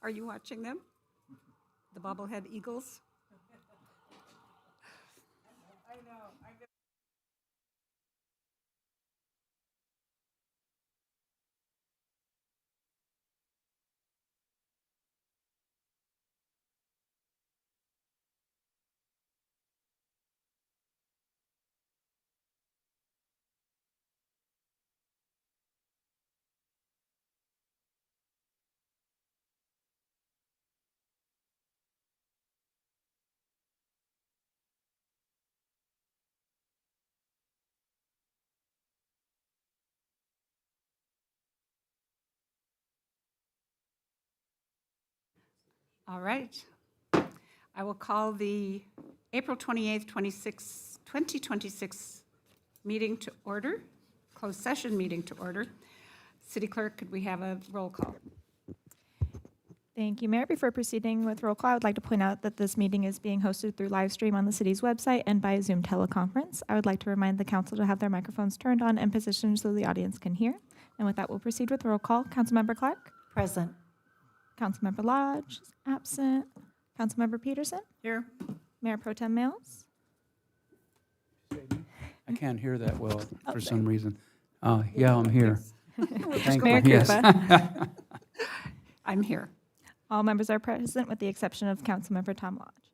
Are you watching them? The bobblehead Eagles? All right. I will call the April 28th, 2026 meeting to order, closed session meeting to order. City Clerk, could we have a roll call? Thank you, Mayor. Before proceeding with roll call, I would like to point out that this meeting is being hosted through live stream on the city's website and by Zoom teleconference. I would like to remind the council to have their microphones turned on and positioned so the audience can hear. And with that, we'll proceed with roll call. Councilmember Clark? Present. Councilmember Lodge is absent. Councilmember Peterson? Here. Mayor Pro Tem Mills? I can't hear that well Oh, for there. some reason. Yeah, I'm here. Thank Mayor you. Yes. Krupa? I'm here. All members are present with the exception of Councilmember Tom Lodge.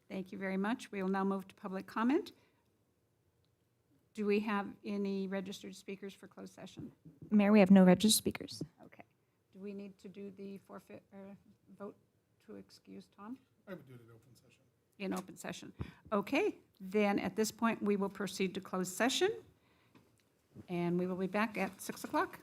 Thank you very much. We will now move to public comment. Do we have any registered speakers for closed session? Mayor, we have no registered speakers. Okay. Do we need to do the forfeit or vote to excuse Tom? I would do it in open session. In open session. Okay, then at this point, we will proceed to closed session. And we will be back at 6 o'clock.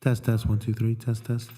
Test, test, 1, 2, 3, test, test.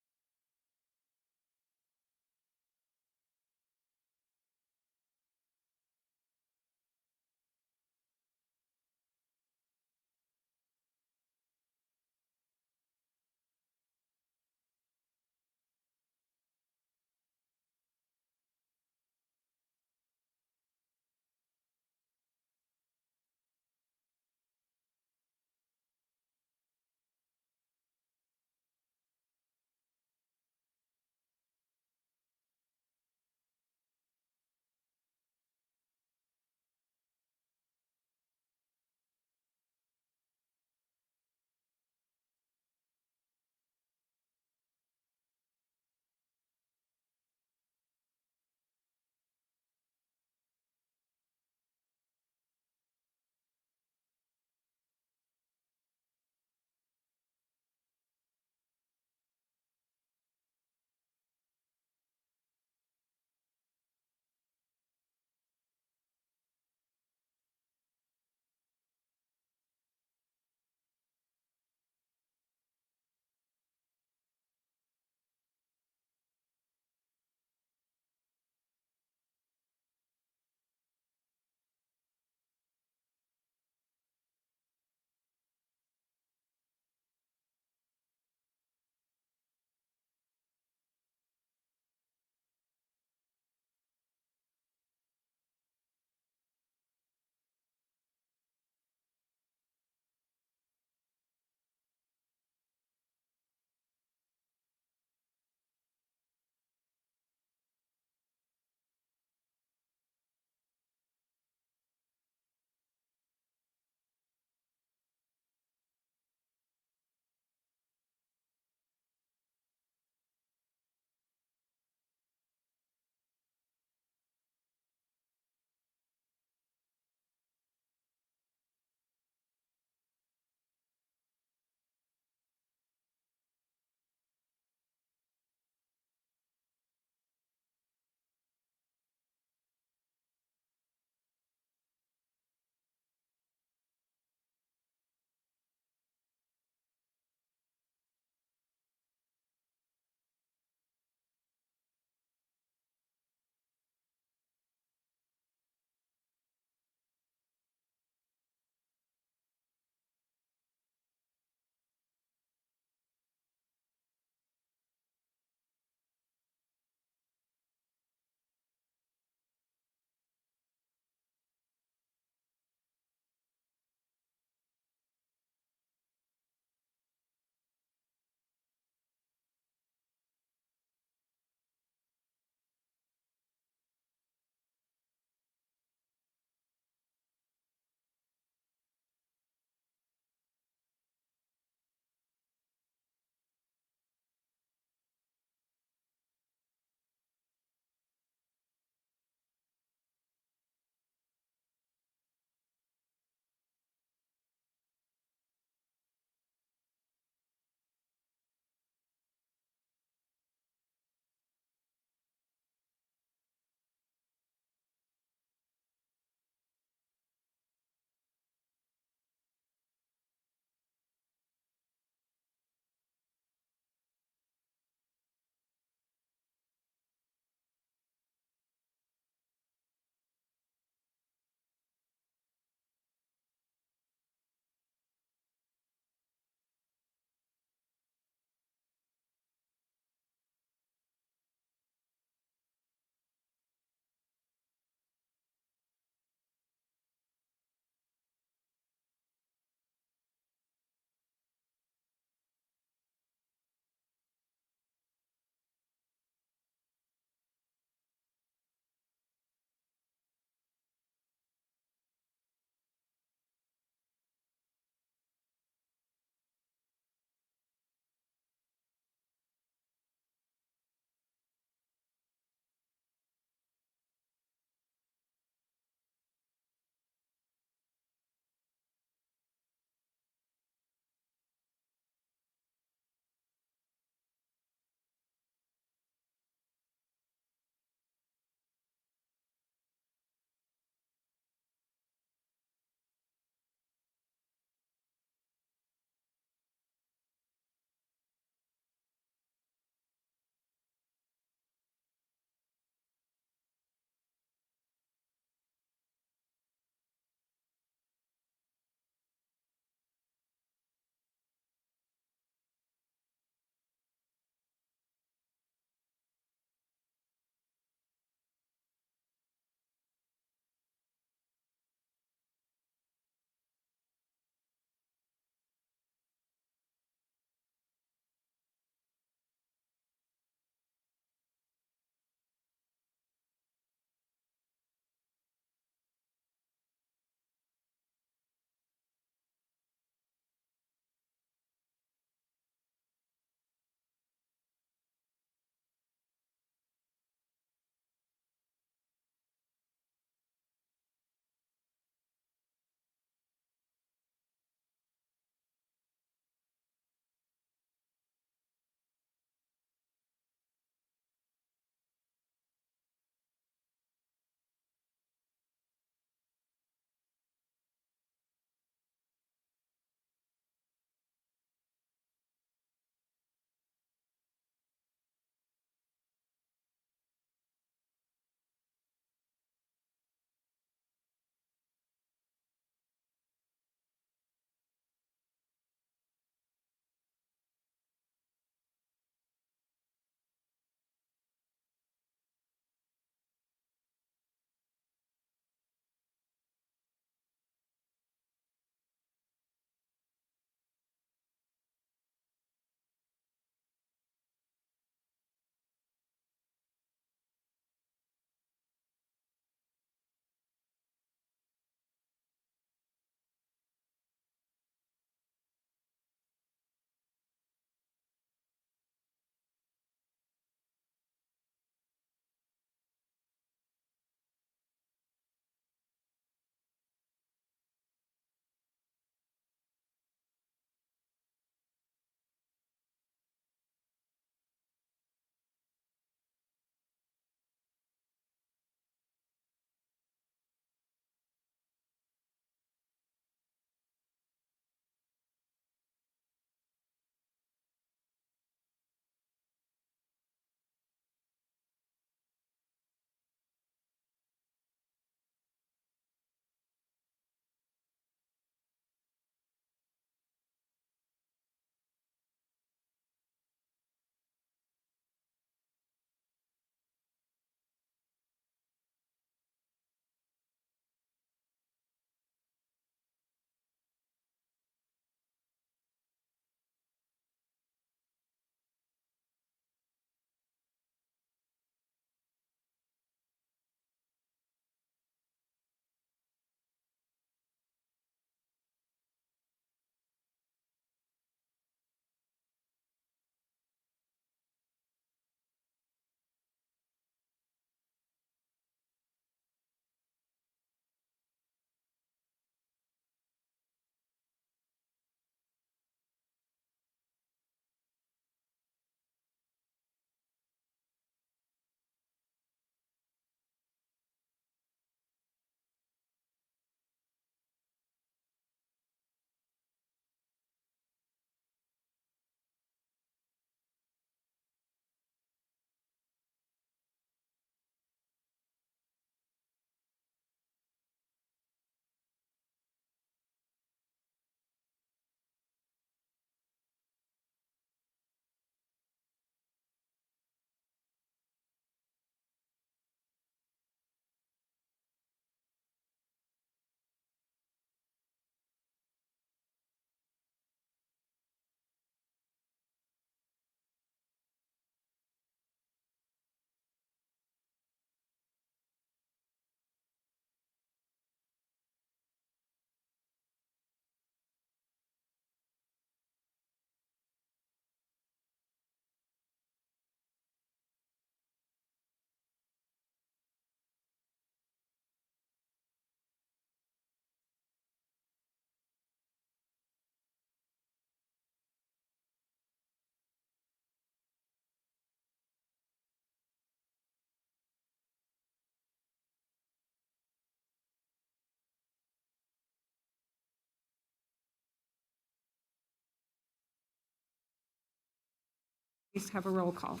Please have a roll call.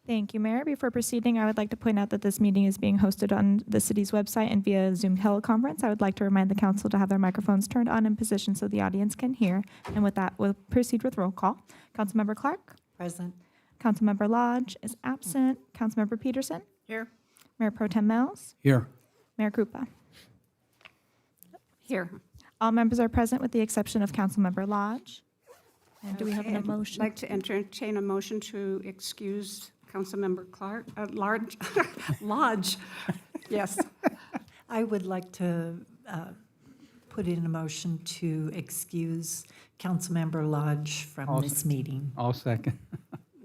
Thank you, Mayor. Before proceeding, I would like to point out that this meeting is being hosted on the city's website and via Zoom teleconference. I would like to remind the council to have their microphones turned on in position so the audience can hear. And with that, we'll proceed with roll call. Councilmember Clark? Present. Councilmember Lodge is absent. Councilmember Peterson? Here. Mayor Pro Tem Mills? Here. Mayor Krupa? Here. All members are present with the exception of Councilmember Lodge. And do we have Okay, an I'd motion? like to entertain a motion to excuse Councilmember Lodge. Yes. I would like to put in a motion to excuse Councilmember Lodge from I'll this meeting. I'll second.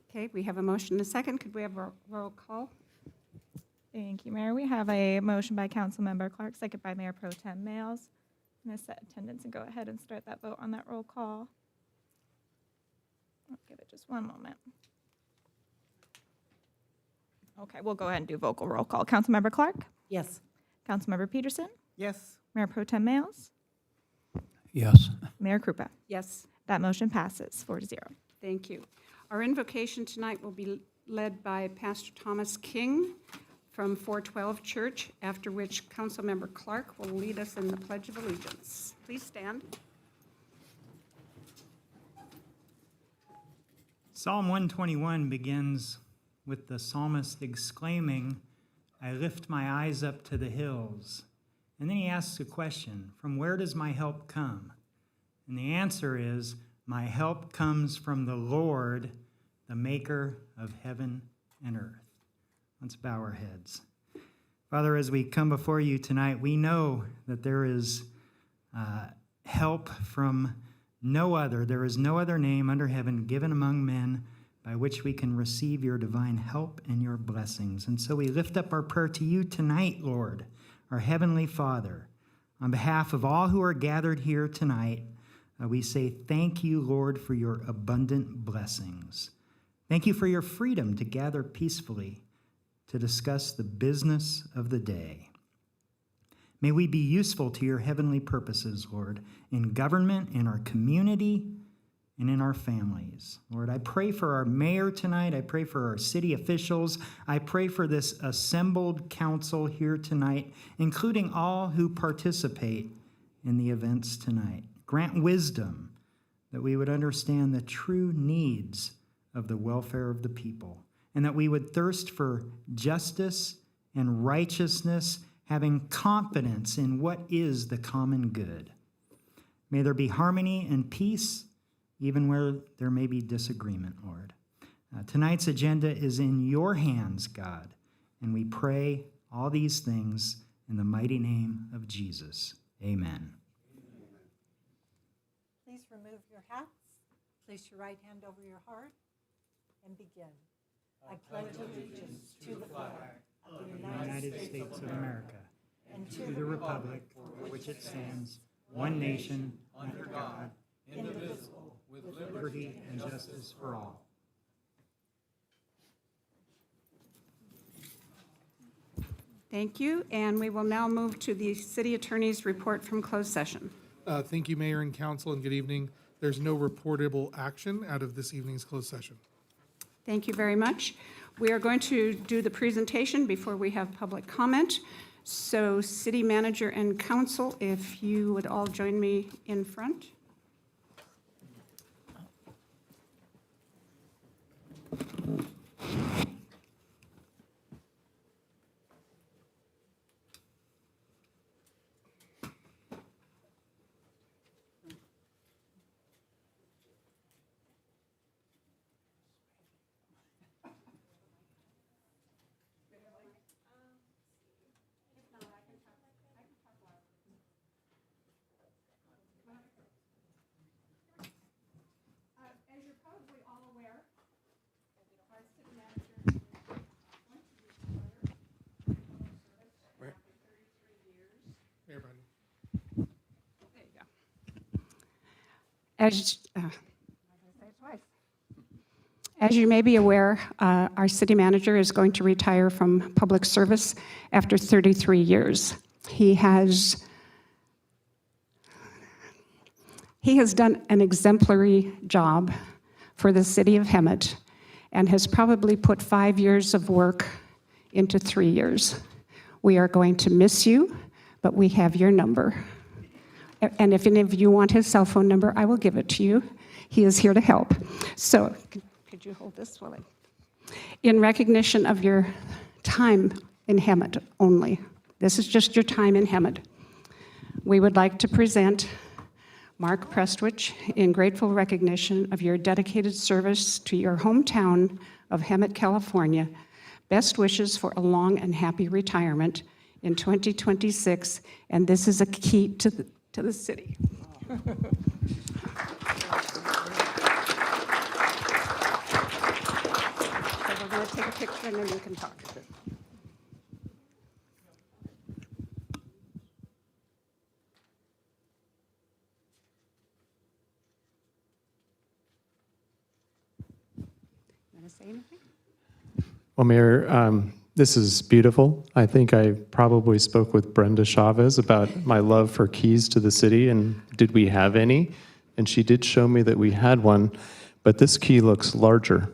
Okay, we have a motion and a second. Could we have a roll call? Thank you, Mayor. We have a motion by Councilmember Clark, second by Mayor Pro Tem Mills. I'm going to set attendance and go ahead and start that vote on that roll call. I'll give it just one moment. Okay, we'll go ahead and do vocal roll call. Councilmember Clark? Yes. Councilmember Peterson? Yes. Mayor Pro Tem Mills? Yes. Mayor Krupa? Yes, That motion passes 4-0. thank you. Our invocation tonight will be led by Pastor Thomas King from 412 Church, after which Councilmember Clark will lead us in the Pledge of Allegiance. Please stand. Psalm 121 begins with the psalmist exclaiming, "I lift my eyes up to the hills." And then he asks a question, from where does my help come? And the answer is, my help comes from the Lord, the maker of heaven and earth. Let's bow our heads. Father, as we come before you tonight, we know that there is help from no other. There is no other name under heaven given among men by which we can receive your divine help and your blessings. And so we lift up our prayer to you tonight, Lord, our Heavenly Father. On behalf of all who are gathered here tonight, we say thank you, Lord, for your abundant blessings. Thank you for your freedom to gather peacefully to discuss the business of the day. May we be useful to your heavenly purposes, Lord, in government, in our community, and in our families. Lord, I pray for our mayor tonight. I pray for our city officials. I pray for this assembled council here tonight, including all who participate in the events tonight. Grant wisdom that we would understand the true needs of the welfare of the people, and that we would thirst for justice and righteousness, having confidence in what is the common good. May there be harmony and peace, even where there may be disagreement, Lord. Tonight's agenda is in your hands, God, and we pray all these things in the mighty name of Jesus. Amen. Please remove your hats. Place your right hand over your heart and begin. I pledge allegiance to the flag of the United States of America, and to the republic for which it stands, one nation, under God, indivisible, with liberty and justice for all. Thank you, and we will now move to the city attorney's report from closed session. Thank you, Mayor and Council, and good evening. There's no reportable action out of this evening's closed session. Thank you very much. We are going to do the presentation before we have public comment. So city manager and council, if you would all join me in front. As you're probably all aware, our city manager Mayor Biden. There you go. As you may be aware, our city manager is going to retire from public service after 33 years. He has done an exemplary job for the city of Hemet and has probably put 5 years of work into 3 years. We are going to miss you, but we have your number. And if any of you want his cell phone number, I will give it to you. He is here to help. So, could you hold this while in recognition of your time in Hemet only, this is just your time in Hemet, we would like to present Mark Prestwich in grateful recognition of your dedicated service to your hometown of Hemet, California. Best wishes for a long and happy retirement in 2026, and this is a key to the city. So we're going to take a picture and then we can talk. You want to say anything? Well, Mayor, this is beautiful. I think I probably spoke with Brenda Chavez about my love for keys to the city and did we have any? And she did show me that we had one, but this key looks larger.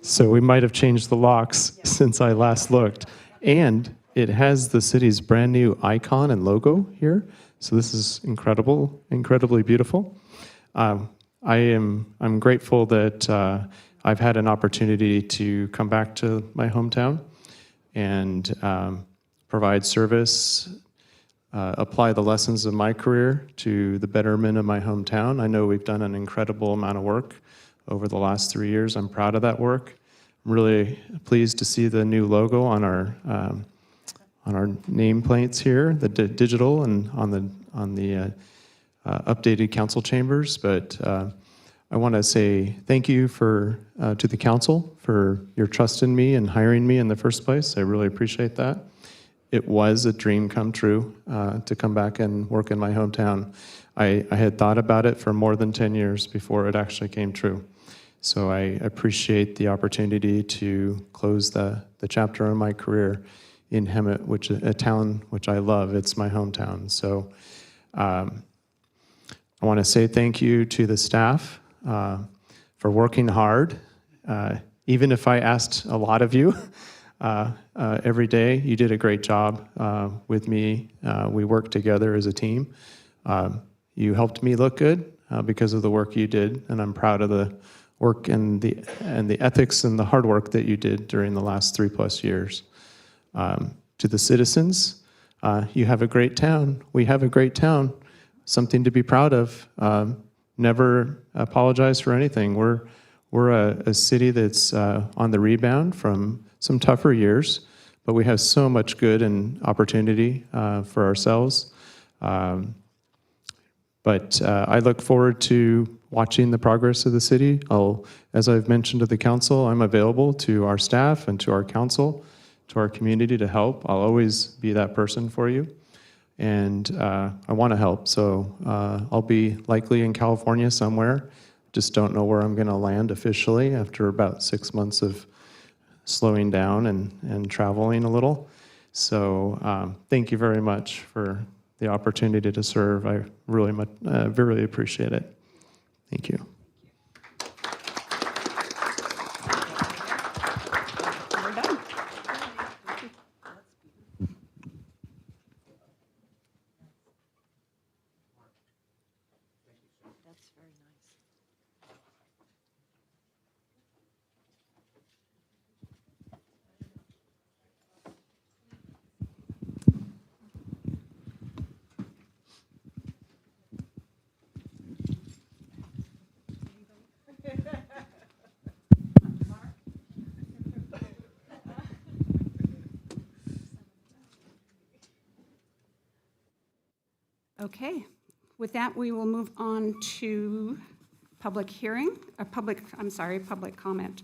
So we might have changed the locks since I last looked. And it has the city's brand new icon and logo here. So this is incredible, incredibly beautiful. I'm grateful that I've had an opportunity to come back to my hometown and provide service, apply the lessons of my career to the betterment of my hometown. I know we've done an incredible amount of work over the last 3 years. I'm proud of that work. I'm really pleased to see the new logo on our nameplates here, the digital and on the updated council chambers. But I want to say thank you to the council for your trust in me and hiring me in the first place. I really appreciate that. It was a dream come true to come back and work in my hometown. I had thought about it for more than 10 years before it actually came true. So I appreciate the opportunity to close the chapter in my career in Hemet, a town which I love. It's my hometown. So I want to say thank you to the staff for working hard. Even if I asked a lot of you every day, you did a great job with me. We worked together as a team. You helped me look good because of the work you did, and I'm proud of the work and the ethics and the hard work that you did during the last 3+ years. To the citizens, you have a great town. We have a great town. Something to be proud of. Never apologize for anything. We're a city that's on the rebound from some tougher years, but we have so much good and opportunity for ourselves. But I look forward to watching the progress of the city. As I've mentioned to the council, I'm available to our staff and to our council, to our community to help. I'll always be that person for you. And I want to help. So I'll be likely in California somewhere. Just don't know where I'm going to land officially after about 6 months of slowing down and traveling a little. So thank you very much for the opportunity to serve. I really appreciate it. Thank you. We're done. That's very nice. Okay, with that, we will move on to public comment.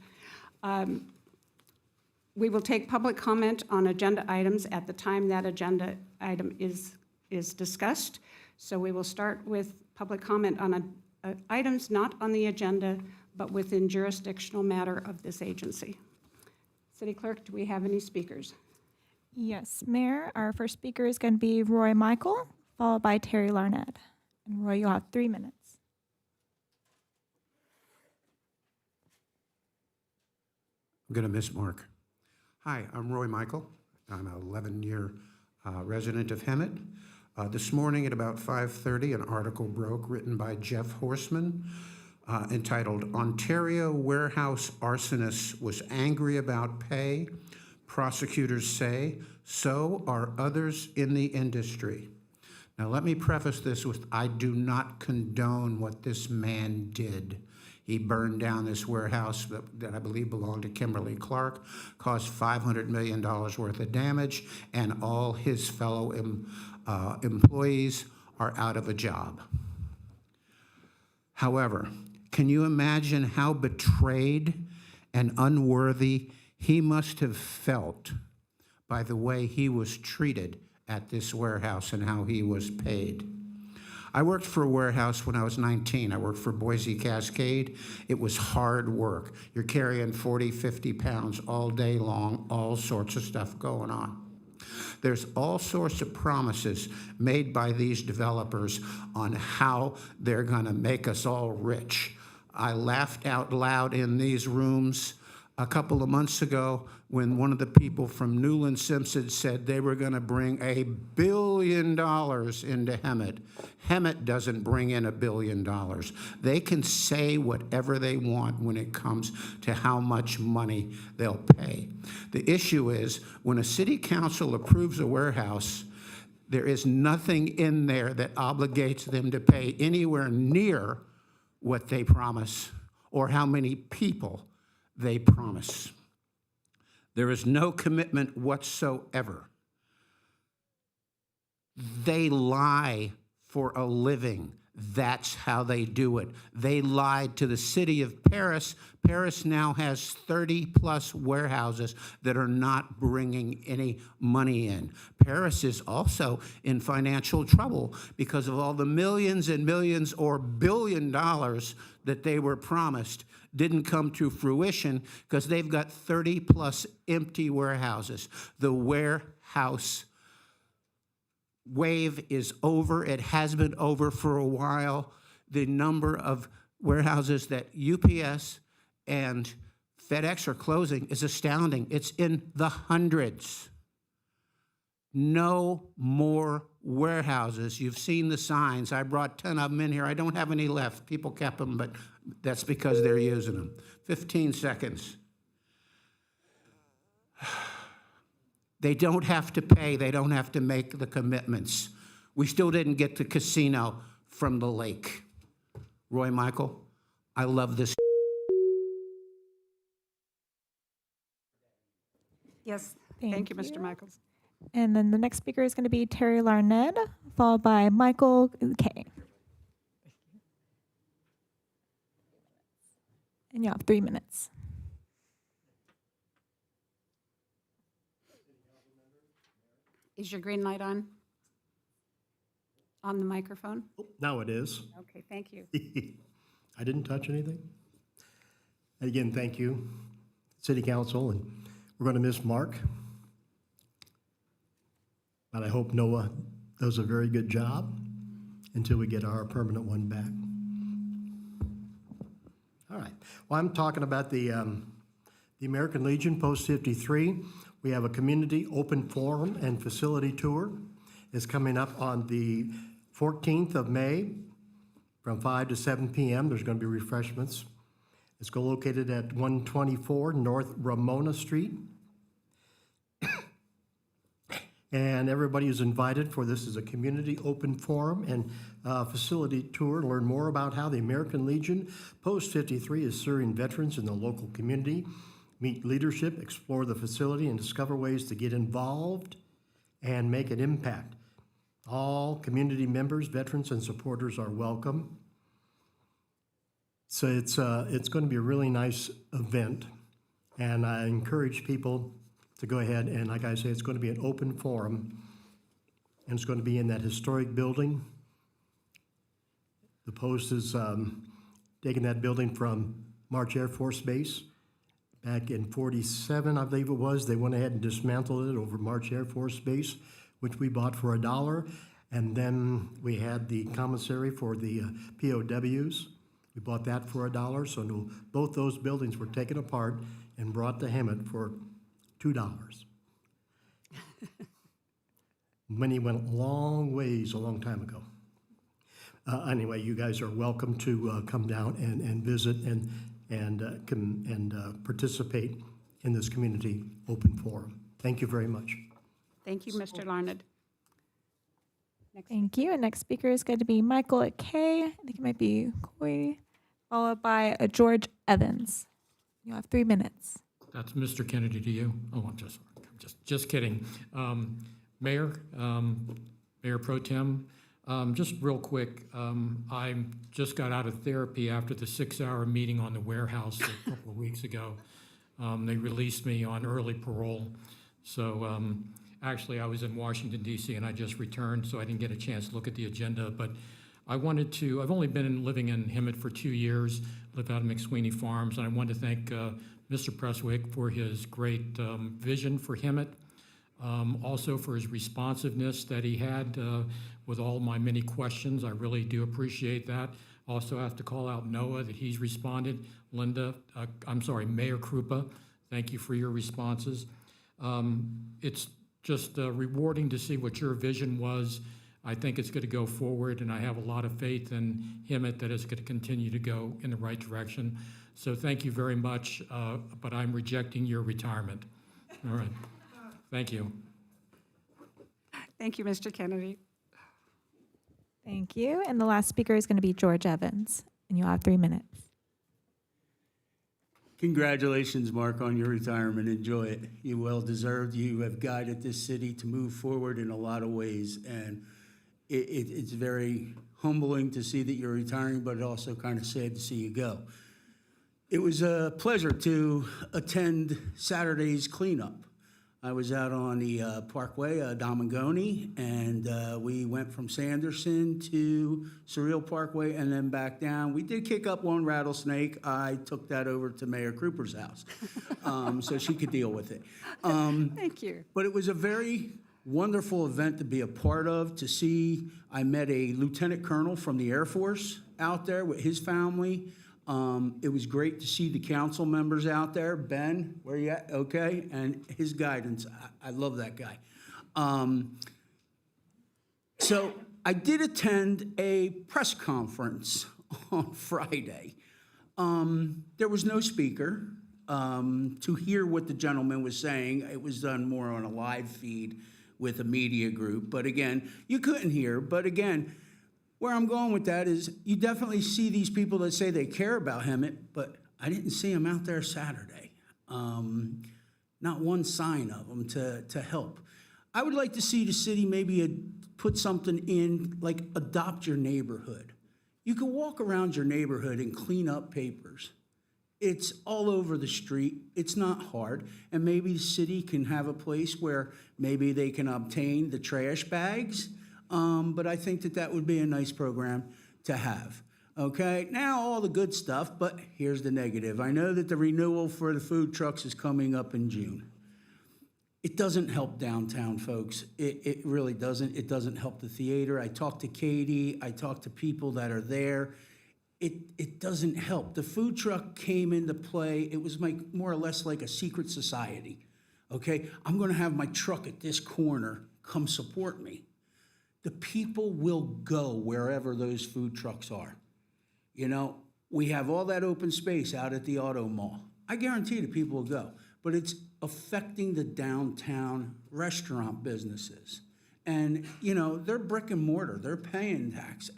We will take public comment on agenda items at the time that agenda item is discussed. So we will start with public comment on items not on the agenda, but within jurisdictional matter of this agency. City Clerk, do we have any speakers? Yes, Mayor, our first speaker is going to be Roy Michael, followed by Terry Larned. And Roy, you'll have 3 minutes. I'm going to miss Mark. Hi, I'm Roy Michael. I'm an 11-year resident of Hemet. This morning at about 5:30, an article broke written by Jeff Horseman entitled, "Ontario Warehouse Arsonist Was Angry About Pay. Prosecutors Say So Are Others in the Industry." Now, let me preface this with, I do not condone what this man did. He burned down this warehouse that I believe belonged to Kimberly Clark, caused $500 million worth of damage, and all his fellow employees are out of a job. However, can you imagine how betrayed and unworthy he must have felt by the way he was treated at this warehouse and how he was paid? I worked for a warehouse when I was 19. I worked for Boise Cascade. It was hard work. You're carrying 40, 50 pounds all day long, all sorts of stuff going on. There's all sorts of promises made by these developers on how they're going to make us all rich. I laughed out loud in these rooms a couple of months ago when one of the people from Newland Simpson said they were going to bring $1 billion into Hemet. Hemet doesn't bring in $1 billion. They can say whatever they want when it comes to how much money they'll pay. The issue is when a city council approves a warehouse, there is nothing in there that obligates them to pay anywhere near what they promise or how many people they promise. There is no commitment whatsoever. They lie for a living. That's how they do it. They lied to the city of Paris. Paris now has 30+ warehouses that are not bringing any money in. Paris is also in financial trouble because of all the millions and millions or $1 billion that they were promised didn't come to fruition because they've got 30+ empty warehouses. The warehouse wave is over. It has been over for a while. The number of warehouses that UPS and FedEx are closing is astounding. It's in the hundreds. No more warehouses. You've seen the signs. I brought 10 of them in here. I don't have any left. People kept them, but that's because they're using them. 15 seconds. They don't have to pay. They don't have to make the commitments. We still didn't get the casino from the lake. Roy Michael, I love this. Yes, thank you, Mr. Michaels. And then the next speaker is going to be Terry Larned, followed by Michael Kay. And you have 3 minutes. Is your green light on? On the microphone? Now it is. Okay, thank you. I didn't touch anything. And again, thank you, City Council, and we're going to miss Mark. But I hope Noah does a very good job until we get our permanent one back. All right. Well, I'm talking about the American Legion Post 53. We have a community open forum and facility tour. It's coming up on the 14th of May from 5 to 7 p.m. There's going to be refreshments. It's located at 124 North Ramona Street. And everybody is invited for this is a community open forum and facility tour. Learn more about how the American Legion Post 53 is serving veterans in the local community. Meet leadership, explore the facility, and discover ways to get involved and make an impact. All community members, veterans, and supporters are welcome. So it's going to be a really nice event, and I encourage people to go ahead and, like I say, it's going to be an open forum, and it's going to be in that historic building. The Post is taking that building from March Air Force Base. Back in 47, I believe it was, they went ahead and dismantled it over March Air Force Base, which we bought for $1. And then we had the commissary for the POWs, We bought that for $1, so both those buildings were taken apart and brought to Hemet for $2. Money went a long ways a long time ago. Anyway, you guys are welcome to come down and visit and participate in this community open forum. Thank you very much. Thank you, Mr. Larned. Next. Thank you. And next speaker is going to be Michael Kay. I think it might be Coy, followed by George Evans. You have 3 minutes. That's Mr. Kennedy to you. Oh, I'm just kidding. Mayor, Mayor Pro Tem, just real quick, I just got out of therapy after the 6-hour meeting on the warehouse a couple of weeks ago. They released me on early parole. So actually, I was in Washington, D.C., and I just returned, so I didn't get a chance to look at the agenda. But I wanted to, I've only been living in Hemet for 2 years, live out of McSweeney Farms, and I wanted to thank Mr. Presswick for his great vision for Hemet, also for his responsiveness that he had with all my many questions. I really do appreciate that. Also have to call out Noah that he's responded. Linda, Mayor Krupa, thank you for your responses. It's just rewarding to see what your vision was. I think it's going to go forward, and I have a lot of faith in Hemet that it's going to continue to go in the right direction. So thank you very much, but I'm rejecting your retirement. All right. Thank you. Thank you, Mr. Kennedy. Thank you. And the last speaker is going to be George Evans, and you'll have 3 minutes. Congratulations, Mark, on your retirement. Enjoy it. You well deserved. You have guided this city to move forward in a lot of ways, and it's very humbling to see that you're retiring, but also kind of sad to see you go. It was a pleasure to attend Saturday's cleanup. I was out on the Parkway, Domingoni, and we went from Sanderson to Surreal Parkway and then back down. We did kick up one rattlesnake. I took that over to Mayor Krupa's house so she could deal with it. Thank you. But it was a very wonderful event to be a part of, to see. I met a lieutenant colonel from the Air Force out there with his family. It was great to see the council members out there. Ben, where you at? Okay, and his guidance. I love that guy. So I did attend a press conference on Friday. There was no speaker to hear what the gentleman was saying. It was done more on a live feed with a media group. But again, you couldn't hear. But again, where I'm going with that is you definitely see these people that say they care about Hemet, but I didn't see them out there Saturday. Not one sign of them to help. I would like to see the city maybe put something in, like adopt your neighborhood. You can walk around your neighborhood and clean up papers. It's all over the street. It's not hard. And maybe the city can have a place where maybe they can obtain the trash bags. But I think that would be a nice program to have. Okay, now all the good stuff, but here's the negative. I know that the renewal for the food trucks is coming up in June. It doesn't help downtown, folks. It really doesn't. It doesn't help the theater. I talked to Katie. I talked to people that are there. It doesn't help. The food truck came into play. It was more or less like a secret society. Okay, I'm going to have my truck at this corner. Come support me. The people will go wherever those food trucks are. You know, we have all that open space out at the auto mall. I guarantee the people will go, but it's affecting the downtown restaurant businesses. And, you know, they're brick and mortar, they're paying tax.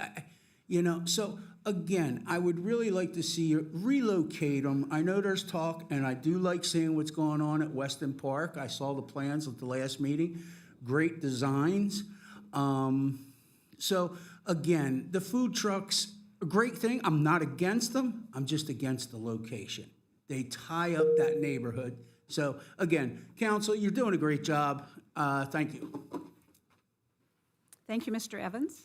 So again, I would really like to see you relocate them. I know there's talk, and I do like seeing what's going on at Weston Park. I saw the plans at the last meeting, great designs. So again, the food trucks, a great thing. I'm not against them. I'm just against the location. They tie up that neighborhood. So again, council, you're doing a great job. Thank you. Thank you, Mr. Evans.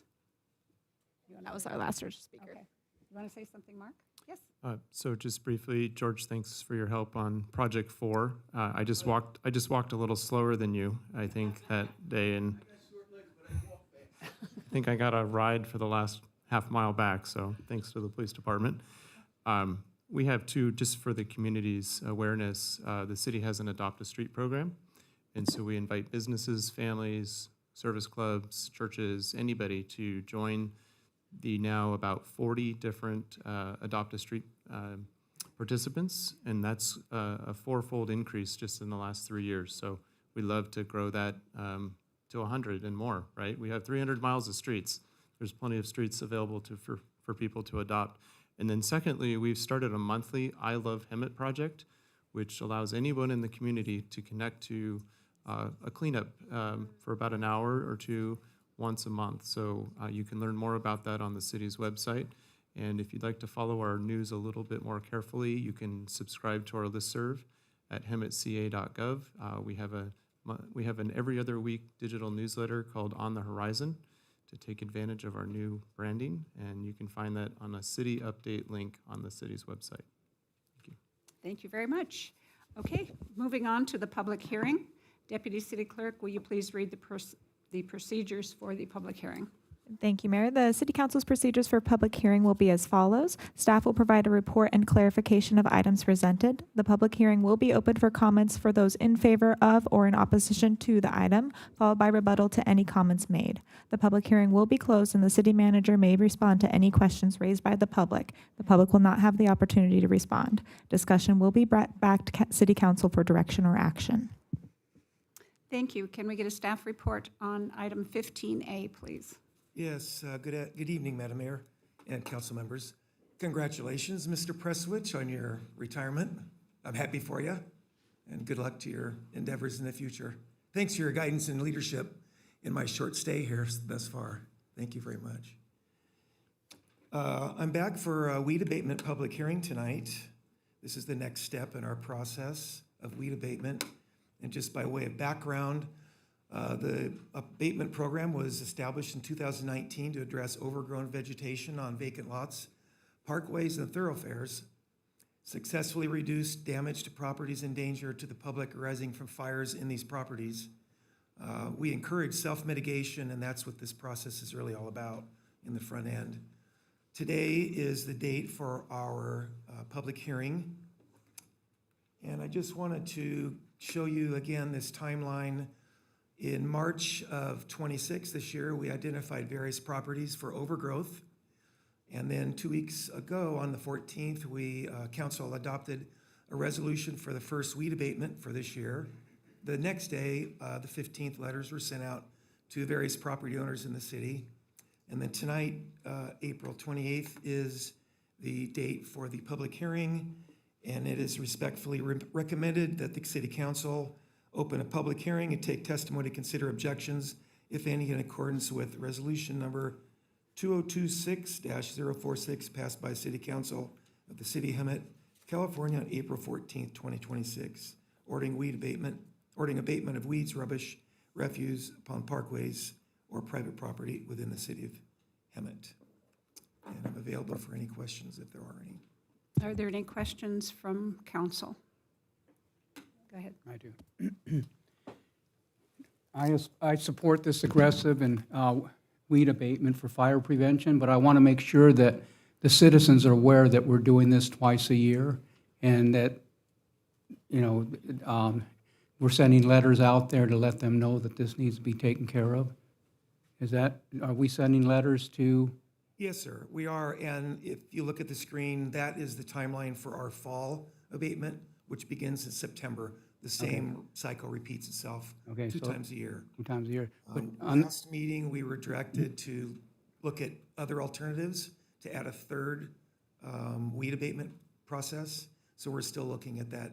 That was our last speaker. Okay. You want to say something, Mark? Yes. So just briefly, George, thanks for your help on Project 4. I just walked a little slower than you, I think, that day, and I think I got a ride for the last half mile back, so thanks to the police department. We have two, just for the community's awareness, the city has an Adopt a Street program. And so we invite businesses, families, service clubs, churches, anybody to join the now about 40 different Adopt a Street participants. And that's a fourfold increase just in the last 3 years. So we'd love to grow that to 100 and more, right? We have 300 miles of streets. There's plenty of streets available for people to adopt. And then secondly, we've started a monthly I Love Hemet project, which allows anyone in the community to connect to a cleanup for about an hour or two once a month. So you can learn more about that on the city's website. And if you'd like to follow our news a little bit more carefully, you can subscribe to our listserv at hemetca.gov. We have an every other week digital newsletter called On the Horizon to take advantage of our new branding, and you can find that on a city update link on the city's website. Thank you. Thank you very much. Okay, moving on to the public hearing. Deputy City Clerk, will you please read the procedures for the public hearing? Thank you, Mayor. The City Council's procedures for public hearing will be as follows. Staff will provide a report and clarification of items presented. The public hearing will be open for comments for those in favor of or in opposition to the item, followed by rebuttal to any comments made. The public hearing will be closed and the city manager may respond to any questions raised by the public. The public will not have the opportunity to respond. Discussion will be brought back to City Council for direction or action. Thank you. Can we get a staff report on item 15A, please? Yes, good evening, Madam Mayor and council members. Congratulations, Mr. Presswich, on your retirement. I'm happy for you, and good luck to your endeavors in the future. Thanks for your guidance and leadership in my short stay here thus far. Thank you very much. I'm back for a weed abatement public hearing tonight. This is the next step in our process of weed abatement. And just by way of background, the abatement program was established in 2019 to address overgrown vegetation on vacant lots, parkways, and thoroughfares, successfully reduced damage to properties in danger to the public arising from fires in these properties. We encourage self-mitigation, and that's what this process is really all about in the front end. Today is the date for our public hearing, and I just wanted to show you again this timeline. In March of 26 this year, we identified various properties for overgrowth. And then 2 weeks ago, on the 14th, council adopted a resolution for the first weed abatement for this year. The next day, the 15th, letters were sent out to various property owners in the city. And then tonight, April 28th, is the date for the public hearing. And it is respectfully recommended that the city council open a public hearing and take testimony to consider objections, if any, in accordance with resolution number 2026-046 passed by City Council of the City of Hemet, California on April 14th, 2026, ordering abatement of weeds, rubbish, refuse upon parkways or private property within the City of Hemet. And I'm available for any questions if there are any. Are there any questions from council? Go ahead. I do. I support this aggressive and weed abatement for fire prevention, but I want to make sure that the citizens are aware that we're doing this twice a year and that, we're sending letters out there to let them know that this needs to be taken care of. Are we sending letters to? Yes, sir, we are. And if you look at the screen, that is the timeline for our fall abatement, which begins in September. The same cycle repeats itself two times a year. 2 times a year. But Last meeting, we were directed to look at other alternatives to add a third weed abatement process. So we're still looking at that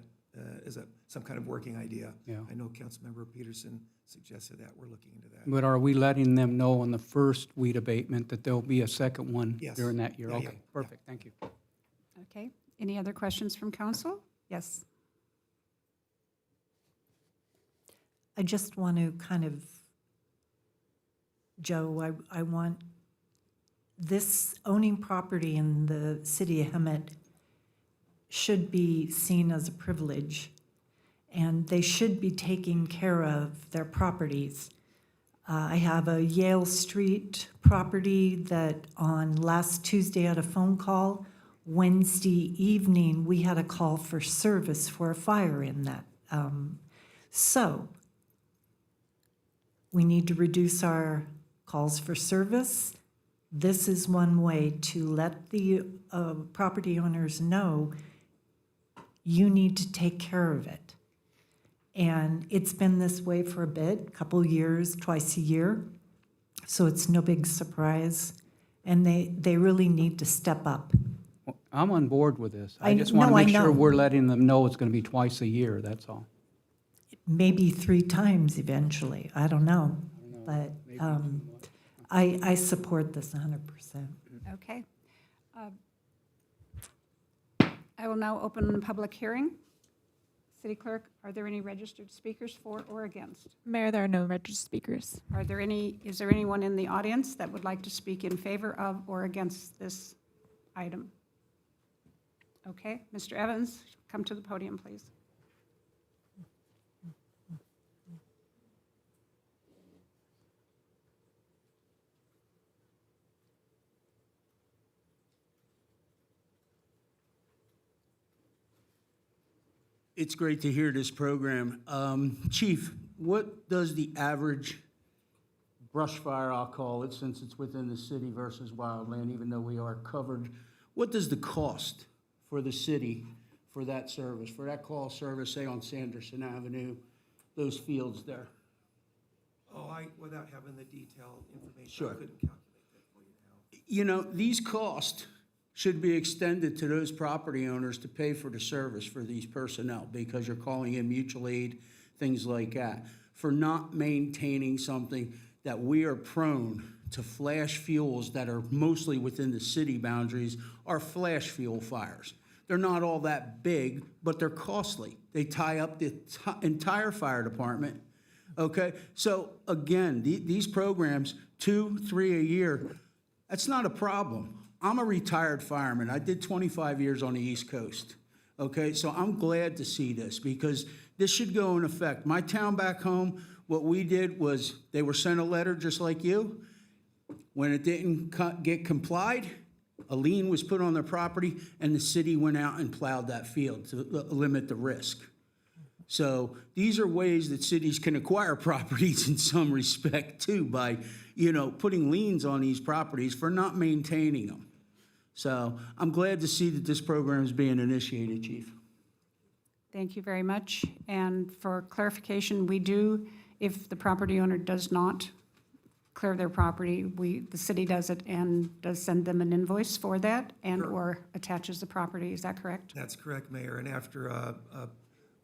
as some kind of working idea. Yeah. I know Councilmember Peterson suggested that. We're looking into that. But are we letting them know on the first weed abatement that there'll be a second one Yes. during that year? Yeah, Okay, yeah. perfect, thank you. Okay. Any other questions from council? Yes. I just want to kind of, Joe, I want this owning property in the city of Hemet should be seen as a privilege, and they should be taking care of their properties. I have a Yale Street property that on last Tuesday had a phone call. Wednesday evening, we had a call for service for a fire in that. So we need to reduce our calls for service. This is one way to let the property owners know you need to take care of it. And it's been this way for a bit, couple years, twice a year. So it's no big surprise. And they really need to step up. Well, I'm on board with this. I I just want to know, I make sure know. we're letting them know it's going to be twice a year, that's all. Maybe 3 times eventually, I don't know. But I support this 100%. Okay. I will now open the public hearing. City Clerk, are there any registered speakers for or against? Mayor, there are no registered speakers. Is there anyone in the audience that would like to speak in favor of or against this item? Okay, Mr. Evans, come to the podium, please. It's great to hear this program. Chief, what does the average brush fire, I'll call it, since it's within the city versus wildland, even though we are covered, what does the cost for the city for that service, for that call service, say on Sanderson Avenue, those fields there? Oh, without having the detailed information, Sure. I couldn't calculate that for you now. You know, these costs should be extended to those property owners to pay for the service for these personnel, because you're calling in mutual aid, things like that, for not maintaining something that we are prone to flash fuels that are mostly within the city boundaries are flash fuel fires. They're not all that big, but they're costly. They tie up the entire fire department. Okay, so again, these programs, 2, 3 a year, that's not a problem. I'm a retired fireman. I did 25 years on the East Coast. Okay, so I'm glad to see this because this should go in effect. My town back home, what we did was they were sent a letter just like you. When it didn't get complied, a lien was put on their property and the city went out and plowed that field to limit the risk. So these are ways that cities can acquire properties in some respect too by, putting liens on these properties for not maintaining them. So I'm glad to see that this program is being initiated, Chief. Thank you very much. And for clarification, we do, if the property owner does not clear their property, the city does it and does send them an invoice for that and/or attaches the property. Is that correct? That's correct, Mayor. And after a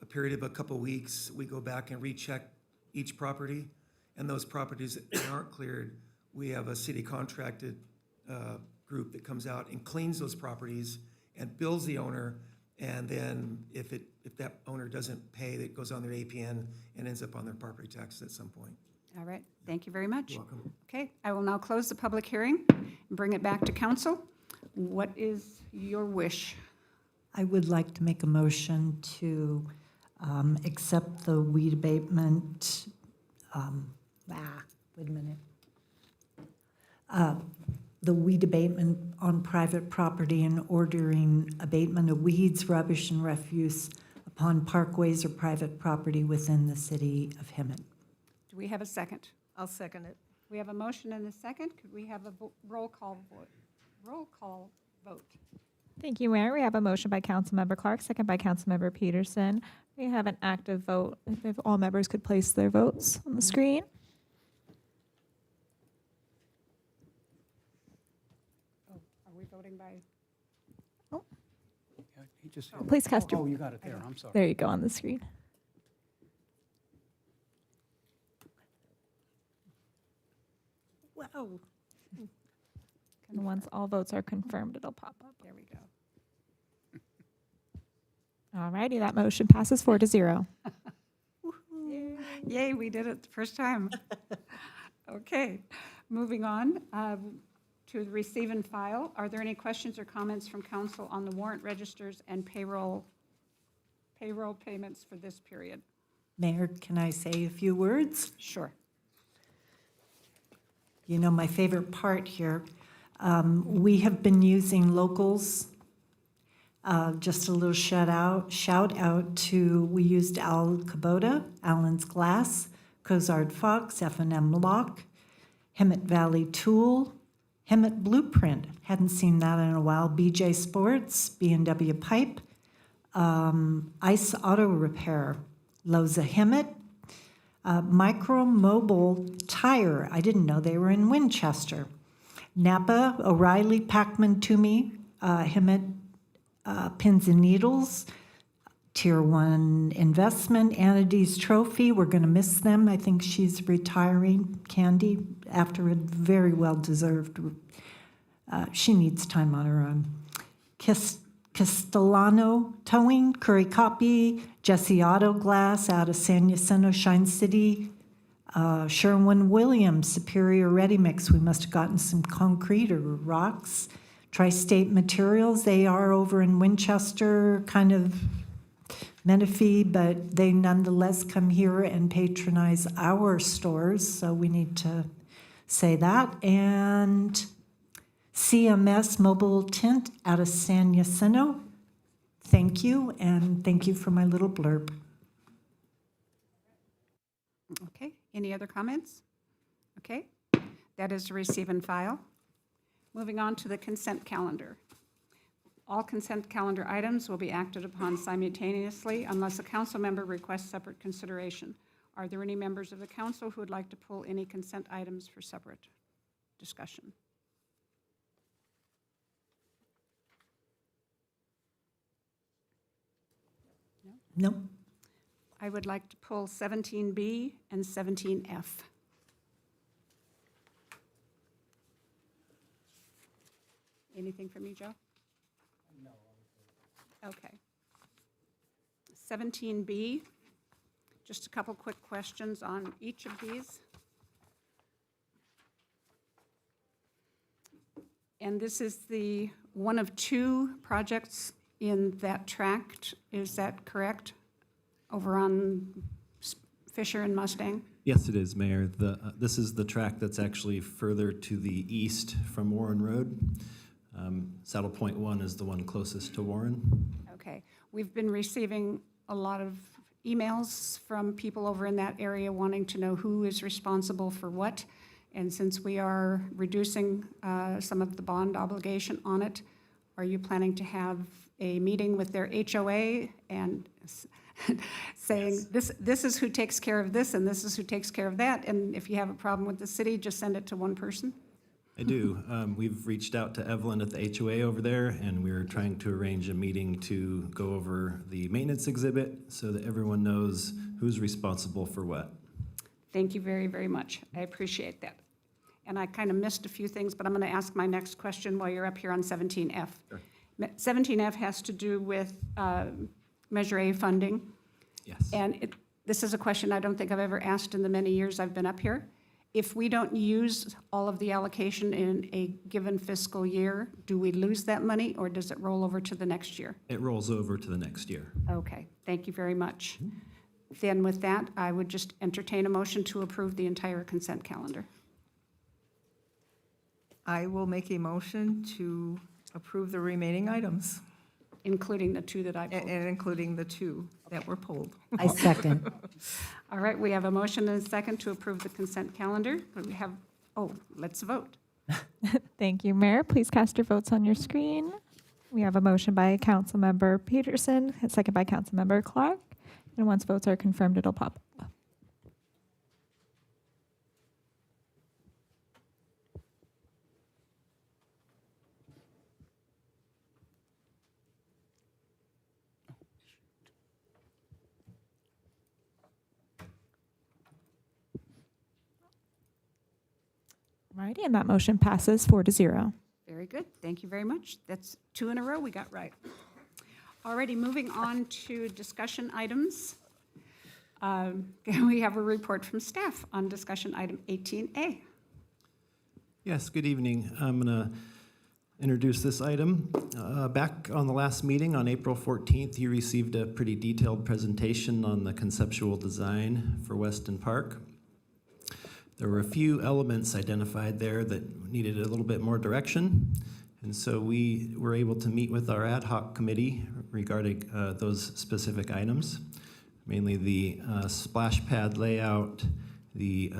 period of a couple weeks, we go back and recheck each property. And those properties that aren't cleared, we have a city contracted group that comes out and cleans those properties and bills the owner. And then if that owner doesn't pay, that goes on their APN and ends up on their property taxes at some point. All right, thank you very much. You're welcome. Okay, I will now close the public hearing and bring it back to council. What is your wish? I would like to make a motion to accept the weed abatement. Wait a minute. The weed abatement on private property and ordering abatement of weeds, rubbish, and refuse upon parkways or private property within the city of Hemet. Do we have a second? I'll second it. We have a motion and a second. Could we have a roll call vote? Roll call vote. Thank you, Mayor. We have a motion by Councilmember Clark, second by Councilmember Peterson. We have an active vote. If all members could place their votes on the screen. Oh, are we voting by? Yeah, he just- Please cast your. Oh, you got it there, I'm sorry. There you go on the screen. Wow. And once all votes are confirmed, it'll pop up. There we go. All righty, that motion passes 4-0. Yay, we did it the first time. Okay, moving on to the receive and file. Are there any questions or comments from council on the warrant registers and payroll payments for this period? Mayor, can I say a few words? Sure. you know, my favorite part here. We have been using locals. Just a little shout out to, we used Al Kubota, Allen's Glass, Cozard Fox, F&M Lock, Hemet Valley Tool, Hemet Blueprint, hadn't seen that in a while, BJ Sports, B&W Pipe, Ice Auto Repair, Loza Hemet, Micro Mobile Tire, I didn't know they were in Winchester, Napa, O'Reilly, Packman Toomey, Hemet Pins and Needles, Tier 1 Investment, Anades Trophy, we're going to miss them. I think she's retiring, Candy, after a very well-deserved, she needs time on her own. Castellano Towing, Curry Copy, Jesse Auto Glass out of San Jacinto, Shine City, Sherwin-Williams, Superior Ready Mix, we must have gotten some concrete or rocks. Tri-State Materials, they are over in Winchester, kind of Menifee, but they nonetheless come here and patronize our stores, so we need to say that. And CMS Mobile Tint out of San Jacinto, thank you, and thank you for my little blurb. Okay, any other comments? Okay, that is to receive and file. Moving on to the consent calendar. All consent calendar items will be acted upon simultaneously unless a council member requests separate consideration. Are there any members of the council who would like to pull any consent items for separate discussion? No? I would like to pull 17B and 17F. Anything from you, Joe? No. Okay. 17B, just a couple quick questions on each of these. And this is the one of two projects in that tract, is that correct? Over on Fisher and Mustang? Yes, it is, Mayor. This is the track that's actually further to the east from Warren Road. Saddle Point 1 is the one closest to Warren. Okay. We've been receiving a lot of emails from people over in that area wanting to know who is responsible for what. And since we are reducing some of the bond obligation on it, are you planning to have a meeting with their HOA and saying, this is who takes care of this and this is who takes care of that? And if you have a problem with the city, just send it to one person? I do. We've reached out to Evelyn at the HOA over there, and we're trying to arrange a meeting to go over the maintenance exhibit so that everyone knows who's responsible for what. Thank you very, very much. I appreciate that. And I kind of missed a few things, but I'm going to ask my next question while you're up here on 17F. Sure. 17F has to do with Measure A funding. Yes. And this is a question I don't think I've ever asked in the many years I've been up here. If we don't use all of the allocation in a given fiscal year, do we lose that money or does it roll over to the next year? It rolls over to the next year. Okay, thank you very much. Then with that, I would just entertain a motion to approve the entire consent calendar. I will make a motion to approve the remaining items, Including the two that I pulled. and including the two that were pulled. I second. All right, we have a motion and a second to approve the consent calendar. We have, let's vote. Thank you, Mayor. Please cast your votes on your screen. We have a motion by Councilmember Peterson, a second by Councilmember Clark. And once votes are confirmed, it'll pop up. Alrighty, and that motion passes 4-0. Very good. Thank you very much. That's 2 in a row we got right. Alrighty, moving on to discussion items. We have a report from staff on discussion item 18A. Yes, good evening. I'm going to introduce this item. Back on the last meeting on April 14th, you received a pretty detailed presentation on the conceptual design for Weston Park. There were a few elements identified there that needed a little bit more direction. And so we were able to meet with our ad hoc committee regarding those specific items, mainly the splash pad layout, the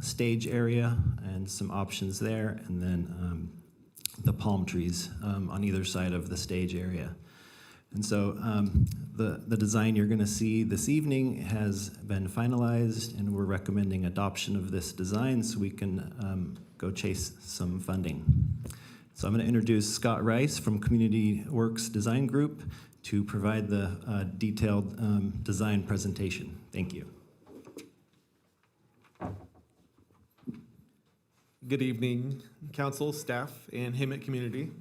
stage area, and some options there, and then the palm trees on either side of the stage area. And so the design you're going to see this evening has been finalized, and we're recommending adoption of this design so we can go chase some funding. So I'm going to introduce Scott Rice from Community Works Design Group to provide the detailed design presentation. Thank you. Good evening, council, staff, and Hemet community.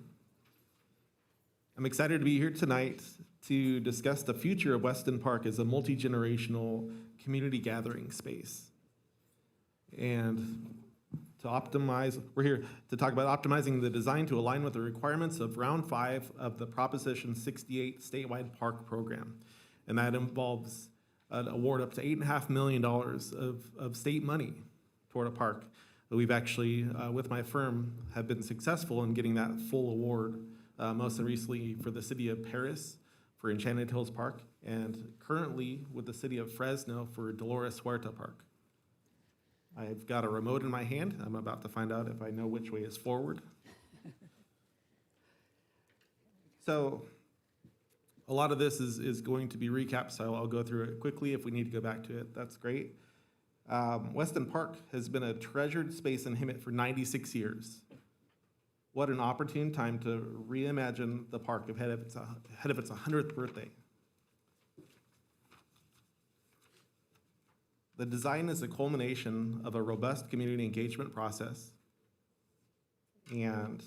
I'm excited to be here tonight to discuss the future of Weston Park as a multi-generational community gathering space. And to optimize, we're here to talk about optimizing the design to align with the requirements of round 5 of the Proposition 68 statewide park program. And that involves an award up to $8.5 million of state money toward a park. We've actually, with my firm, have been successful in getting that full award, most recently for the city of Paris for Enchanted Hills Park, and currently with the city of Fresno for Dolores Huerta Park. I've got a remote in my hand. I'm about to find out if I know which way is forward. So a lot of this is going to be recapped, so I'll go through it quickly. If we need to go back to it, that's great. Weston Park has been a treasured space in Hemet for 96 years. What an opportune time to reimagine the park ahead of its 100th birthday. The design is a culmination of a robust community engagement process, and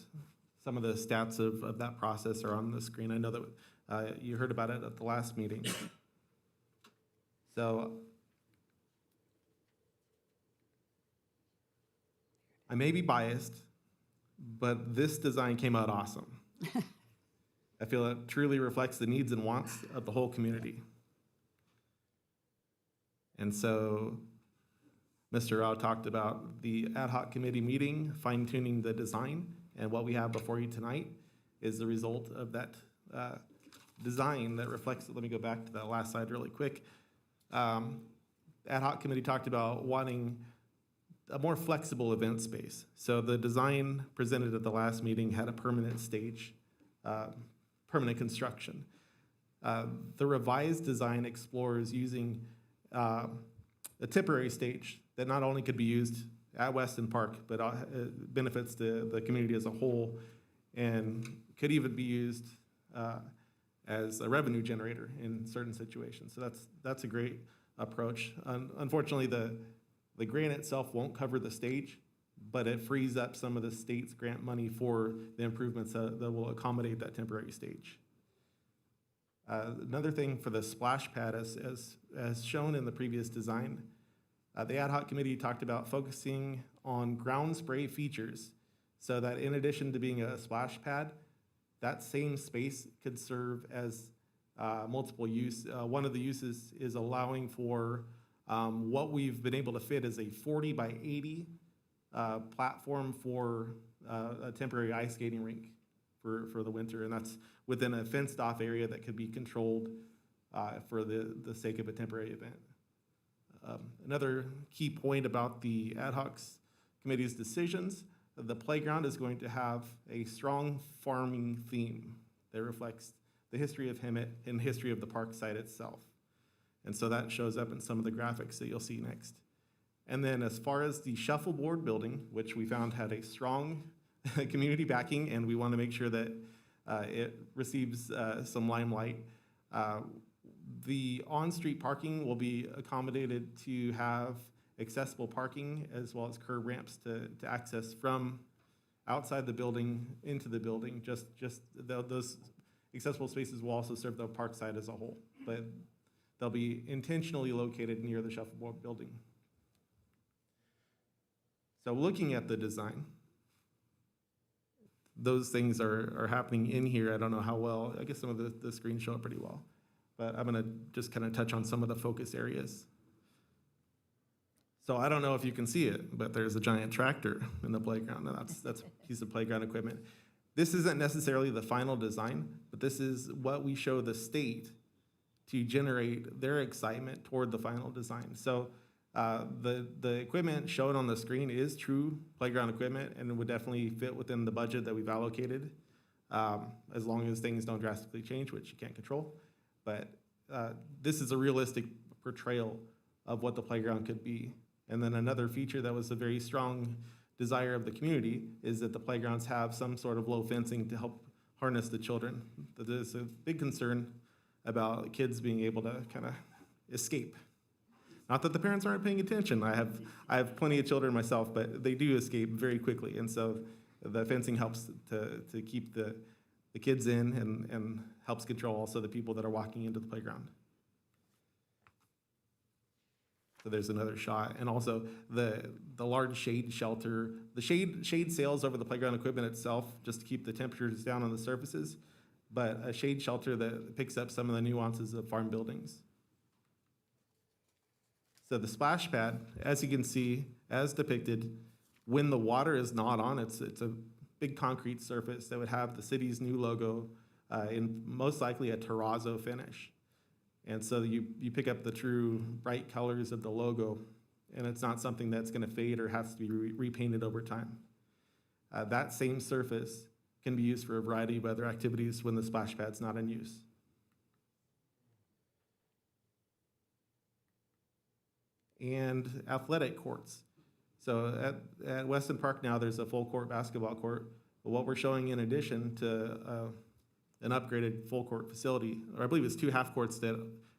some of the stats of that process are on the screen. I know that you heard about it at the last meeting. So I may be biased, but this design came out awesome. I feel it truly reflects the needs and wants of the whole community. And so Mr. Rao talked about the ad hoc committee meeting, fine-tuning the design, and what we have before you tonight is the result of that design that reflects, let me go back to that last slide really quick. Ad hoc committee talked about wanting a more flexible event space. So the design presented at the last meeting had a permanent stage, permanent construction. The revised design explores using a temporary stage that not only could be used at Weston Park, but benefits the community as a whole, and could even be used as a revenue generator in certain situations. So that's a great approach. Unfortunately, the grant itself won't cover the stage, but it frees up some of the state's grant money for the improvements that will accommodate that temporary stage. Another thing for the splash pad, as shown in the previous design, the ad hoc committee talked about focusing on ground spray features so that in addition to being a splash pad, that same space could serve as multiple use. One of the uses is allowing for what we've been able to fit is a 40 by 80 platform for a temporary ice skating rink for the winter, and that's within a fenced-off area that could be controlled for the sake of a temporary event. Another key point about the ad hoc committee's decisions, the playground is going to have a strong farming theme that reflects the history of Hemet and history of the park site itself. And so that shows up in some of the graphics that you'll see next. And then as far as the shuffleboard building, which we found had a strong community backing, and we want to make sure that it receives some limelight, the on-street parking will be accommodated to have accessible parking as well as curb ramps to access from outside the building into the building. Those accessible spaces will also serve the park site as a whole, but they'll be intentionally located near the shuffleboard building. So looking at the design, those things are happening in here. I don't know how well, I guess some of the screens show up pretty well, but I'm gonna just kind of touch on some of the focus areas. So I don't know if you can see it, but there's a giant tractor in the playground, and that's a piece of playground equipment. This isn't necessarily the final design, but this is what we show the state to generate their excitement toward the final design. So the equipment shown on the screen is true playground equipment, and it would definitely fit within the budget that we've allocated, as long as things don't drastically change, which you can't control. But this is a realistic portrayal of what the playground could be. And then another feature that was a very strong desire of the community is that the playgrounds have some sort of low fencing to help harness the children. There's a big concern about kids being able to kind of escape. Not that the parents aren't paying attention. I have plenty of children myself, but they do escape very quickly. And so the fencing helps to keep the kids in and helps control also the people that are walking into the playground. So there's another shot. And also the large shade shelter, the shade sails over the playground equipment itself just to keep the temperatures down on the surfaces, but a shade shelter that picks up some of the nuances of farm buildings. So the splash pad, as you can see, as depicted, when the water is not on, it's a big concrete surface that would have the city's new logo in most likely a terrazzo finish. And so you pick up the true bright colors of the logo, and it's not something that's going to fade or has to be repainted over time. That same surface can be used for a variety of other activities when the splash pad's not in use. And athletic courts. So at Weston Park now, there's a full court basketball court. But what we're showing in addition to an upgraded full court facility, or I believe it's 2 half courts that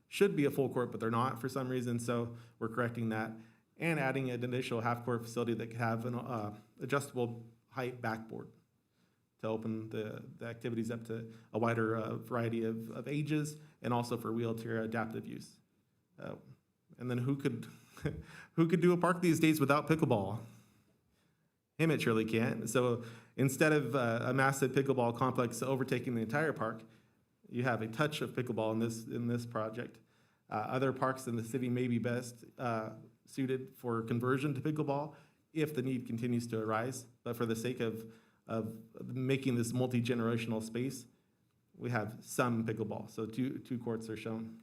should be a full court, but they're not for some reason, so we're correcting that, and adding an additional half court facility that could have an adjustable height backboard to open the activities up to a wider variety of ages, and also for wheelchair adaptive use. And then who could do a park these days without pickleball? Emmett surely can't. So instead of a massive pickleball complex overtaking the entire park, you have a touch of pickleball in this project. Other parks in the city may be best suited for conversion to pickleball if the need continues to arise. But for the sake of making this multi-generational space, we have some pickleball. So two courts are shown.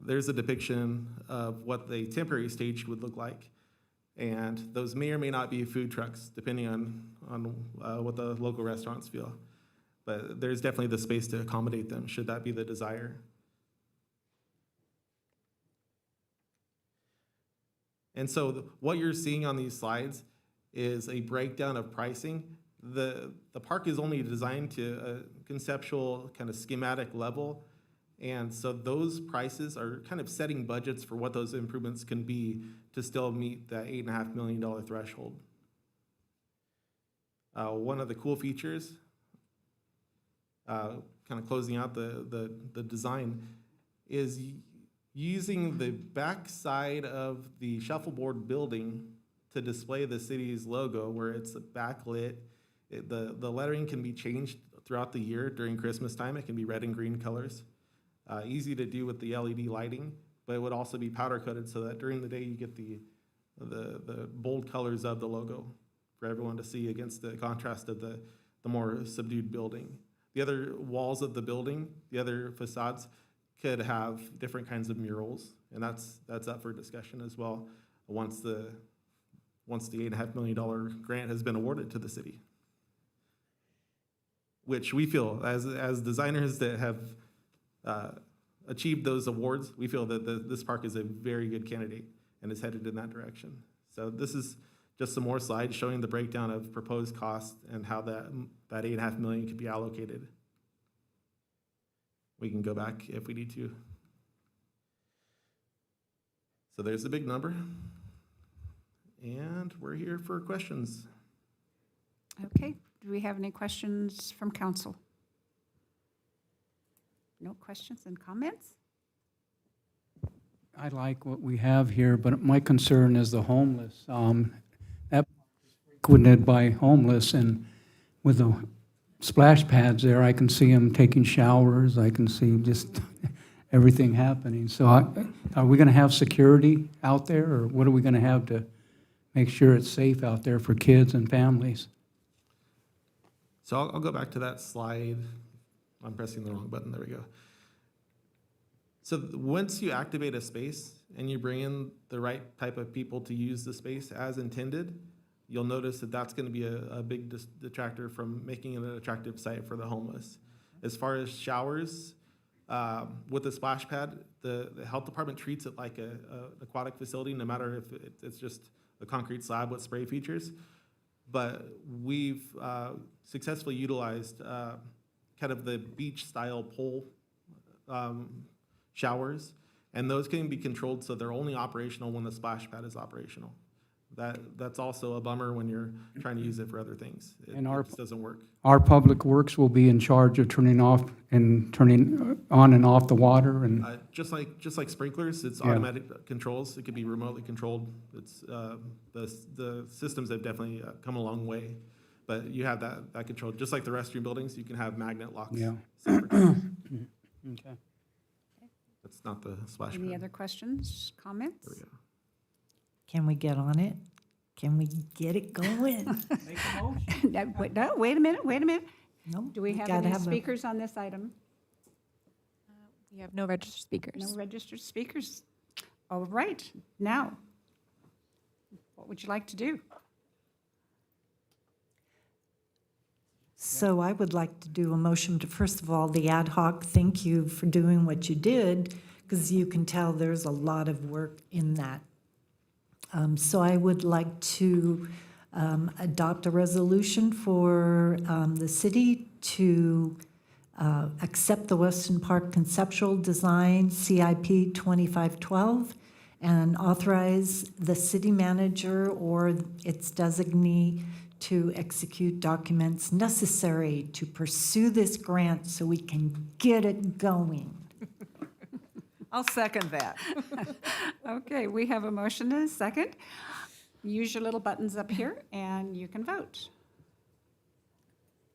There's a depiction of what the temporary stage would look like. And those may or may not be food trucks, depending on what the local restaurants feel. But there's definitely the space to accommodate them, should that be the desire. And so what you're seeing on these slides is a breakdown of pricing. The park is only designed to a conceptual kind of schematic level. And so those prices are kind of setting budgets for what those improvements can be to still meet that $8.5 million threshold. One of the cool features, kind of closing out the design, is using the back side of the shuffleboard building to display the city's logo, where it's backlit. The lettering can be changed throughout the year. During Christmas time, it can be red and green colors. Easy to do with the LED lighting, but it would also be powder coated so that during the day you get the bold colors of the logo for everyone to see against the contrast of the more subdued building. The other walls of the building, the other facades, could have different kinds of murals, and that's up for discussion as well once the $8.5 million grant has been awarded to the city. Which we feel, as designers that have achieved those awards, we feel that this park is a very good candidate and is headed in that direction. So this is just some more slides showing the breakdown of proposed costs and how that $8.5 million could be allocated. We can go back if we need to. So there's the big number. And we're here for questions. Okay, do we have any questions from council? No questions and comments? I like what we have here, but my concern is the homeless. That is frequented by homeless, and with the splash pads there, I can see them taking showers. I can see just everything happening. So are we going to have security out there, or what are we going to have to make sure it's safe out there for kids and families? So I'll go back to that slide. I'm pressing the wrong button. There we go. So once you activate a space and you bring in the right type of people to use the space as intended, you'll notice that that's going to be a big detractor from making it an attractive site for the homeless. As far as showers, with the splash pad, the health department treats it like an aquatic facility, no matter if it's just a concrete slab with spray features. But we've successfully utilized kind of the beach-style pole showers, and those can be controlled so they're only operational when the splash pad is operational. That's also a bummer when you're trying to use it for other things. It just doesn't work. Our Public Works will be in charge of turning off and turning on and off the water, and Just like sprinklers, it's Yeah. automatic controls. It can be remotely controlled. It's the systems have definitely come a long way, but you have that control. Just like the restroom buildings, you can have magnet locks. Yeah. Okay. That's not the splash Any pad. other questions, comments? There we go. Can we get on it? Can we get it going? No, wait a minute. No, Do we have gotta any have a- speakers on this item? We have no registered speakers. No registered speakers. All right, now, what would you like to do? So I would like to do a motion to, first of all, the ad hoc, thank you for doing what you did, because you can tell there's a lot of work in that. So I would like to adopt a resolution for the city to accept the Weston Park Conceptual Design CIP 2512 and authorize the city manager or its designee to execute documents necessary to pursue this grant so we can get it going. I'll second that. Okay, we have a motion and a second. Use your little buttons up here and you can vote.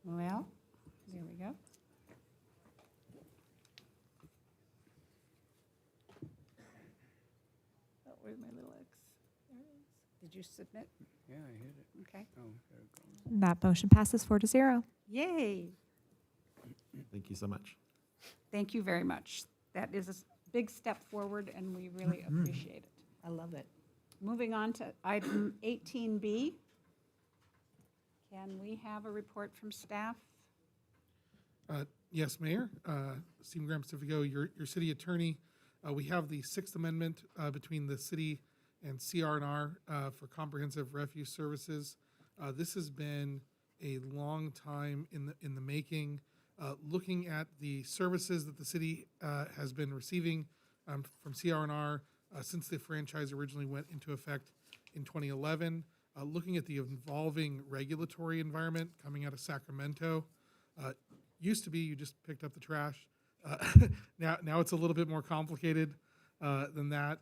Well, there we go. Oh, where's my little X? Did you submit? Yeah, I hit it. Okay. Oh, there it goes. That motion passes 4-0. Yay. Thank you so much. Thank you very much. That is a big step forward, and we really appreciate it. I love it. Moving on to item 18B. Can we have a report from staff? Yes, Mayor. Stephen Graham Pacifico, your city attorney. We have the Sixth Amendment between the city and CR&R for comprehensive refuse services. This has been a long time in the making. Looking at the services that the city has been receiving from CR&R since the franchise originally went into effect in 2011, looking at the evolving regulatory environment coming out of Sacramento. Used to be you just picked up the trash. Now it's a little bit more complicated than that.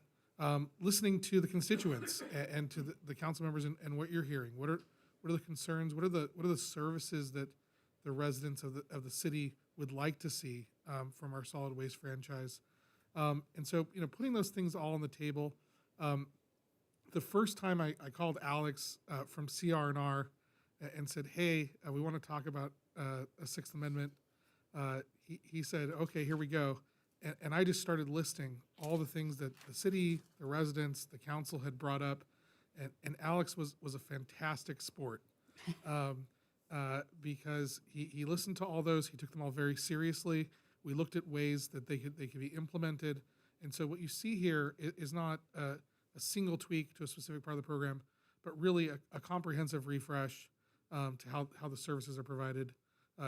Listening to the constituents and to the council members and what you're hearing. What are the concerns? What are the services that the residents of the city would like to see from our solid waste franchise? And so, putting those things all on the table. The first time I called Alex from CR&R and said, hey, we want to talk about a Sixth Amendment, he said, okay, here we go. And I just started listing all the things that the city, the residents, the council had brought up. And Alex was a fantastic sport because he listened to all those. He took them all very seriously. We looked at ways that they could be implemented. And so what you see here is not a single tweak to a specific part of the program, but really a comprehensive refresh to how the services are provided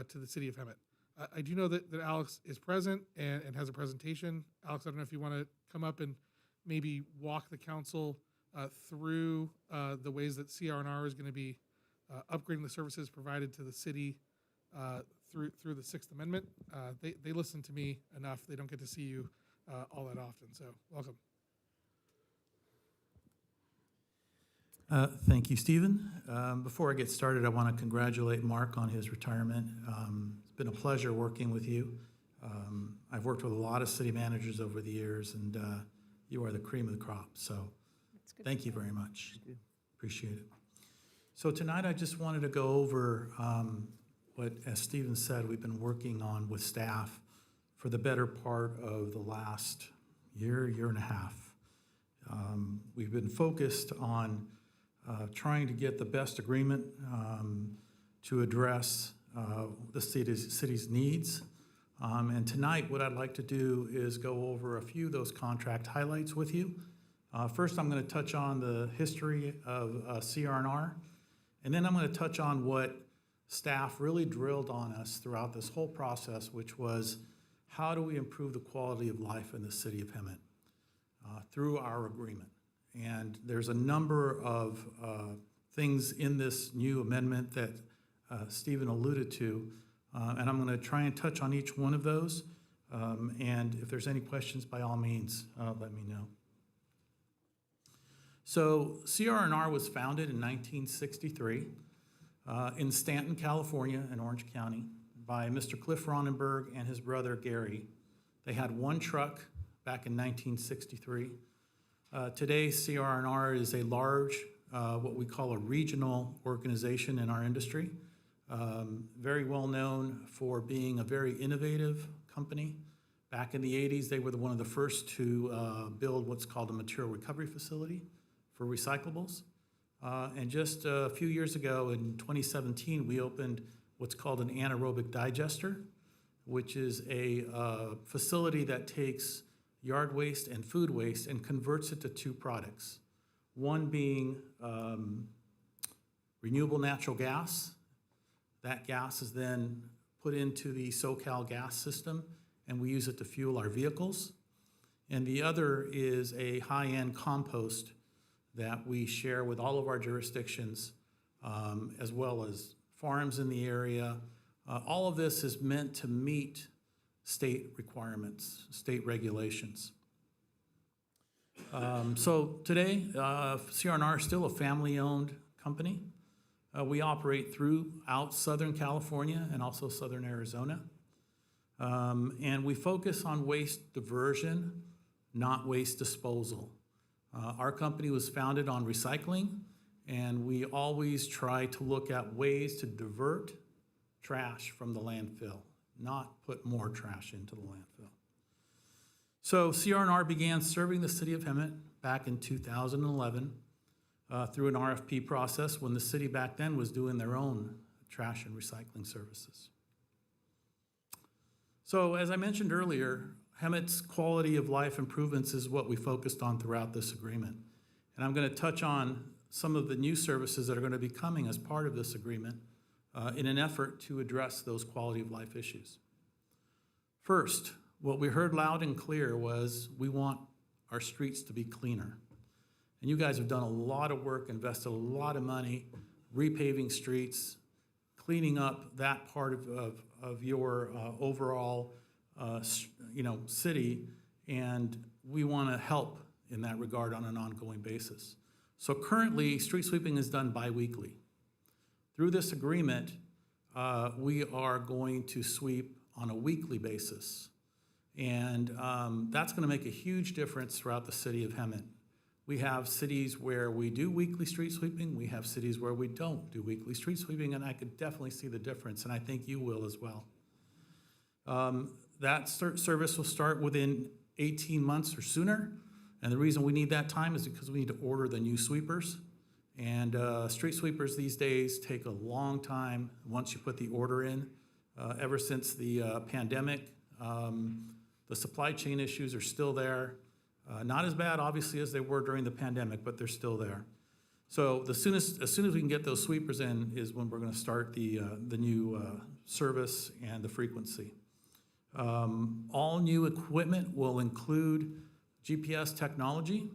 to the city of Hemet. I do know that Alex is present and has a presentation. Alex, I don't know if you want to come up and maybe walk the council through the ways that CR&R is going to be upgrading the services provided to the city through the Sixth Amendment. They listen to me enough. They don't get to see you all that often. So welcome. Thank you, Stephen. Before I get started, I want to congratulate Mark on his retirement. It's been a pleasure working with you. I've worked with a lot of city managers over the years, and you are the cream of the crop. So thank you very much. Appreciate it. So tonight I just wanted to go over what, as Stephen said, we've been working on with staff for the better part of the last year and a half. We've been focused on trying to get the best agreement to address the city's needs. And tonight, what I'd like to do is go over a few of those contract highlights with you. First, I'm going to touch on the history of CR&R, and then I'm going to touch on what staff really drilled on us throughout this whole process, which was how do we improve the quality of life in the city of Hemet through our agreement. And there's a number of things in this new amendment that Stephen alluded to, and I'm going to try and touch on each one of those. And if there's any questions, by all means, let me know. So CR&R was founded in 1963 in Stanton, California, in Orange County, by Mr. Cliff Ronenberg and his brother Gary. They had one truck back in 1963. Today, CR&R is a large, what we call a regional organization in our industry. Very well known for being a very innovative company. Back in the 80s, they were one of the first to build what's called a material recovery facility for recyclables. And just a few years ago, in 2017, we opened what's called an anaerobic digester, which is a facility that takes yard waste and food waste and converts it to two products. One being renewable natural gas. That gas is then put into the SoCal gas system, and we use it to fuel our vehicles. And the other is a high-end compost that we share with all of our jurisdictions, as well as farms in the area. All of this is meant to meet state requirements, state regulations. So today, CR&R is still a family-owned company. We operate throughout Southern California and also Southern Arizona. And we focus on waste diversion, not waste disposal. Our company was founded on recycling, and we always try to look at ways to divert trash from the landfill, not put more trash into the landfill. So CR&R began serving the city of Hemet back in 2011 through an RFP process when the city back then was doing their own trash and recycling services. So as I mentioned earlier, Hemet's quality of life improvements is what we focused on throughout this agreement. And I'm going to touch on some of the new services that are going to be coming as part of this agreement in an effort to address those quality of life issues. First, what we heard loud and clear was we want our streets to be cleaner. And you guys have done a lot of work, invested a lot of money, repaving streets, cleaning up that part of your overall city, and we want to help in that regard on an ongoing basis. So currently, street sweeping is done bi-weekly. Through this agreement, we are going to sweep on a weekly basis. And that's going to make a huge difference throughout the city of Hemet. We have cities where we do weekly street sweeping. We have cities where we don't do weekly street sweeping, and I could definitely see the difference, and I think you will as well. That service will start within 18 months or sooner, and the reason we need that time is because we need to order the new sweepers. And street sweepers these days take a long time once you put the order in. Ever since the pandemic, the supply chain issues are still there. Not as bad, obviously, as they were during the pandemic, but they're still there. So as soon as we can get those sweepers in is when we're going to start the new service and the frequency. All new equipment will include GPS technology,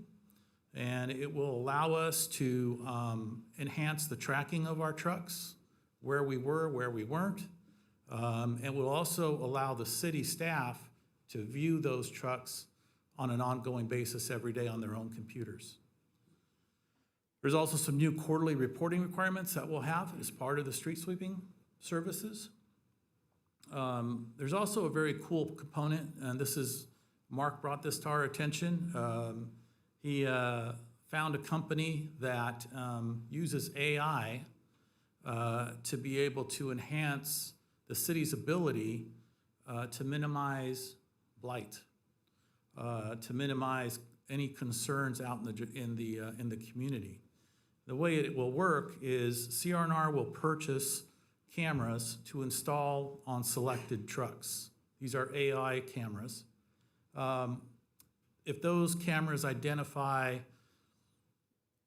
and it will allow us to enhance the tracking of our trucks, where we were, where we weren't, and will also allow the city staff to view those trucks on an ongoing basis every day on their own computers. There's also some new quarterly reporting requirements that we'll have as part of the street sweeping services. There's also a very cool component, and this is, Mark brought this to our attention. He found a company that uses AI to be able to enhance the city's ability to minimize blight, to minimize any concerns out in the community. The way it will work is CR&R will purchase cameras to install on selected trucks. These are AI cameras. If those cameras identify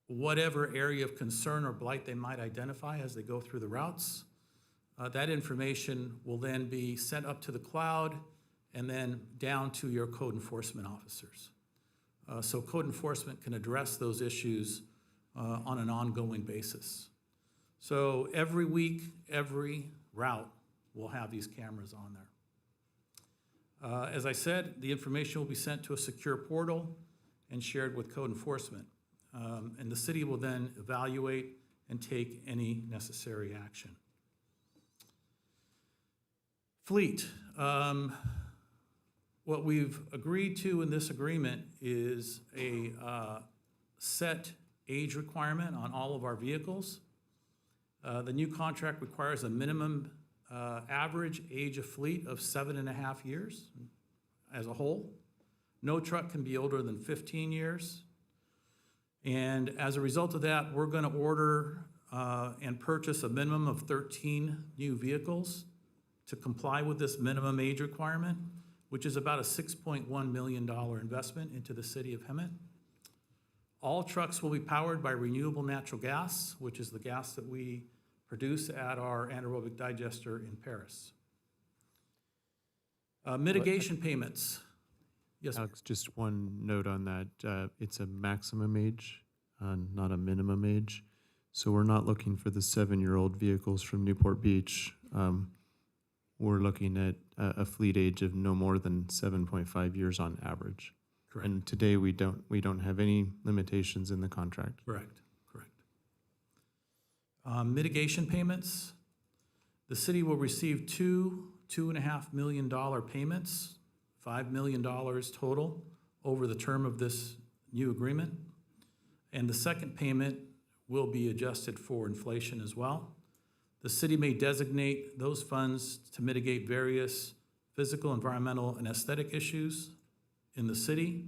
whatever area of concern or blight they might identify as they go through the routes, that information will then be sent up to the cloud and then down to your code enforcement officers. So code enforcement can address those issues on an ongoing basis. So every week, every route will have these cameras on there. As I said, the information will be sent to a secure portal and shared with code enforcement. And the city will then evaluate and take any necessary action. Fleet. What we've agreed to in this agreement is a set age requirement on all of our vehicles. The new contract requires a minimum average age of fleet of 7.5 years as a whole. No truck can be older than 15 years. And as a result of that, we're going to order and purchase a minimum of 13 new vehicles to comply with this minimum age requirement, which is about a $6.1 million investment into the city of Hemet. All trucks will be powered by renewable natural gas, which is the gas that we produce at our anaerobic digester in Paris. Mitigation payments. Yes, Alex, just one note on that. It's a maximum age, not a minimum age. So we're not looking for the 7-year-old vehicles from Newport Beach. We're looking at a fleet age of no more than 7.5 years on average. Correct. And today we don't have any limitations in the contract. Correct. Mitigation payments. The city will receive two $2.5 million payments, $5 million total over the term of this new agreement. And the second payment will be adjusted for inflation as well. The city may designate those funds to mitigate various physical, environmental, and aesthetic issues in the city.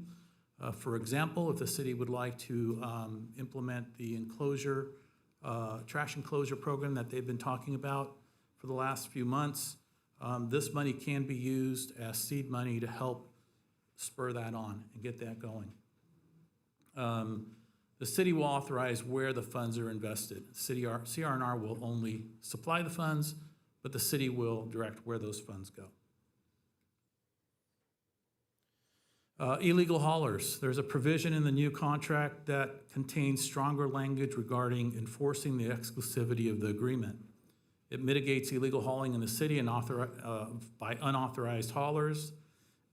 For example, if the city would like to implement the enclosure, trash enclosure program that they've been talking about for the last few months, this money can be used as seed money to help spur that on and get that going. The city will authorize where the funds are invested. CR&R will only supply the funds, but the city will direct where those funds go. Illegal haulers. There's a provision in the new contract that contains stronger language regarding enforcing the exclusivity of the agreement. It mitigates illegal hauling in the city and by unauthorized haulers,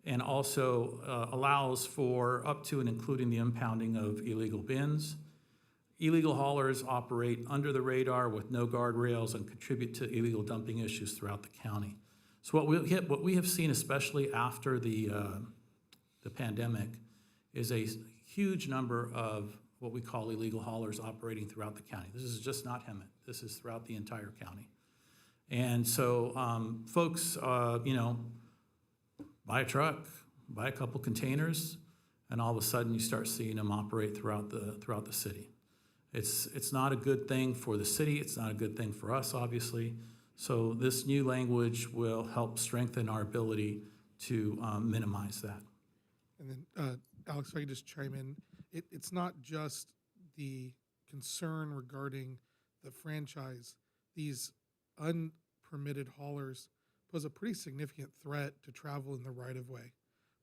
and also allows for up to and including the impounding of illegal bins. Illegal haulers operate under the radar with no guardrails and contribute to illegal dumping issues throughout the county. So what we have seen, especially after the pandemic, is a huge number of what we call illegal haulers operating throughout the county. This is just not Hemet. This is throughout the entire county. And so folks, buy a truck, buy a couple containers, and all of a sudden you start seeing them operate throughout the city. It's not a good thing for the city. It's not a good thing for us, obviously. So this new language will help strengthen our ability to minimize that. And then, Alex, if I could just chime in, it's not just the concern regarding the franchise. These unpermitted haulers pose a pretty significant threat to travel in the right-of-way.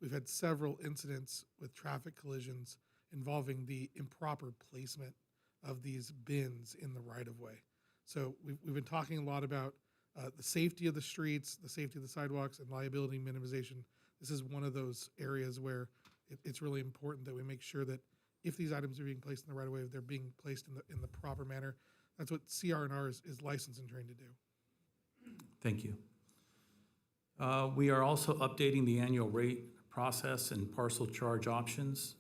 We've had several incidents with traffic collisions involving the improper placement of these bins in the right-of-way. So we've been talking a lot about the safety of the streets, the safety of the sidewalks, and liability minimization. This is one of those areas where it's really important that we make sure that if these items are being placed in the right-of-way, they're being placed in the proper manner. That's what CR&R is licensed and trained to do. Thank you. We are also updating the annual rate process and parcel charge options.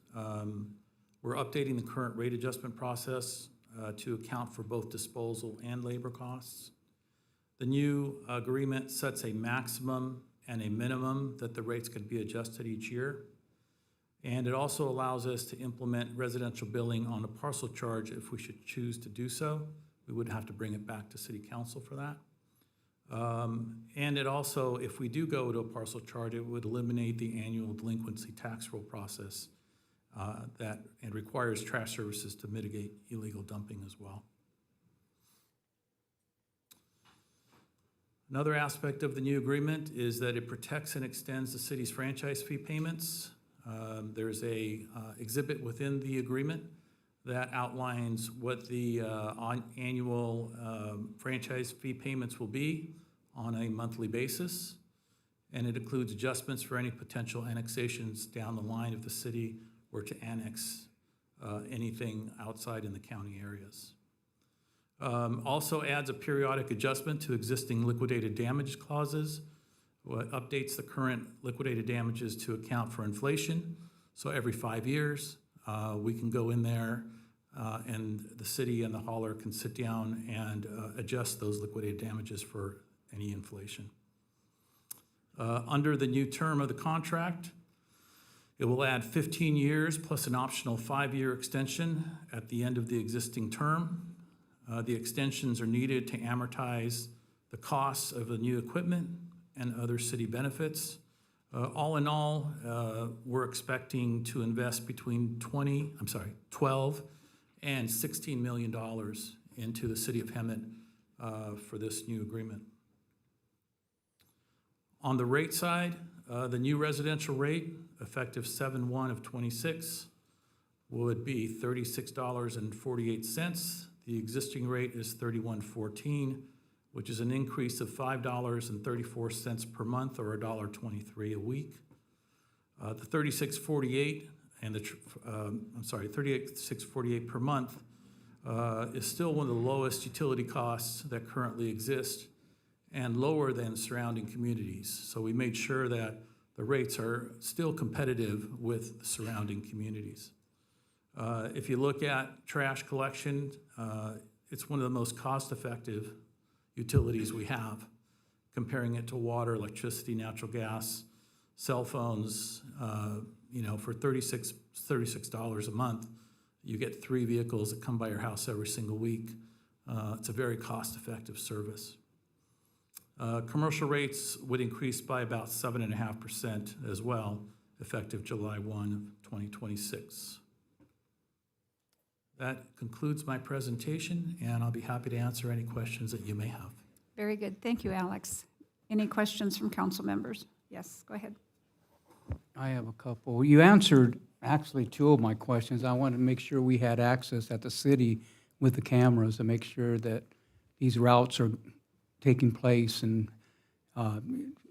We're updating the current rate adjustment process to account for both disposal and labor costs. The new agreement sets a maximum and a minimum that the rates could be adjusted each year. And it also allows us to implement residential billing on a parcel charge if we should choose to do so. We would have to bring it back to City Council for that. And it also, if we do go to a parcel charge, it would eliminate the annual delinquency tax roll process and requires trash services to mitigate illegal dumping as well. Another aspect of the new agreement is that it protects and extends the city's franchise fee payments. There's a exhibit within the agreement that outlines what the annual franchise fee payments will be on a monthly basis. And it includes adjustments for any potential annexations down the line if the city were to annex anything outside in the county areas. Also adds a periodic adjustment to existing liquidated damage clauses, what updates the current liquidated damages to account for inflation. So every 5 years, we can go in there and the city and the hauler can sit down and adjust those liquidated damages for any inflation. Under the new term of the contract, it will add 15 years plus an optional 5-year extension at the end of the existing term. The extensions are needed to amortize the costs of the new equipment and other city benefits. All in all, we're expecting to invest between 12 and $16 million into the city of Hemet for this new agreement. On the rate side, the new residential rate, effective 7/1 of '26, would be $36.48. The existing rate is $31.14, which is an increase of $5.34 per month, or $1.23 a week. The $36.48 and $36.48 per month is still one of the lowest utility costs that currently exist and lower than surrounding communities. So we made sure that the rates are still competitive with the surrounding communities. If you look at trash collection, it's one of the most cost-effective utilities we have, comparing it to water, electricity, natural gas, cell phones. For $36 a month, you get 3 vehicles that come by your house every single week. It's a very cost-effective service. Commercial rates would increase by about 7.5% as well, effective July 1, 2026. That concludes my presentation, and I'll be happy to answer any questions that you may have. Very good. Thank you, Alex. Any questions from council members? Yes, go ahead. I have a couple. You answered actually 2 of my questions. I wanted to make sure we had access at the city with the cameras to make sure that these routes are taking place and,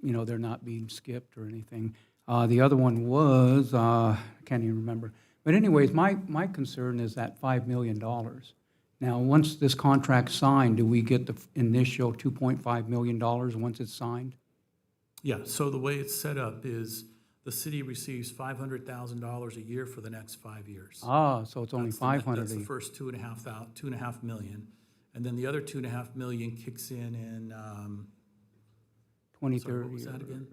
they're not being skipped or anything. The other one was, I can't even remember. But anyways, my concern is that $5 million. Now, once this contract's signed, do we get the initial $2.5 million once it's signed? Yeah, so the way it's set up is the city receives $500,000 a year for the next 5 years. Ah, so it's only That's $500,000. That's the first $2.5 million. And then the other $2.5 million kicks in 2030. What was that again?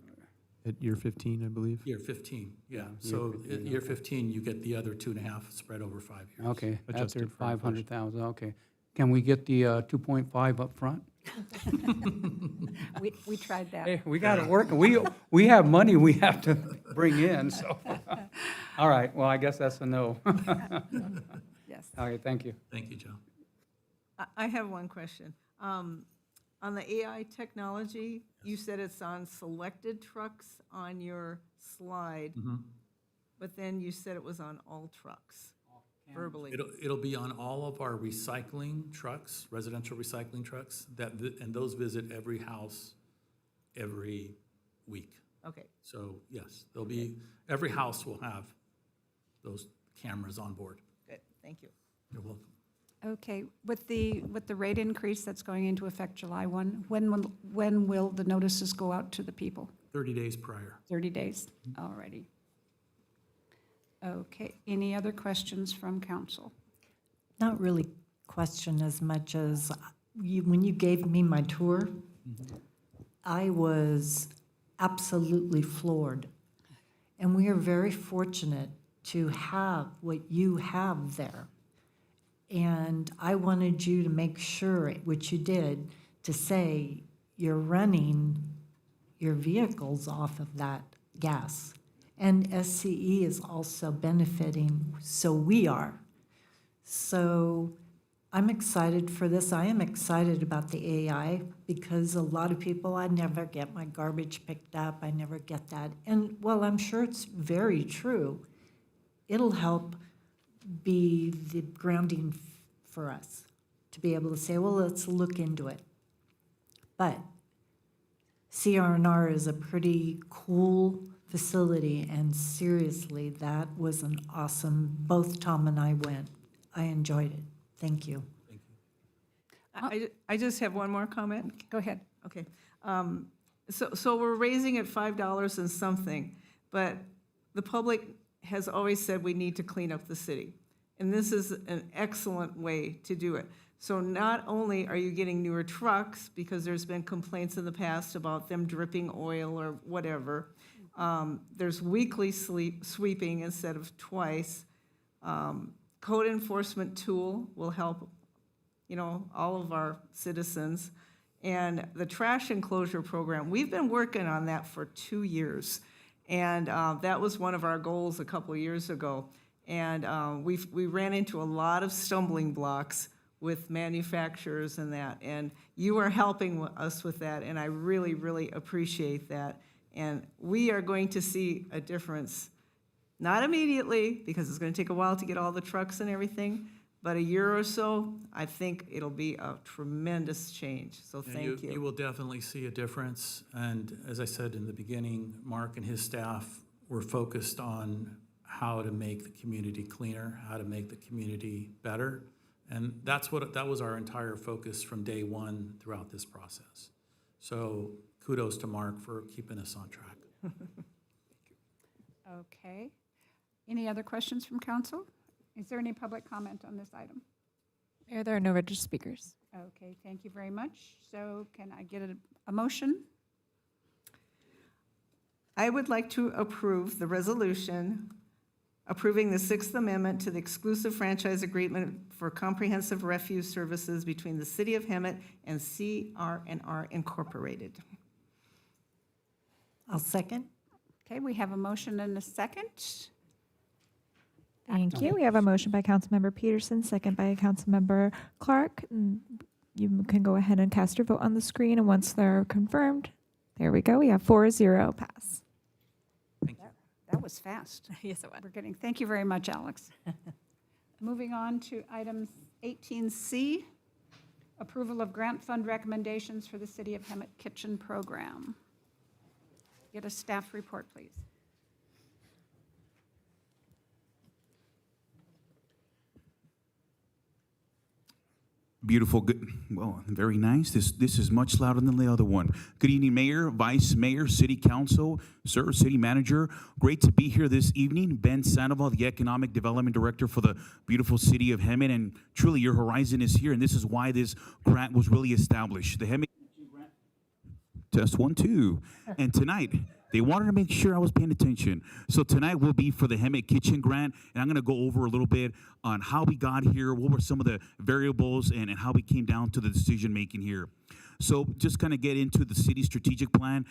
At year 15, I believe. Year 15, yeah. Year So 15, at year okay. 15, you get the other 2.5 spread over 5 years. Okay, Adjusted after for inflation. 500,000, okay. Can we get the 2.5 up front? We tried that. Hey, we got it working. We have money we have to bring in, so. All right, well, I guess that's a no. Yes. Okay, thank you. Thank you, Joe. I have one question. On the AI technology, you said it's on selected trucks on your slide, but then you said it was on all trucks verbally. It'll be on all of our recycling trucks, residential recycling trucks, and those visit every house every week. Okay. So, yes, every house will have those cameras on board. Good, thank you. You're welcome. Okay, with the rate increase that's going into effect July 1, when will the notices go out to the people? 30 days prior. 30 days, already. Okay, any other questions from council? Not really question as much as when you gave me my tour, I was absolutely floored. And we are very fortunate to have what you have there. And I wanted you to make sure, which you did, to say you're running your vehicles off of that gas. And SCE is also benefiting, so we are. So I'm excited for this. I am excited about the AI because a lot of people, I never get my garbage picked up. I never get that. And while I'm sure it's very true, it'll help be the grounding for us to be able to say, well, let's look into it. But CR&R is a pretty cool facility, and seriously, that was an awesome, both Tom and I went. I enjoyed it. Thank you. I just have one more comment. Go ahead. Okay. So we're raising it $5 and something, but the public has always said we need to clean up the city. And this is an excellent way to do it. So not only are you getting newer trucks, because there's been complaints in the past about them dripping oil or whatever, there's weekly sweeping instead of twice. Code enforcement tool will help, all of our citizens. And the trash enclosure program, we've been working on that for 2 years. And that was one of our goals a couple of years ago. And we ran into a lot of stumbling blocks with manufacturers and that. And you are helping us with that, and I really, really appreciate that. And we are going to see a difference, not immediately, because it's going to take a while to get all the trucks and everything, but a year or so, I think it'll be a tremendous change. So Yeah, thank you. You will definitely see a difference. And as I said in the beginning, Mark and his staff were focused on how to make the community cleaner, how to make the community better. And that was our entire focus from day one throughout this process. So kudos to Mark for keeping us on track. Okay. Any other questions from council? Is there any public comment on this item? Mayor, there are no registered speakers. Okay, thank you very much. So can I get a motion? I would like to approve the resolution approving the Sixth Amendment to the exclusive franchise agreement for comprehensive refuse services between the City of Hemet and CR&R Incorporated. I'll second. Okay, we have a motion and a second. Thank you. We have a motion by Councilmember Peterson, second by Councilmember Clark. You can go ahead and cast your vote on the screen, and once they're confirmed, there we go. We have 4-0 pass. That was fast. Yes, it was. Thank you very much, Alex. Moving on to item 18C, approval of grant fund recommendations for the City of Hemet Kitchen Program. Get a staff report, please. Beautiful, good, well, very nice. This is much louder than the other one. Good evening, Mayor, Vice Mayor, City Council, Sir, City Manager. Great to be here this evening. Ben Sandoval, the Economic Development Director for the beautiful City of Hemet, and truly your horizon is here, and this is why this grant was really established. The Hemet grant. Test 1, 2. And tonight, they wanted to make sure I was paying attention. So tonight will be for the Hemet Kitchen Grant, and I'm going to go over a little bit on how we got here, what were some of the variables, and how we came down to the decision-making here. So just kind of get into the city strategic plan.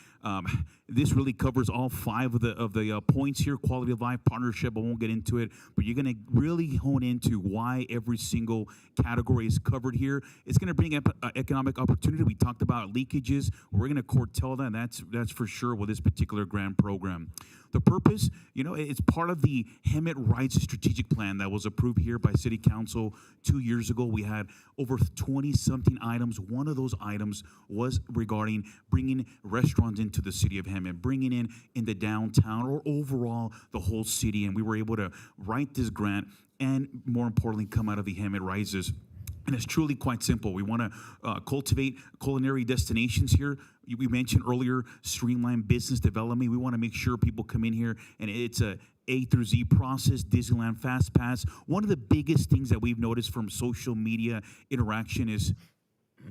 This really covers all 5 of the points here, quality of life, partnership. I won't get into it, but you're going to really hone into why every single category is covered here. It's going to bring up economic opportunity. We talked about leakages. We're going to curtail that. That's for sure with this particular grant program. The purpose, it's part of the Hemet Rights Strategic Plan that was approved here by City Council 2 years ago. We had over 20-something items. One of those items was regarding bringing restaurants into the City of Hemet, bringing in the downtown or overall the whole city. And we were able to write this grant and, more importantly, come out of the Hemet Rises And it's truly quite simple. We want to cultivate culinary destinations here. We mentioned earlier streamlined business development. We want to make sure people come in here and it's a A through Z process, Disneyland Fast Pass. One of the biggest things that we've noticed from social media interaction is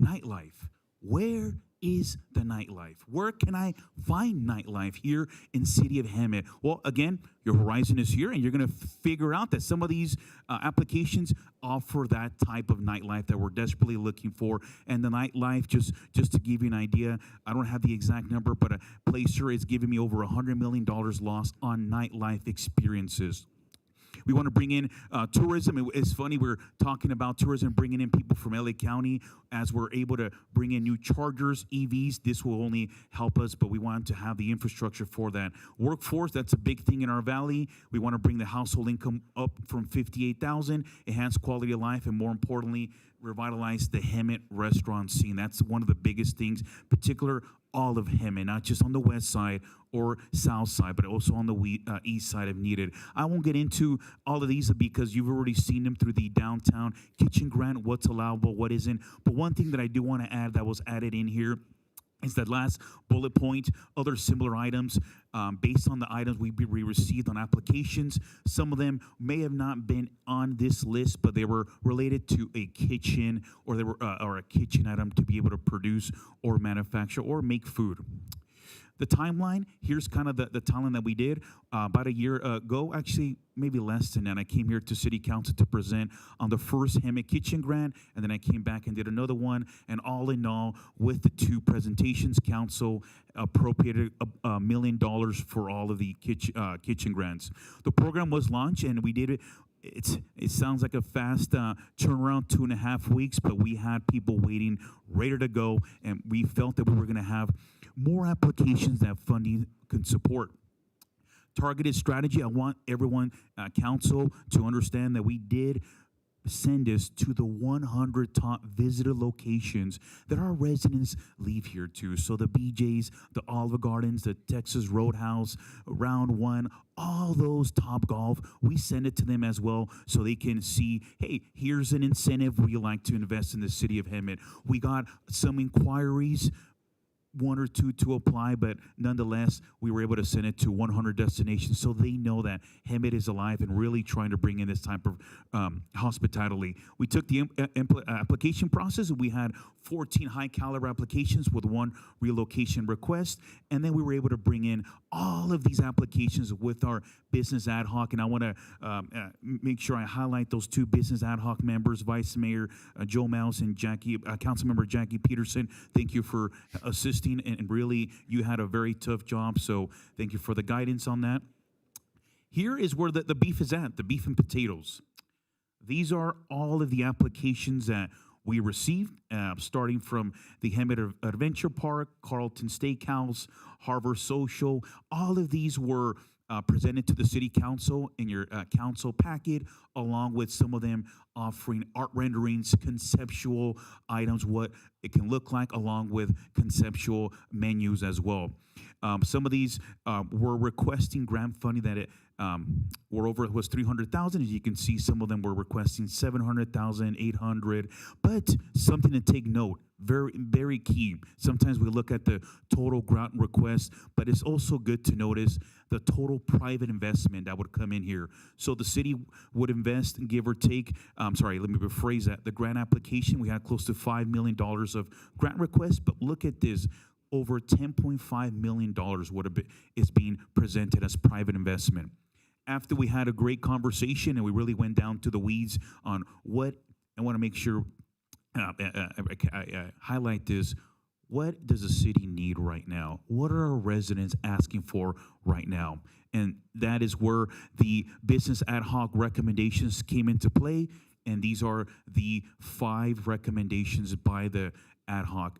nightlife. Where is the nightlife? Where can I find nightlife here in City of Hemet? Well, again, your horizon is here, and you're going to figure out that some of these applications offer that type of nightlife that we're desperately looking for. And the nightlife, just to give you an idea, I don't have the exact number, but a Placer is giving me over $100 million lost on nightlife experiences. We want to bring in tourism. It's funny, we're talking about tourism, bringing in people from LA County. As we're able to bring in new chargers, EVs, this will only help us, but we want to have the infrastructure for that. Workforce, that's a big thing in our valley. We want to bring the household income up from $58,000, enhance quality of life, and more importantly, revitalize the Hemet restaurant scene. That's one of the biggest things, particular all of Hemet, not just on the west side or south side, but also on the east side if needed. I won't get into all of these because you've already seen them through the downtown kitchen grant, what's allowable, what isn't. But one thing that I do want to add that was added in here is that last bullet point, other similar items based on the items we received on applications. Some of them may have not been on this list, but they were related to a kitchen or they were or a kitchen item to be able to produce or manufacture or make food. The timeline, here's kind of the timeline that we did. About a year ago, actually, maybe less than that, I came here to City Council to present on the first Hemet Kitchen Grant, and then I came back and did another one. And all in all, with the two presentations, Council appropriated $1 million for all of the kitchen grants. The program was launched, and we did it. It sounds like a fast turnaround, 2.5 weeks, but we had people waiting, ready to go, and we felt that we were going to have more applications that funding can support. Targeted strategy, I want everyone, council, to understand that we did send us to the 100 top visited locations that our residents leave here to. So the BJ's, the Olive Gardens, the Texas Roadhouse, Round One, all those Top Golf, we send it to them as well so they can see, hey, here's an incentive where you like to invest in the city of Hemet. We got some inquiries, 1 or 2 to apply, but nonetheless, we were able to send it to 100 destinations so they know that Hemet is alive and really trying to bring in this type of hospitality. We took the application process, and we had 14 high-caliber applications with 1 relocation request, and then we were able to bring in all of these applications with our business ad hoc, and I want to make sure I highlight those 2 business ad hoc members, Vice Mayor Joe Mouse and Councilmember Jackie Peterson. Thank you for assisting, and really, you had a very tough job, so thank you for the guidance on that. Here is where the beef is at, the beef and potatoes. These are all of the applications that we received, starting from the Hemet Adventure Park, Carlton Steakhouse, Harbor Social. All of these were presented to the City Council in your council packet, along with some of them offering art renderings, conceptual items, what it can look like, along with conceptual menus as well. Some of these were requesting grant funding that were over, it was $300,000. As you can see, some of them were requesting $700,000, $800,000. But something to take note, very, very key. Sometimes we look at the total grant request, but it's also good to notice the total private investment that would come in here. So the city would invest, give or take, let me rephrase that. The grant application, we had close to $5 million of grant requests, but look at this. Over $10.5 million is being presented as private investment. After we had a great conversation and we really went down to the weeds on what, I want to make sure I highlight this. What does the city need right now? What are our residents asking for right now? And that is where the business ad hoc recommendations came into play. And these are the 5 recommendations by the ad hoc.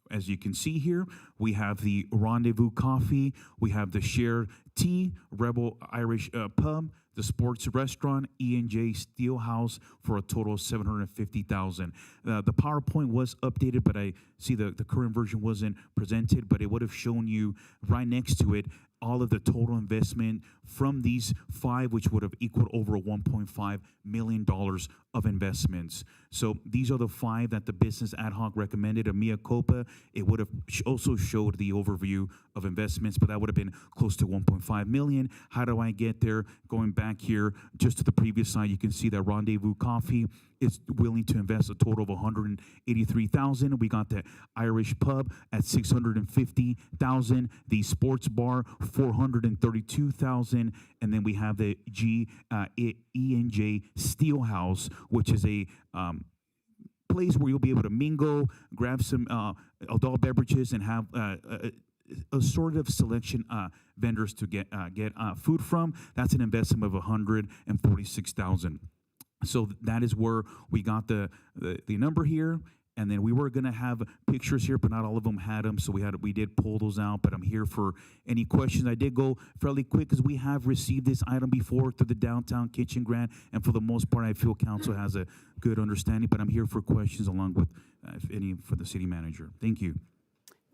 As you can see here, we have the Rendezvous Coffee, we have the Shared Tea, Rebel Irish Pub, the Sports Restaurant, E&J Steelhouse for a total of $750,000. The PowerPoint was updated, but I see the current version wasn't presented, but it would have shown you right next to it all of the total investment from these 5, which would have equaled over $1.5 million of investments. So these are the 5 that the business ad hoc recommended. A mea culpa, it would have also showed the overview of investments, but that would have been close to 1.5 million. How do I get there? Going back here, just to the previous slide, you can see that Rendezvous Coffee is willing to invest a total of 183,000. We got the Irish Pub at 650,000. The Sports Bar 432,000, and then we have the E&J Steelhouse, which is a place where you'll be able to mingle, grab some adult beverages, and have a sort of selection vendors to get food from. That's an investment of 146,000. So that is where we got the number here. And then we were going to have pictures here, but not all of them had them, so we did pull those out. But I'm here for any questions. I did go fairly quick because we have received this item before through the Downtown Kitchen Grant, and for the most part, I feel council has a good understanding. But I'm here for questions along with, if any, for the city manager. Thank you.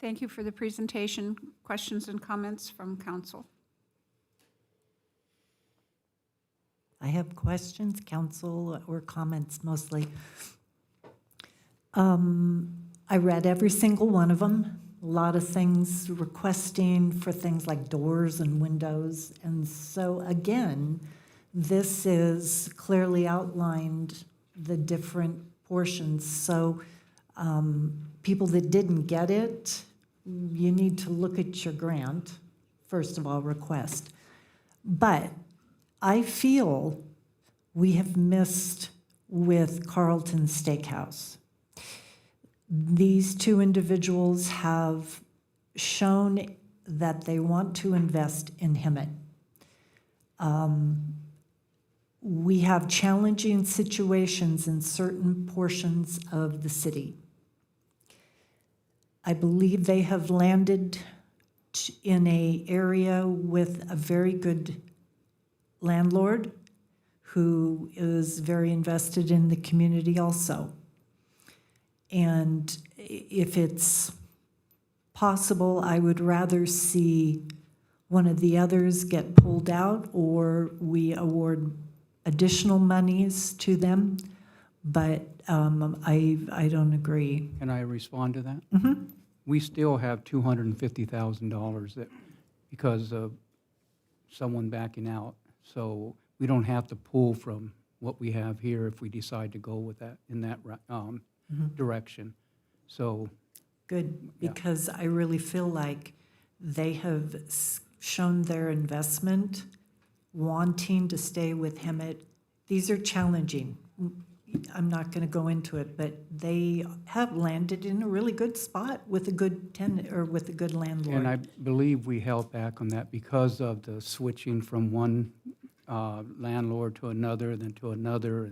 Thank you for the presentation. Questions and comments from council? I have questions, council, or comments mostly. I read every single one of them. A lot of things requesting for things like doors and windows. And so again, this is clearly outlined the different portions. So people that didn't get it, you need to look at your grant, first of all, request. But I feel we have missed with Carlton Steakhouse. These 2 individuals have shown that they want to invest in Hemet. We have challenging situations in certain portions of the city. I believe they have landed in an area with a very good landlord who is very invested in the community also. And if it's possible, I would rather see one of the others get pulled out or we award additional monies to them. But I don't agree. Can I respond to that? Mm-hmm. We still have $250,000 that, because of someone backing out. So we don't have to pull from what we have here if we decide to go with that, in that direction. So. Good, Yeah. because I really feel like they have shown their investment, wanting to stay with Hemet. These are challenging. I'm not going to go into it, but they have landed in a really good spot with a good tenant or with a good landlord. And I believe we held back on that because of the switching from one landlord to another, then to another,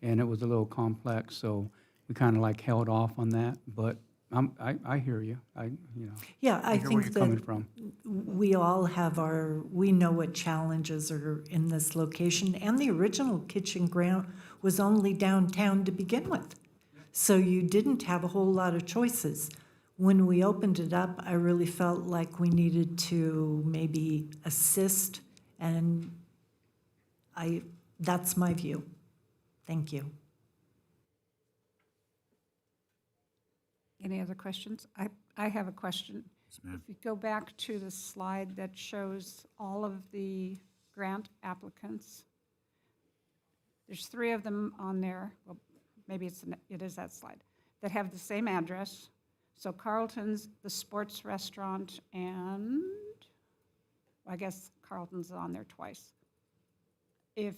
and it was a little complex, so we kind of like held off on that. But I hear you. Yeah, I hear where think you're coming that from. we all have we know what challenges are in this location, and the original kitchen grant was only downtown to begin with. So you didn't have a whole lot of choices. When we opened it up, I really felt like we needed to maybe assist, and that's my view. Thank you. Any other questions? I have a question. If you go back to the slide that shows all of the grant applicants, there's 3 of them on there, well, maybe it is that slide, that have the same address. So Carlton's, the sports restaurant, and I guess Carlton's on there twice. If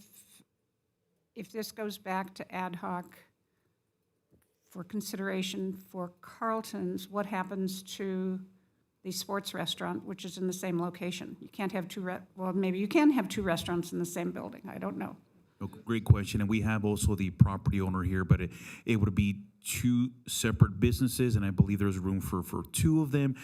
this goes back to ad hoc for consideration for Carlton's, what happens to the sports restaurant, which is in the same location? You can't have well, maybe you can have 2 restaurants in the same building. I don't know. Great question, and we have also the property owner here, but it would be 2 separate businesses, and I believe there's room for 2 of them.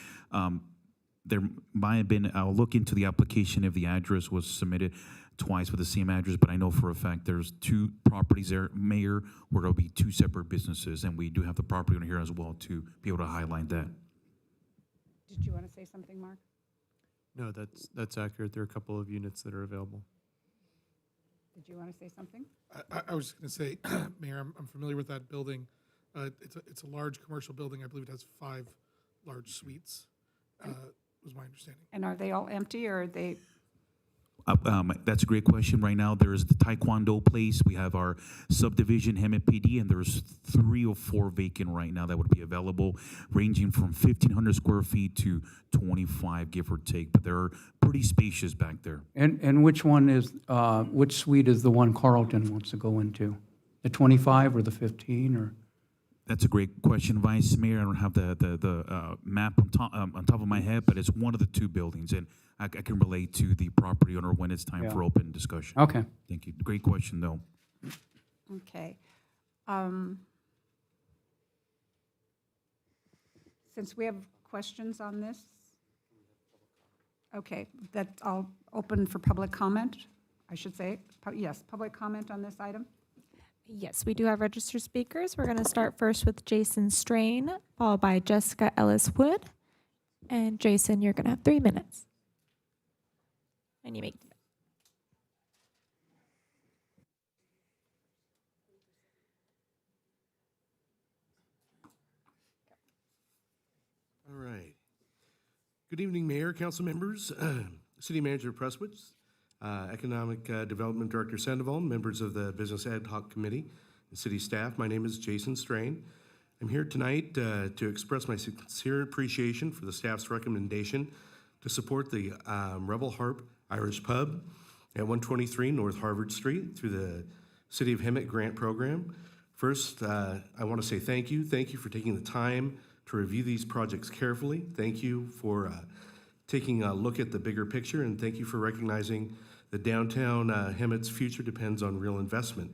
There might have been, I'll look into the application if the address was submitted twice with the same address, but I know for a fact there's 2 properties there, Mayor, where there'll be 2 separate businesses, and we do have the property owner here as well to be able to highlight that. Did you want to say something, Mark? No, that's accurate. There are a couple of units that are available. Did you want to say something? I was just going to say, Mayor, I'm familiar with that building. It's a large commercial building. I believe it has 5 large suites, was my understanding. And are they all empty, or are they, That's a great question. Right now, there's the Taekwondo place. We have our subdivision, Hemet PD, and there's 3 or 4 vacant right now that would be available, ranging from 1,500 square feet to 25, give or take. But they're pretty spacious back there. And which one is, which suite is the one Carlton wants to go into? The 25 or the 15, or? That's a great question, Vice Mayor. I don't have the map on top of my head, but it's one of the 2 buildings, and I can relate to the property owner when it's time Yeah. for open discussion. Okay. Thank you. Great question, though. okay. Since we have questions on this, okay, that's all open for public comment, I should say. Yes, public comment on this item? Yes, we do have registered speakers. We're going to start first with Jason Strain, followed by Jessica Ellis Wood. And Jason, you're going to have 3 minutes. And you make All right. Good evening, Mayor, council members, City Manager Presswitz, Economic Development Director Sandoval, members of the Business Ad Hoc Committee, and city staff. My name is Jason Strain. I'm here tonight to express my sincere appreciation for the staff's recommendation to support the Rebel Harp Irish Pub at 123 North Harvard Street through the City of Hemet grant program. First, I want to say thank you. Thank you for taking the time to review these projects carefully. Thank you for taking a look at the bigger picture, and thank you for recognizing that downtown Hemet's future depends on real investment.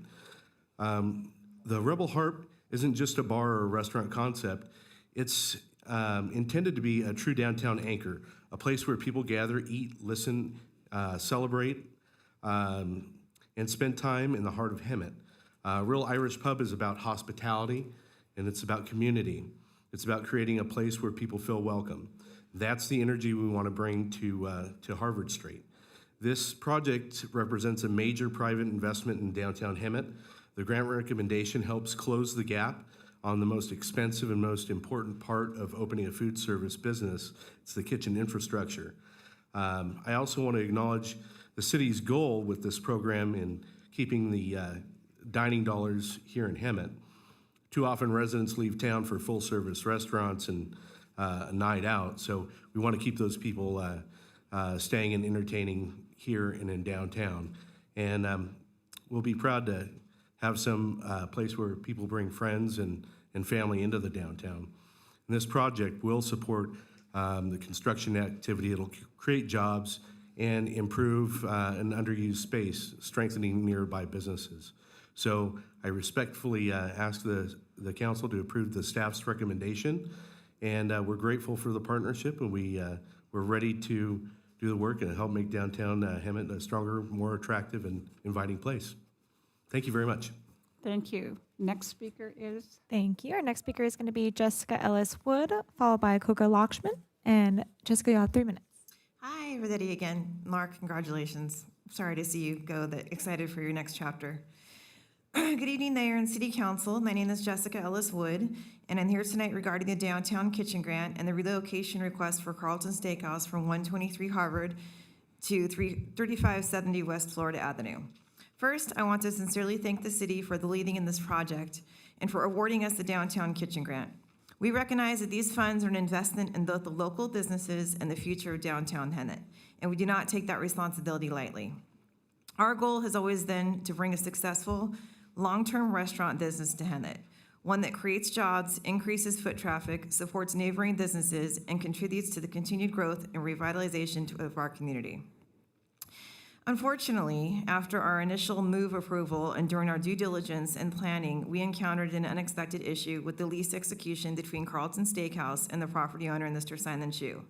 The Rebel Harp isn't just a bar or a restaurant concept. It's intended to be a true downtown anchor, a place where people gather, eat, listen, celebrate, and spend time in the heart of Hemet. Real Irish Pub is about hospitality, and it's about community. It's about creating a place where people feel welcome. That's the energy we want to bring to Harvard Street. This project represents a major private investment in downtown Hemet. The grant recommendation helps close the gap on the most expensive and most important part of opening a food service business. It's the kitchen infrastructure. I also want to acknowledge the city's goal with this program in keeping the dining dollars here in Hemet. Too often residents leave town for full-service restaurants and a night out, so we want to keep those people staying and entertaining here and in downtown. And we'll be proud to have some place where people bring friends and family into the downtown. And this project will support the construction activity. It'll create jobs and improve an underused space, strengthening nearby businesses. So I respectfully ask the council to approve the staff's recommendation, and we're grateful for the partnership, and we're ready to do the work and help make downtown Hemet a stronger, more attractive, and inviting place. Thank you very much. Thank you. Next speaker is? Thank you. Our next speaker is going to be Jessica Ellis Wood, followed by Koka Lakshman. And Jessica, you have 3 minutes. Hi, everybody again. Mark, congratulations. Sorry to see you go. Excited for your next chapter. Good evening, Mayor and City Council. My name is Jessica Ellis Wood, and I'm here tonight regarding the Downtown Kitchen Grant and the relocation request for Carlton Steakhouse from 123 Harvard to 3570 West Florida Avenue. First, I want to sincerely thank the city for the leading in this project and for awarding us the Downtown Kitchen Grant. We recognize that these funds are an investment in both the local businesses and the future of downtown Hemet, and we do not take that responsibility lightly. Our goal has always been to bring a successful, long-term restaurant business to Hemet, one that creates jobs, increases foot traffic, supports neighboring businesses, and contributes to the continued growth and revitalization of our community. Unfortunately, after our initial move approval and during our due diligence and planning, we encountered an unexpected issue with the lease execution between Carlton Steakhouse and the property owner, Mr. Simon Chu.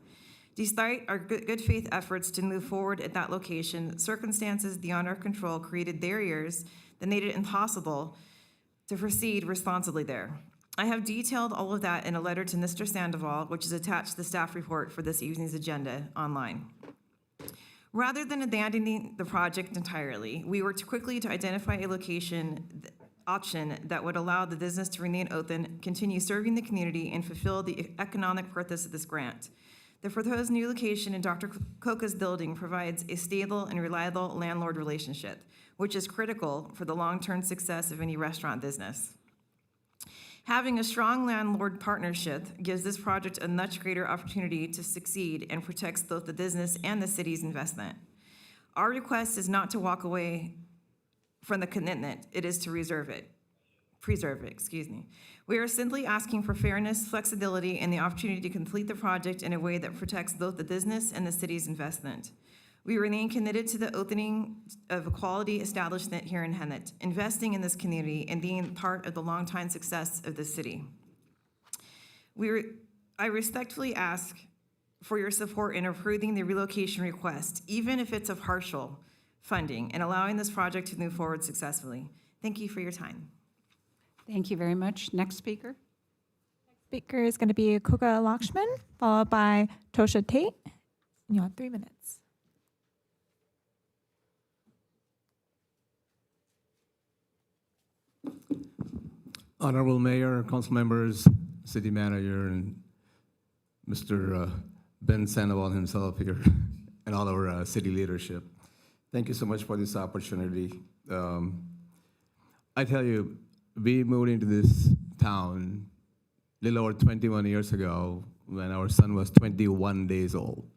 Despite our good faith efforts to move forward at that location, circumstances beyond our control created barriers that made it impossible to proceed responsibly there. I have detailed all of that in a letter to Mr. Sandoval, which is attached to the staff report for this evening's agenda online. Rather than abandoning the project entirely, we worked quickly to identify a option that would allow the business to remain open, continue serving the community, and fulfill the economic purpose of this grant. The proposed new location in Dr. Coca's building provides a stable and reliable landlord relationship, which is critical for the long-term success of any restaurant business. Having a strong landlord partnership gives this project a much greater opportunity to succeed and protects both the business and the city's investment. Our request is not to walk away from the commitment, it is to preserve it. We are simply asking for fairness, flexibility, and the opportunity to complete the project in a way that protects both the business and the city's investment. We remain committed to the opening of a quality establishment here in Hemet, investing in this community and being part of the longtime success of this city. I respectfully ask for your support in approving the relocation request, even if it's a partial funding, and allowing this project to move forward successfully. Thank you for your time. Thank you very much. Next speaker. Speaker is going to be Koka Lakshman, followed by Tosha Tate. You have 3 minutes. Honorable Mayor, council members, city manager, and Mr. Ben Sandoval himself here, and all our city leadership. Thank you so much for this opportunity. I tell you, we moved into this town a little over 21 years ago when our son was 21 days old.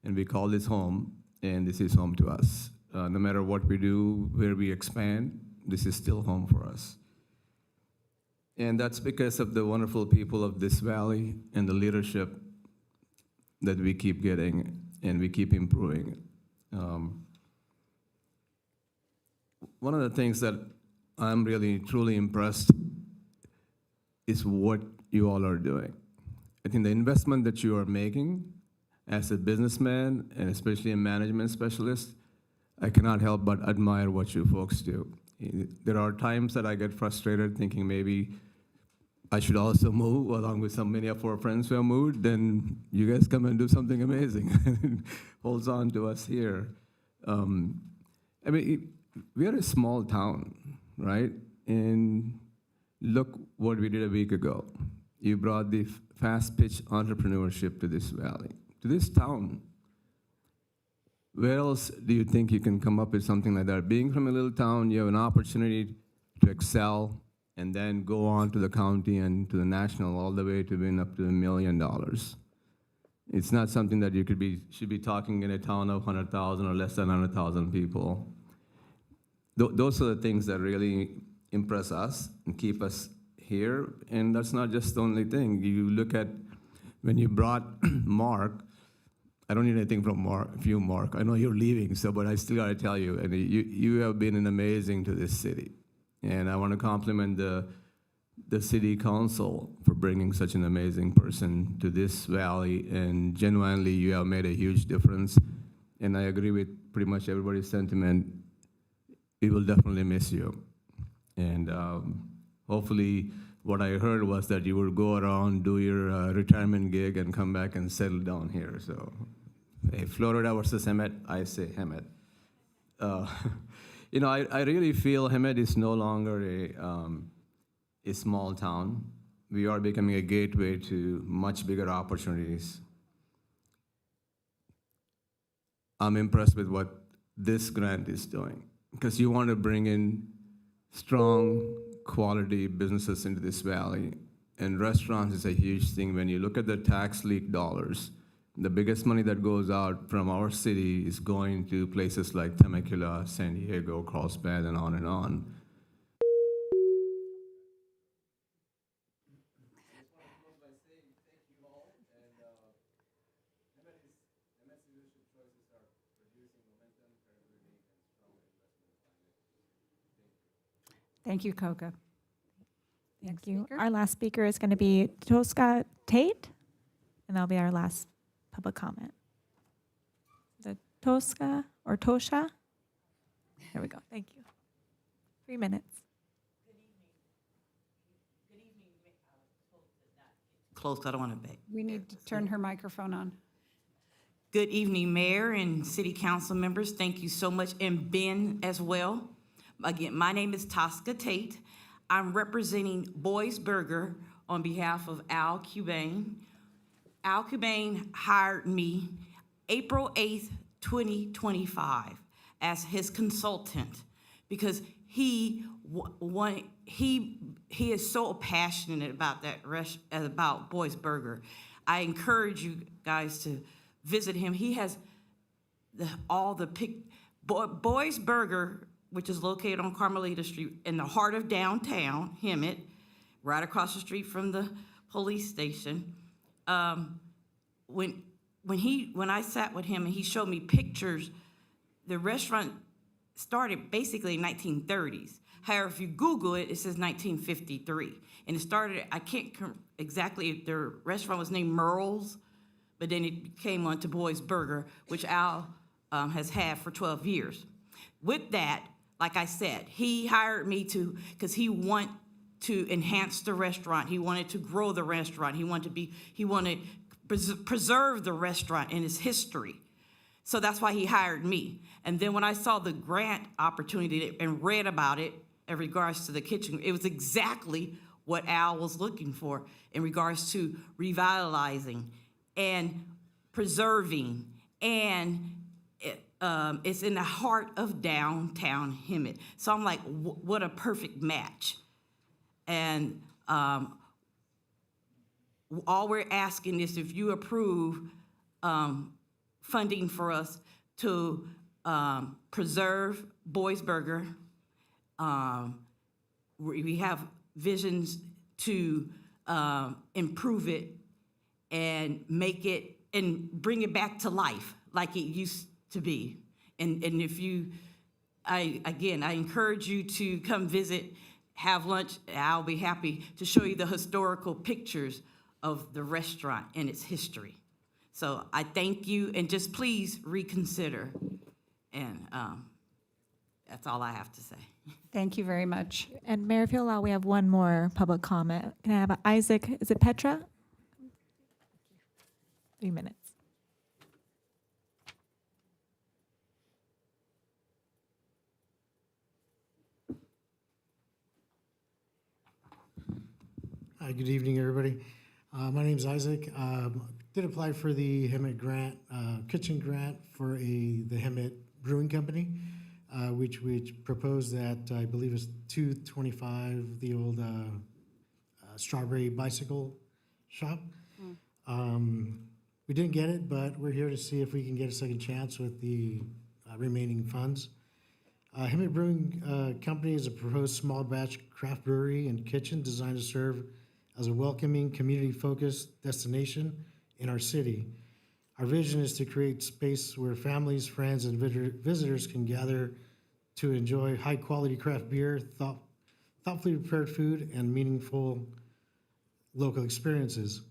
And we call this home, and this is home to us. No matter what we do, where we expand, this is still home for us. And that's because of the wonderful people of this valley and the leadership that we keep getting and we keep improving. One of the things that I'm really truly impressed is what you all are doing. I think the investment that you are making as a businessman and especially a management specialist, I cannot help but admire what you folks do. There are times that I get frustrated thinking maybe I should also move along with many of our friends who have moved, then you guys come and do something amazing. Holds on to us here. I mean, we are a small town, right? And look what we did a week ago. You brought the fast-pitch entrepreneurship to this valley, to this town. Where else do you think you can come up with something like that? Being from a little town, you have an opportunity to excel and then go on to the county and to the national, all the way to win up to $1 million. It's not something that you should be talking in a town of 100,000 or less than 100,000 people. Those are the things that really impress us and keep us here. And that's not just the only thing. You look at when you brought Mark. I don't need anything from Mark. I know you're leaving, but I still gotta tell you, and you have been amazing to this city. And I want to compliment the city council for bringing such an amazing person to this valley. And genuinely, you have made a huge difference. And I agree with pretty much everybody's sentiment. We will definitely miss you. And hopefully, what I heard was that you will go around, do your retirement gig, and come back and settle down here. So, hey, Florida versus Hemet, I say Hemet. You know, I really feel Hemet is no longer a small town. We are becoming a gateway to much bigger opportunities. I'm impressed with what this grant is doing, because you want to bring in strong, quality businesses into this valley. And restaurants is a huge thing. When you look at the tax leak dollars, the biggest money that goes out from our city is going to places like Temecula, San Diego, Carlsbad, and on and on. Thank you, Koka. Thank you. Our last speaker is going to be Tosha Tate, and that'll be our last public comment. Is it Tosha or Tosha? There we go. Thank you. 3 minutes. Close, I don't want to be. We need to turn her microphone on. Good evening, Mayor and City Council members. Thank you so much, and Ben as well. Again, my name is Tosca Tate. I'm representing Boys Burger on behalf of Al Cubain. Al Cubain hired me April 8th, 2025 as his consultant because he is so passionate about about Boys Burger. I encourage you guys to visit him. He has Boys Burger, which is located on Carmelita Street in the heart of downtown Hemet, right across the street from the police station. When I sat with him and he showed me pictures, the restaurant started basically in 1930s. However, if you Google it, it says 1953. And it started, I can't exactly, if the restaurant was named Merle's, but then it came on to Boys Burger, which Al has had for 12 years. With that, like I said, he hired me because he wanted to enhance the restaurant. He wanted to grow the restaurant. He wanted to preserve the restaurant and its history. So that's why he hired me. And then when I saw the grant opportunity and read about it in regards to the kitchen, it was exactly what Al was looking for in regards to revitalizing and preserving. And it's in the heart of downtown Hemet. So I'm like, what a perfect match. And all we're asking is if you approve funding for us to preserve Boys Burger. We have visions to improve it and make it and bring it back to life like it used to be. And if you, I encourage you to come visit, have lunch. I'll be happy to show you the historical pictures of the restaurant and its history. So I thank you, and just please reconsider. And that's all I have to say. Thank you very much. And Mayor, if you'll allow, we have one more public comment. Can I have Isaac, is it Petra? 3 minutes. Hi, good evening, everybody. My name's Isaac. Did apply for the Hemet grant, kitchen grant for the Hemet Brewing Company, which proposed that I believe is 225, the old Strawberry Bicycle Shop. We didn't get it, but we're here to see if we can get a second chance with the remaining funds. Hemet Brewing Company is a proposed small batch craft brewery and kitchen designed to serve as a welcoming, community-focused destination in our city. Our vision is to create space where families, friends, and visitors can gather to enjoy high-quality craft beer, thoughtfully prepared food, and meaningful local experiences.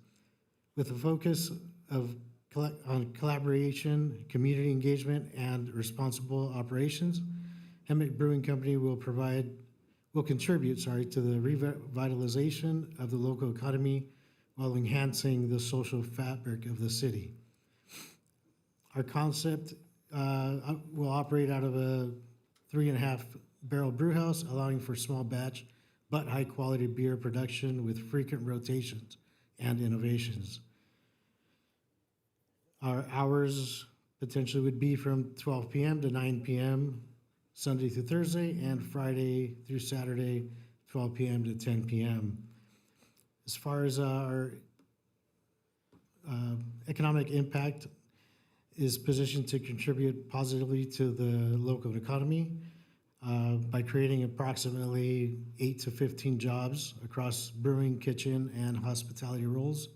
With a focus on collaboration, community engagement, and responsible operations, Hemet Brewing Company will contribute to the revitalization of the local economy while enhancing the social fabric of the city. Our concept will operate out of a 3.5 barrel brew house, allowing for small batch but high quality beer production with frequent rotations and innovations. Our hours potentially would be from 12 p.m. to 9 p.m. Sunday through Thursday, and Friday through Saturday, 12 p.m. to 10 p.m. As far as our economic impact is positioned to contribute positively to the local economy by creating approximately 8 to 15 jobs across brewing, kitchen, and hospitality roles,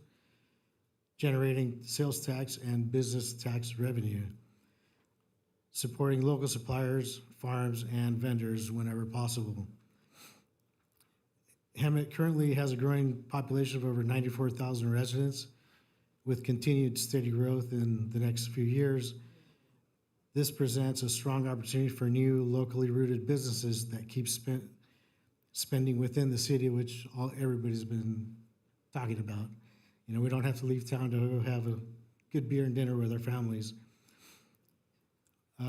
generating sales tax and business tax revenue, supporting local suppliers, farms, and vendors whenever possible. Hemet currently has a growing population of over 94,000 residents with continued steady growth in the next few years. This presents a strong opportunity for new locally rooted businesses that keep spending within the city, which everybody's been talking about. You know, we don't have to leave town to have good beer and dinner with our families.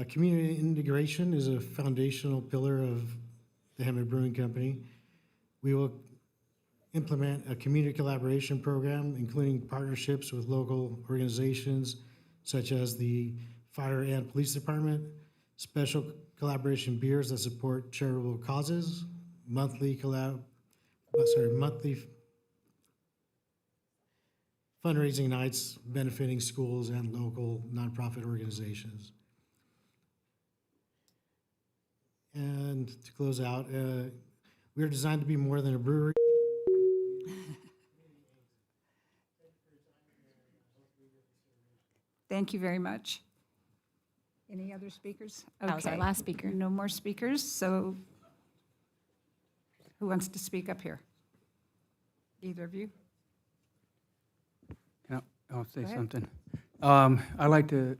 Community integration is a foundational pillar of the Hemet Brewing Company. We will implement a community collaboration program, including partnerships with local organizations such as the fire and police department, special collaboration beers that support charitable causes, monthly fundraising nights benefiting schools and local nonprofit organizations. And to close out, we are designed to be more than a brewery. Thank you very much. Any other speakers? That was our Okay. last speaker. No more speakers, so who wants to speak up here? Either of you? I'll say Go ahead. something. I'd like to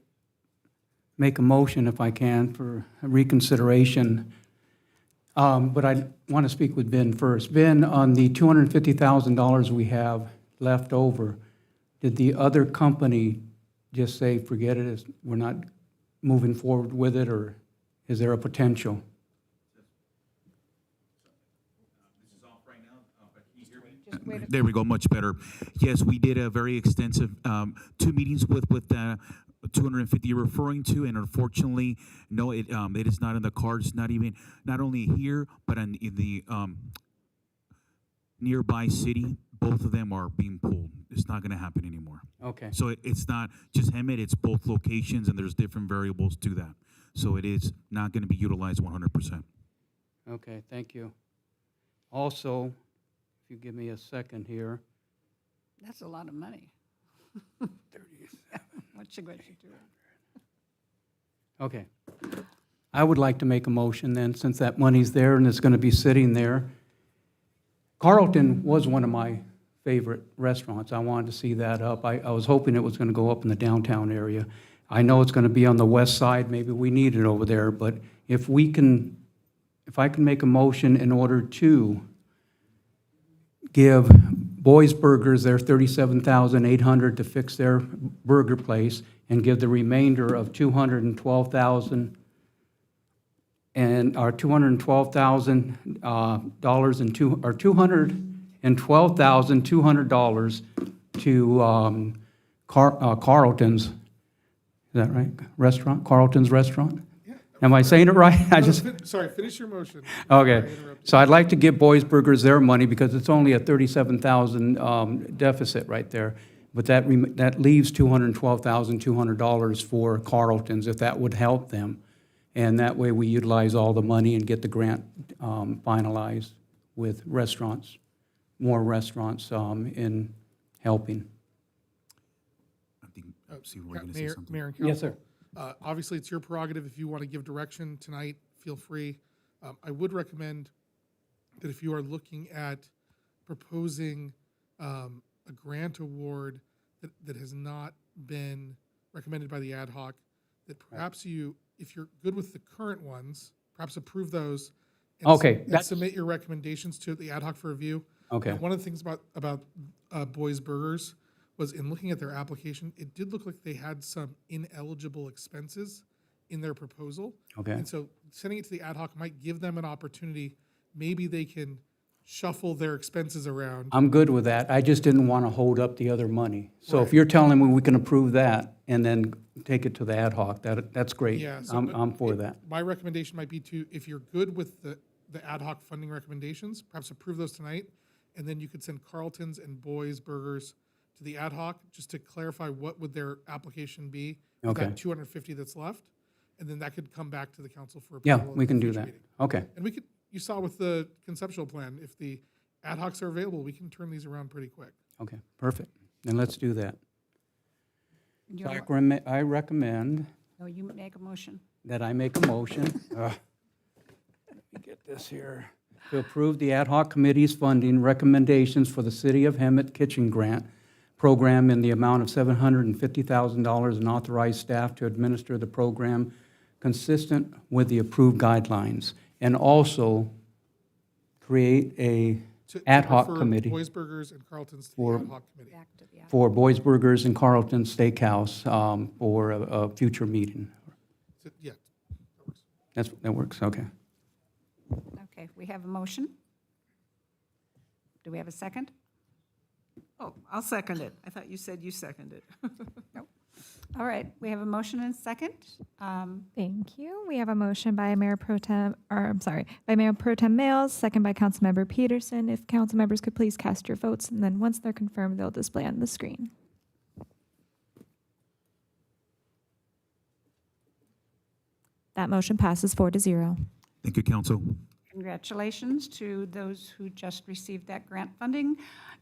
make a motion, if I can, for reconsideration. But I want to speak with Ben first. Ben, on the $250,000 we have left over, did the other company just say, forget it, we're not moving forward with it, or is there a potential? There we go, much better. Yes, we did a very extensive 2 meetings with 250 you're referring to, and unfortunately, no, it is not in the cards. Not only here, but in the nearby city. Both of them are being pulled. It's not going to happen anymore. Okay. So it's not just Hemet; it's both locations, and there's different variables to that. So it is not going to be utilized 100%. Okay, thank you. Also, if you give me a second here. That's a lot of money. 37. What you going to do? Okay. I would like to make a motion then, since that money's there and it's going to be sitting there. Carlton was one of my favorite restaurants. I wanted to see that up. I was hoping it was going to go up in the downtown area. I know it's going to be on the west side. Maybe we need it over there, but if I can make a motion in order to give Boys Burgers their $37,800 to fix their burger place, and give the remainder of $212,000 and our $212,000 and $212,200 to Carlton's. Is that right? Restaurant, Carlton's Restaurant. Am I saying it right? Sorry, finish your motion. Okay, so I'd like to give Boys Burgers their money because it's only a $37,000 deficit right there. But that leaves $212,200 for Carlton's, if that would help them. And that way we utilize all the money and get the grant finalized with restaurants, more restaurants in helping. I think, see, we're going to say Mayor, something. Mayor and Council. Yes, sir. Obviously, it's your prerogative. If you want to give direction tonight, feel free. I would recommend that if you are looking at proposing a grant award that has not been recommended by the ad hoc, that perhaps you, if you're good with the current ones, perhaps approve those. And Okay, and submit your recommendations to the ad hoc for review. Okay. One of the things about Boys Burgers was, in looking at their application, it did look like they had some ineligible expenses in their proposal. Okay. And so sending it to the ad hoc might give them an opportunity. Maybe they can shuffle their expenses around. I'm good with that. I just didn't want to hold up the other money. So if you're telling me we can approve that and then take it to the ad hoc, that's great. Yeah, so I'm for that. My recommendation might be to, if you're good with the ad hoc funding recommendations, perhaps approve those tonight, and then you could send Carlton's and Boys Burgers to the ad hoc, just to clarify what would their application be with Okay. that 250 that's left, and then that could come back to the council for Yeah, approval. we at a can do future that. meeting. Okay. And we could, you saw with the conceptual plan, if the ad hocs are available, we can turn these around pretty quick. Okay, perfect. Then let's do that. And So you're- I recommend Oh, you make a motion. that I make a motion. Let me get this here. To approve the ad hoc committee's funding recommendations for the City of Hemet Kitchen Grant Program in the amount of $750,000 and authorize staff to administer the program consistent with the approved guidelines. And also create a To Ad hoc refer committee. Boys Burgers and Carlton's to For- the ad hoc committee. For Boys Burgers and Carlton Steakhouse for a future meeting. So, yeah, That works, okay. Okay, we have a motion. Do we have a second? Oh, I'll second it. I thought you said you seconded. Nope. All right, we have a motion and a second. Thank you. We have a motion by Mayor Pro Tem, or I'm sorry, by Mayor Pro Tem Mills, second by Councilmember Peterson. If council members could please cast your votes, and then once they're confirmed, they'll display on the screen. That motion passes 4-0. Thank you, council. Congratulations to those who just received that grant funding.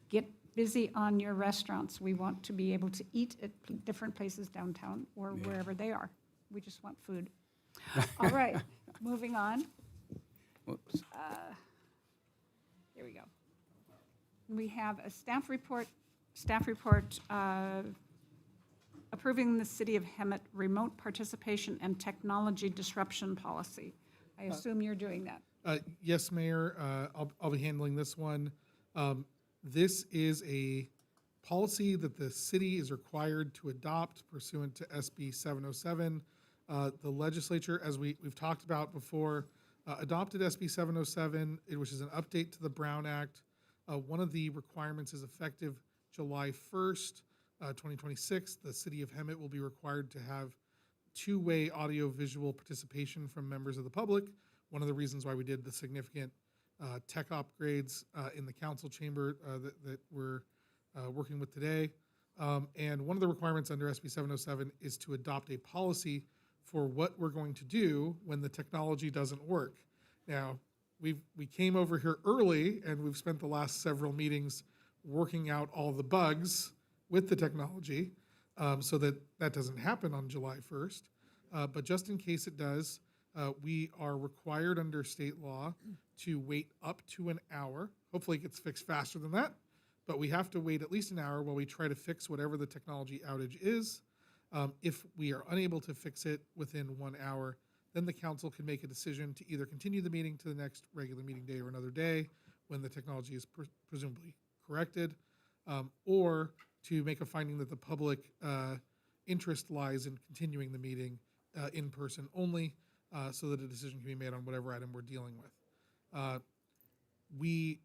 Get busy on your restaurants. We want to be able to eat at different places downtown or wherever they are. We just want food. All right, moving on. Whoops. Here we go. We have a staff report approving the City of Hemet remote participation and technology disruption policy. I assume you're doing that. Yes, Mayor, I'll be handling this one. This is a policy that the city is required to adopt pursuant to SB 707. The legislature, as we've talked about before, adopted SB 707, which is an update to the Brown Act. One of the requirements is effective July 1st, 2026. The City of Hemet will be required to have two-way audio-visual participation from members of the public. One of the reasons why we did the significant tech upgrades in the council chamber that we're working with today. And one of the requirements under SB 707 is to adopt a policy for what we're going to do when the technology doesn't work. Now, we came over here early, and we've spent the last several meetings working out all the bugs with the technology so that that doesn't happen on July 1st. But just in case it does, we are required under state law to wait up to an hour. Hopefully it gets fixed faster than that, but we have to wait at least an hour while we try to fix whatever the technology outage is. If we are unable to fix it within 1 hour, then the council can make a decision to either continue the meeting to the next regular meeting day or another day when the technology is presumably corrected, or to make a finding that the public interest lies in continuing the meeting in person only, so that a decision can be made on whatever item we're dealing with. We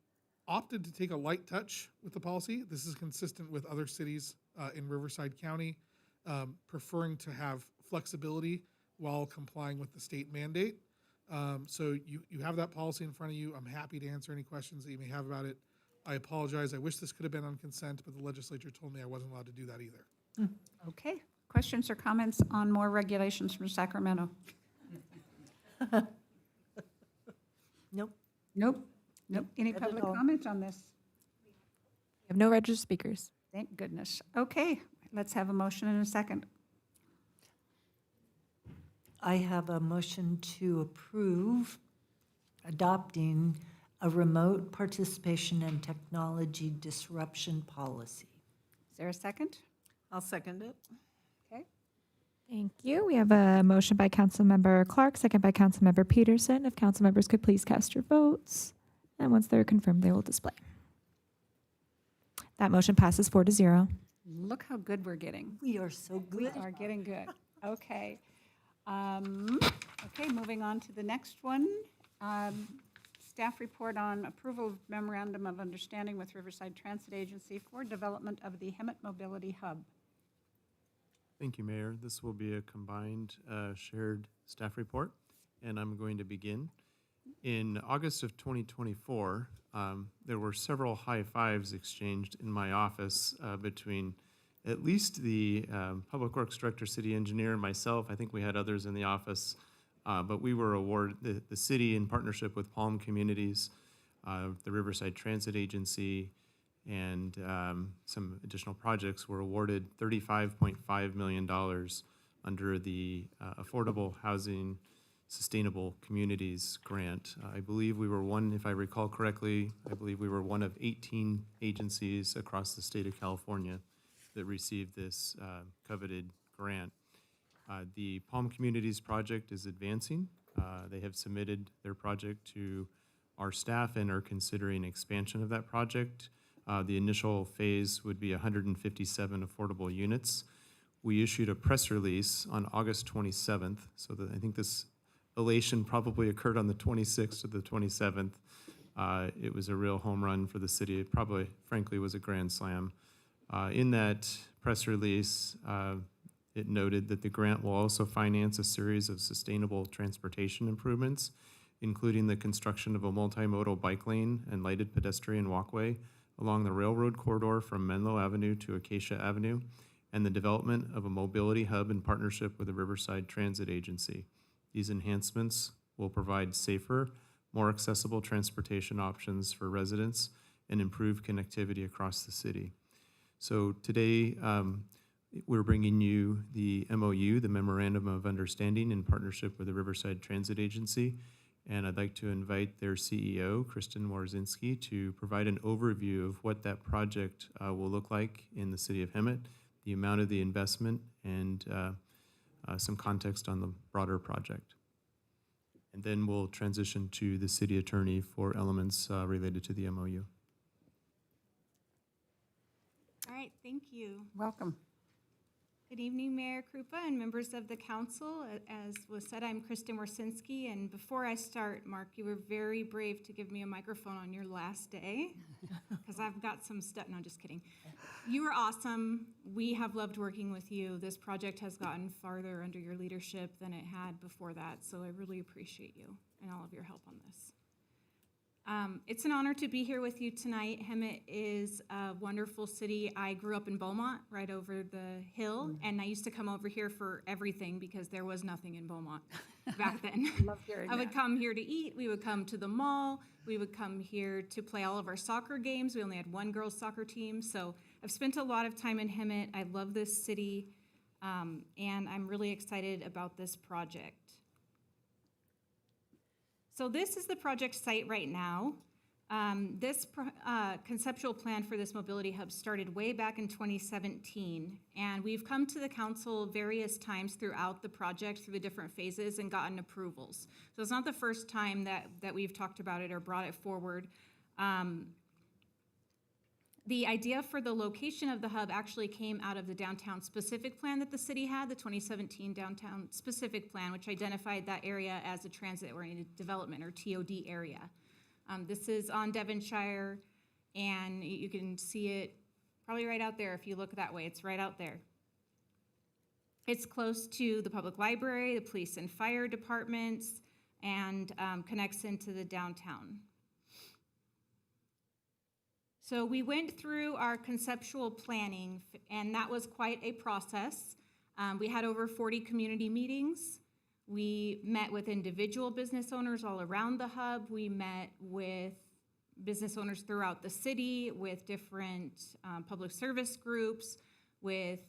opted to take a light touch with the policy. This is consistent with other cities in Riverside County, preferring to have flexibility while complying with the state mandate. So you have that policy in front of you. I'm happy to answer any questions that you may have about it. I apologize. I wish this could have been on consent, but the legislature told me I wasn't allowed to do that either. Okay, questions or comments on more regulations from Sacramento? Nope. Nope. Nope. Any Not at public all. comment on this? We have no registered speakers. Thank goodness. Okay, let's have a motion and a second. I have a motion to approve adopting a remote participation and technology disruption policy. Is there a second? I'll second it. Okay. Thank you. We have a motion by Councilmember Clark, second by Councilmember Peterson. If council members could please cast your votes, and once they're confirmed, they will display. That motion passes 4-0. Look how good we're getting. We are so We good. are getting good. Okay. Okay, moving on to the next one. Staff report on approval of memorandum of understanding with Riverside Transit Agency for development of the Hemet Mobility Hub. Thank you, Mayor. This will be a combined shared staff report, and I'm going to begin. In August of 2024, there were several high fives exchanged in my office between at least the Public Works Director, City Engineer, and myself. I think we had others in the office, but we were awarded, the city in partnership with Palm Communities, the Riverside Transit Agency, and some additional projects were awarded $35.5 million under the Affordable Housing Sustainable Communities Grant. I believe we were one, if I recall correctly, I believe we were one of 18 agencies across the state of California that received this coveted grant. The Palm Communities project is advancing. They have submitted their project to our staff and are considering expansion of that project. The initial phase would be 157 affordable units. We issued a press release on August 27th, so that I think this elation probably occurred on the 26th or the 27th. It was a real home run for the city. It probably, frankly, was a grand slam. In that press release, it noted that the grant will also finance a series of sustainable transportation improvements, including the construction of a multimodal bike lane and lighted pedestrian walkway along the railroad corridor from Menlo Avenue to Acacia Avenue, and the development of a mobility hub in partnership with the Riverside Transit Agency. These enhancements will provide safer, more accessible transportation options for residents and improve connectivity across the city. So today, we're bringing you the MOU, the Memorandum of Understanding, in partnership with the Riverside Transit Agency. And I'd like to invite their CEO, Kristen Warzinski, to provide an overview of what that project will look like in the city of Hemet, the amount of the investment, and some context on the broader project. And then we'll transition to the city attorney for elements related to the MOU. All right, thank you. Welcome. Good evening, Mayor Krupa and members of the council. As was said, I'm Kristen Warsinski, and before I start, Mark, you were very brave to give me a microphone on your last day, because I've got some stuff. No, just kidding. You were awesome. We have loved working with you. This project has gotten farther under your leadership than it had before that, so I really appreciate you and all of your help on this. It's an honor to be here with you tonight. Hemet is a wonderful city. I grew up in Beaumont, right over the hill, and I used to come over here for everything because there was nothing in Beaumont back then. Love hearing I would that. come here to eat. We would come to the mall. We would come here to play all of our soccer games. We only had one girls' soccer team, so I've spent a lot of time in Hemet. I love this city, and I'm really excited about this project. So this is the project site right now. This conceptual plan for this mobility hub started way back in 2017, and we've come to the council various times throughout the project through the different phases and gotten approvals. So it's not the first time that we've talked about it or brought it forward. The idea for the location of the hub actually came out of the downtown specific plan that the city had, the 2017 downtown specific plan, which identified that area as a transit-oriented development, or TOD area. This is on Devonshire, and you can see it probably right out there if you look that way. It's right out there. It's close to the public library, the police and fire departments, and connects into the downtown. So we went through our conceptual planning, and that was quite a process. We had over 40 community meetings. We met with individual business owners all around the hub. We met with business owners throughout the city, with different public service groups, with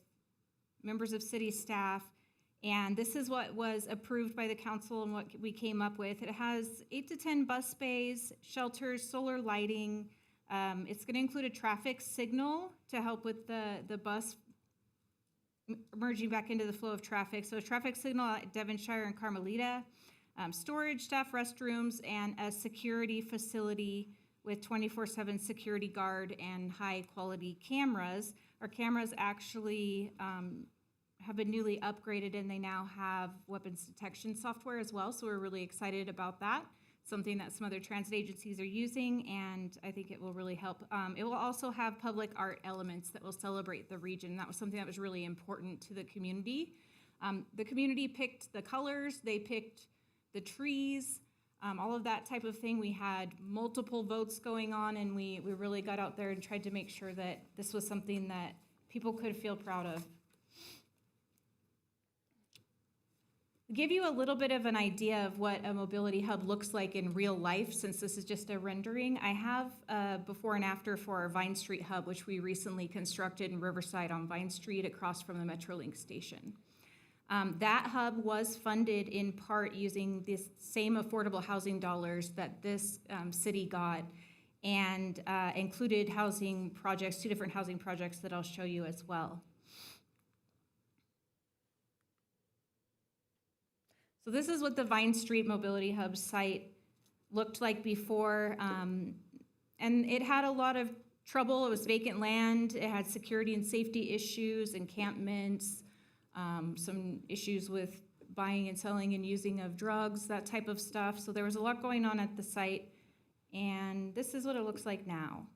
members of city staff. And this is what was approved by the council and what we came up with. It has 8 to 10 bus bays, shelters, solar lighting. It's going to include a traffic signal to help with the bus merging back into the flow of traffic. So a traffic signal at Devonshire and Carmelita, storage, staff restrooms, and a security facility with 24/7 security guard and high-quality cameras. Our cameras actually have been newly upgraded, and they now have weapons detection software as well, so we're really excited about that. Something that some other transit agencies are using, and I think it will really help. It will also have public art elements that will celebrate the region. That was something that was really important to the community. The community picked the colors, they picked the trees, all of that type of thing. We had multiple votes going on, and we really got out there and tried to make sure that this was something that people could feel proud of. Give you a little bit of an idea of what a mobility hub looks like in real life, since this is just a rendering. I have a before and after for our Vine Street hub, which we recently constructed in Riverside on Vine Street across from the Metrolink station. That hub was funded in part using this same affordable housing dollars that this city got, and included housing projects, 2 different housing projects that I'll show you as well. So this is what the Vine Street Mobility Hub site looked like before. And it had a lot of trouble. It was vacant land. It had security and safety issues, encampments, some issues with buying and selling and using of drugs, that type of stuff. So there was a lot going on at the site. And this is what it looks like now.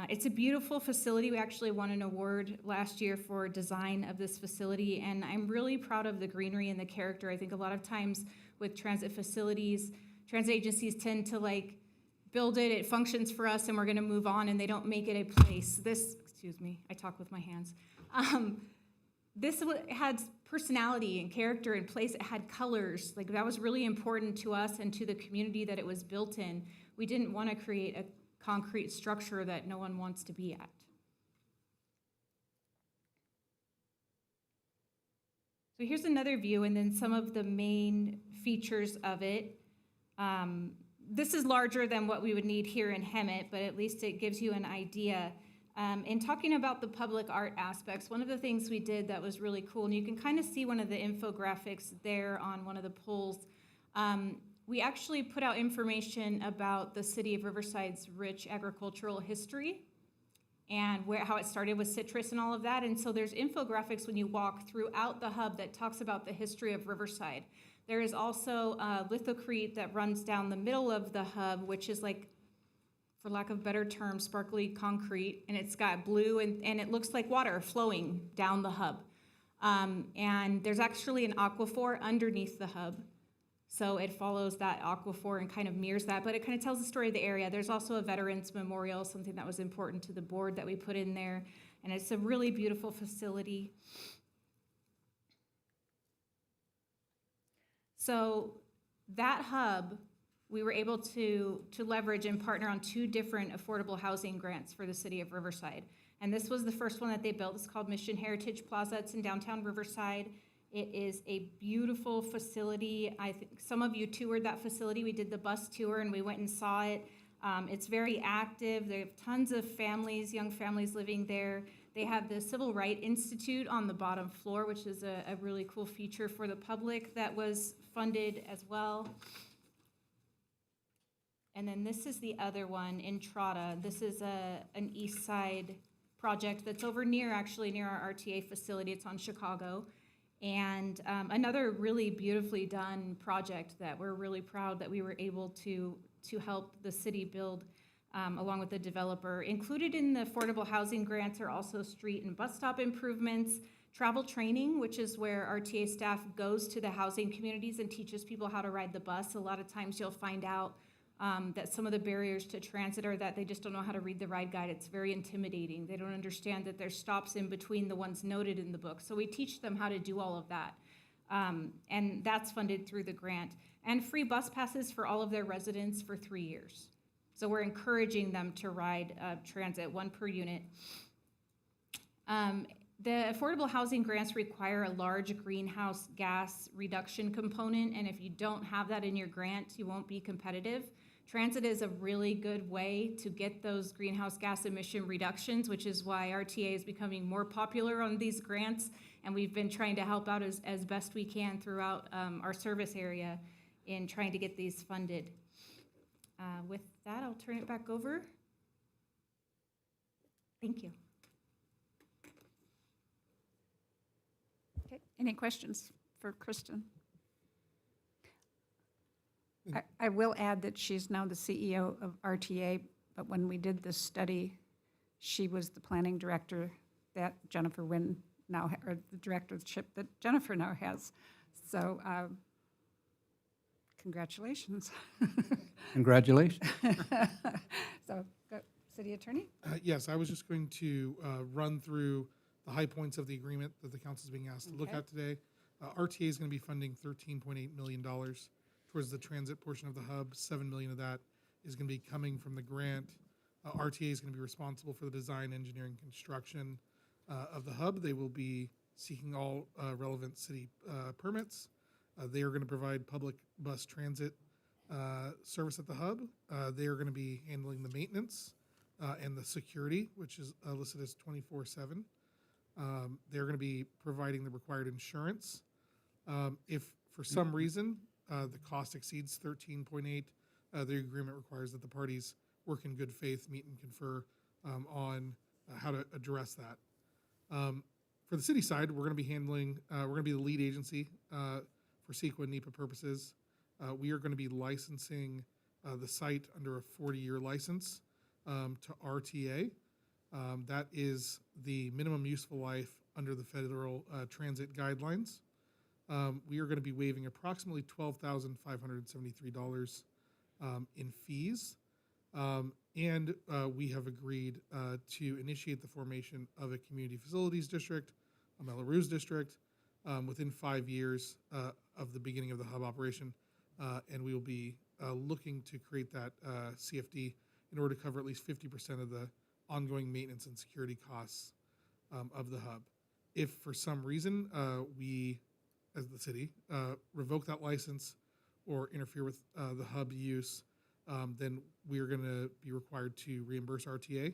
It's a beautiful facility. We actually won an award last year for design of this facility, and I'm really proud of the greenery and the character. I think a lot of times with transit facilities, transit agencies tend to like build it, it functions for us, and we're gonna move on, and they don't make it a place. This, excuse me, I talk with my hands. This had personality and character and place. It had colors. Like, that was really important to us and to the community that it was built in. We didn't want to create a concrete structure that no one wants to be at. So here's another view, and then some of the main features of it. This is larger than what we would need here in Hemet, but at least it gives you an idea. In talking about the public art aspects, one of the things we did that was really cool, and you can kind of see one of the infographics there on one of the polls, we actually put out information about the city of Riverside's rich agricultural history and how it started with citrus and all of that. And so there's infographics when you walk throughout the hub that talks about the history of Riverside. There is also lithocrete that runs down the middle of the hub, which is like, for lack of a better term, sparkly concrete, and it's got blue, and it looks like water flowing down the hub. And there's actually an aquifer underneath the hub, so it follows that aquifer and kind of mirrors that, but it kind of tells the story of the area. There's also a Veterans Memorial, something that was important to the board that we put in there, and it's a really beautiful facility. So that hub, we were able to leverage and partner on 2 different affordable housing grants for the city of Riverside. And this was the first one that they built. It's called Mission Heritage Plaza. It's in downtown Riverside. It is a beautiful facility. I think some of you toured that facility. We did the bus tour and we went and saw it. It's very active. They have tons of families, young families living there. They have the Civil Rights Institute on the bottom floor, which is a really cool feature for the public that was funded as well. And then this is the other one, Entrada. This is an east side project that's over near our RTA facility. It's on Chicago. And another really beautifully done project that we're really proud that we were able to help the city build along with the developer. Included in the affordable housing grants are also street and bus stop improvements, travel training, which is where RTA staff goes to the housing communities and teaches people how to ride the bus. A lot of times you'll find out that some of the barriers to transit are that they just don't know how to read the ride guide. It's very intimidating. They don't understand that there's stops in between the ones noted in the book. So we teach them how to do all of that. And that's funded through the grant. And free bus passes for all of their residents for 3 years. So we're encouraging them to ride transit, 1 per unit. The affordable housing grants require a large greenhouse gas reduction component, and if you don't have that in your grant, you won't be competitive. Transit is a really good way to get those greenhouse gas emission reductions, which is why RTA is becoming more popular on these grants, and we've been trying to help out as best we can throughout our service area in trying to get these funded. With that, I'll turn it back over. Thank you. Okay, any questions for Kristen? I will add that she's now the CEO of RTA, but when we did this study, she was the planning director that Jennifer Wynn now, or the directorship that Jennifer now has. So congratulations. Congratulations. So, City Attorney? Yes, I was just going to run through the high points of the agreement that the council is being asked to look at today. RTA is going to be funding $13.8 million towards the transit portion of the hub. $7 million of that is going to be coming from the grant. RTA is going to be responsible for the design, engineering, construction of the hub. They will be seeking all relevant city permits. They are going to provide public bus transit service at the hub. They are going to be handling the maintenance and the security, which is listed as 24/7. They're going to be providing the required insurance. If for some reason the cost exceeds 13.8, the agreement requires that the parties work in good faith, meet and confer on how to address that. For the city side, we're going to be handling, we're going to be the lead agency for CEQA and NEPA purposes. We are going to be licensing the site under a 40-year license to RTA. That is the minimum useful life under the federal transit guidelines. We are going to be waiving approximately $12,573 in fees. And we have agreed to initiate the formation of a community facilities district, a Melrose district, within 5 years of the beginning of the hub operation. And we will be looking to create that CFD in order to cover at least 50% of the ongoing maintenance and security costs of the hub. If for some reason we, as the city, revoke that license or interfere with the hub use, then we are going to be required to reimburse RTA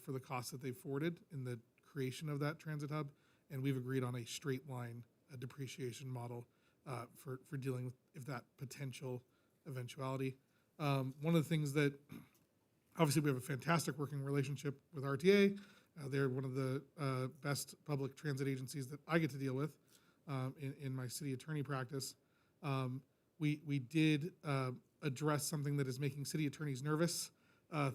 for the costs that they forwarded in the creation of that transit hub, and we've agreed on a straight line depreciation model for dealing with that potential eventuality. One of the things that, obviously we have a fantastic working relationship with RTA. They're one of the best public transit agencies that I get to deal with in my city attorney practice. We did address something that is making city attorneys nervous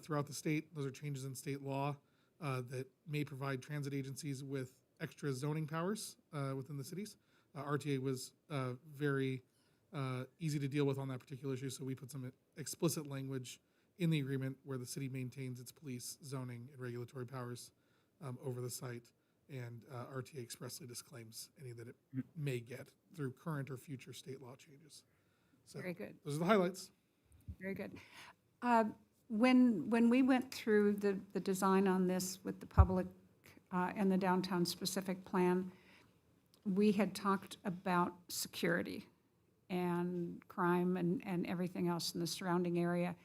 throughout the state. Those are changes in state law that may provide transit agencies with extra zoning powers within the cities. RTA was very easy to deal with on that particular issue, so we put some explicit language in the agreement where the city maintains its police, zoning, and regulatory powers over the site, and RTA expressly disclaims any that it may get through current or future state law changes. So Very good. those are the highlights. Very good. When we went through the design on this with the public and the downtown specific plan, we had talked about security and crime and everything else in the surrounding area.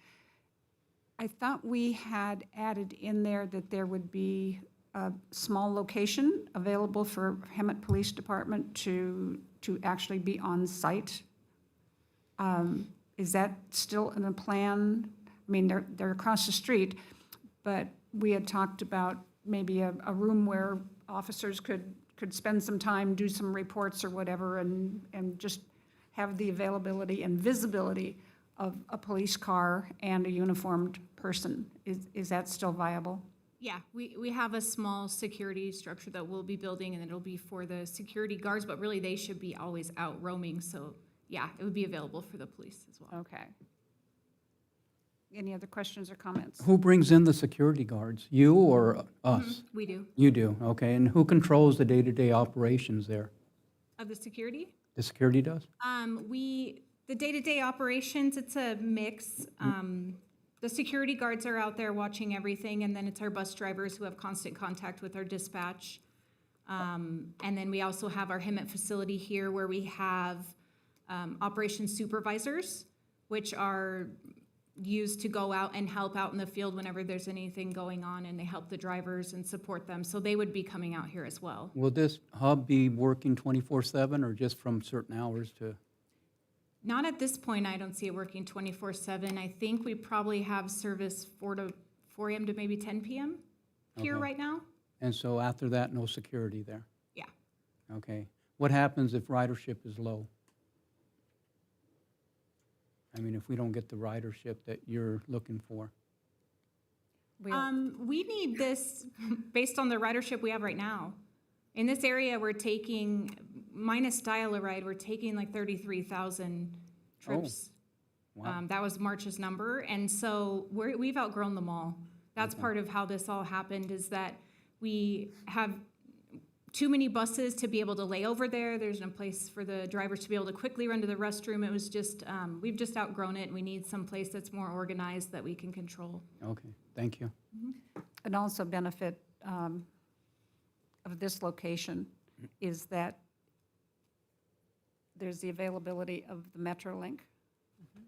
I thought we had added in there that there would be a small location available for Hemet Police Department to actually be on site. Is that still in the plan? I mean, they're across the street, but we had talked about maybe a room where officers could spend some time, do some reports or whatever, and just have the availability and visibility of a police car and a uniformed person. Is that still viable? Yeah, we have a small security structure that we'll be building, and it'll be for the security guards, but really they should be always out roaming, so yeah, it would be available for the police as well. Okay. Any other questions or comments? Who brings in the security guards? You or us? We do. You do, okay. And who controls the day-to-day operations there? Of the security? The security does? The day-to-day operations, it's a mix. The security guards are out there watching everything, and then it's our bus drivers who have constant contact with our dispatch. And then we also have our Hemet facility here where we have operations supervisors, which are used to go out and help out in the field whenever there's anything going on, and they help the drivers and support them. So they would be coming out here as well. Will this hub be working 24/7 or just from certain hours to? Not at this point, I don't see it working 24/7. I think we probably have service 4 a.m. to maybe 10 p.m. here Okay. right now. And so after that, no security there? Yeah. Okay. What happens if ridership is low? I mean, if we don't get the ridership that you're looking for? We need this based on the ridership we have right now. In this area, we're taking, minus dial-a-ride, we're taking like 33,000 trips. Wow. That was March's number, and so we've outgrown them all. That's part of how this all happened, is that we have too many buses to be able to lay over there. There's no place for the drivers to be able to quickly run to the restroom. It was just, we've just outgrown it, and we need some place that's more organized that we can control. Okay, thank you. And also benefit of this location is that there's the availability of the Metrolink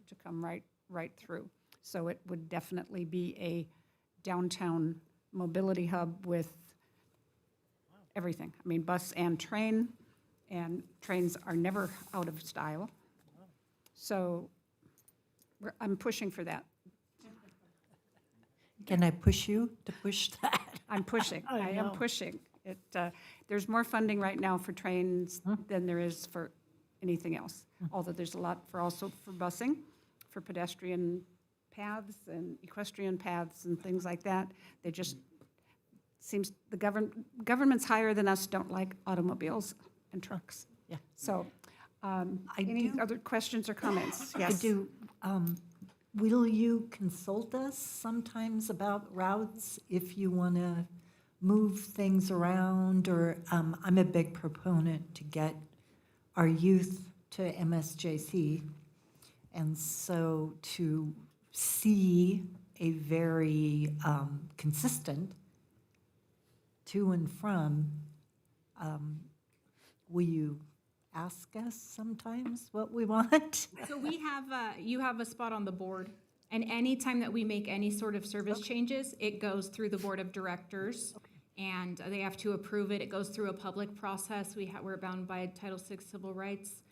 to come right through. So it would definitely be a downtown mobility hub with everything. I mean, bus and trains are never out of style. So I'm pushing for that. Can I push you to push that? I'm pushing. I am know. pushing. There's more funding right now for trains than there is for anything else. Although there's a lot also for busing, for pedestrian paths and equestrian paths and things like that. They just, seems the governments higher than us don't like automobiles and trucks. Yeah. So, any other questions or comments? I Yes. do. Will you consult us sometimes about routes if you want to move things around? Or I'm a big proponent to get our youth to MSJC. And so to see a very consistent to and from, will you ask us sometimes what we want? So we have, you have a spot on the board, and anytime that we make any sort of service changes, it goes through the board of directors, and they have to approve it. It goes through a public process. We're bound by Title VI civil rights.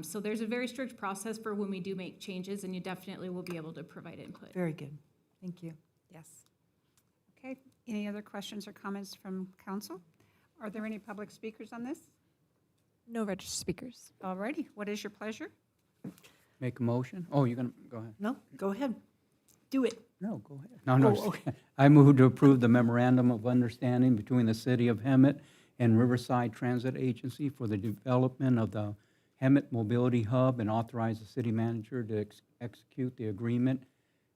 So there's a very strict process for when we do make changes, and you definitely will be able to provide input. Very good. Thank you. Yes. Okay, any other questions or comments from council? Are there any public speakers on this? No registered speakers. All righty, what is your pleasure? Make a motion? Oh, you're going to, go ahead. No, go ahead. Do it. No, go ahead. No, Oh, just okay. kidding. I move to approve the memorandum of understanding between the City of Hemet and Riverside Transit Agency for the development of the Hemet Mobility Hub, and authorize the city manager to execute the agreement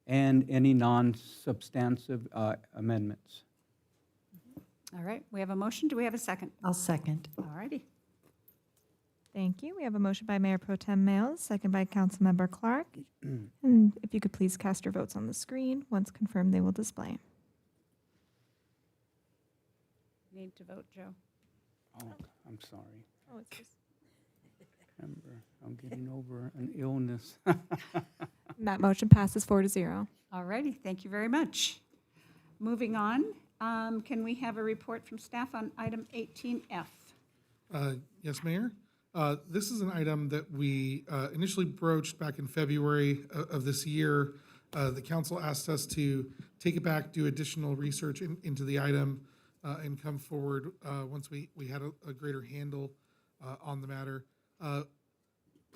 and any non-substantive amendments. All right, we have a motion. Do we have a second? I'll second. All righty. Thank you. We have a motion by Mayor Pro Tem Mills, second by Councilmember Clark. And if you could please cast your votes on the screen. Once confirmed, they will display. Need to vote, Joe. Oh, I'm sorry. Oh, it's just. Remember, I'm getting over an illness. That motion passes 4-0. All righty, thank you very much. Moving on, can we have a report from staff on item 18F? Yes, Mayor. This is an item that we initially broached back in February of this year. The council asked us to take it back, do additional research into the item, and come forward once we had a greater handle on the matter.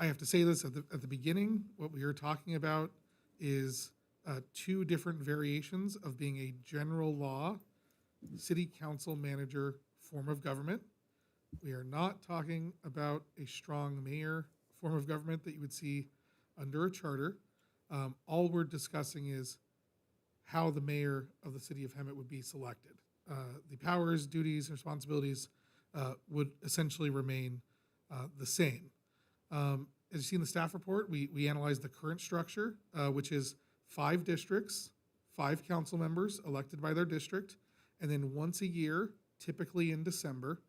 I have to say this at the beginning. What we are talking about is two different variations of being a general law city council manager form of government. We are not talking about a strong mayor form of government that you would see under a charter. All we're discussing is how the mayor of the city of Hemet would be selected. The powers, duties, and responsibilities would essentially remain the same. As you see in the staff report, we analyzed the current structure, which is 5 districts, 5 council members elected by their district, and then once a year, typically in December,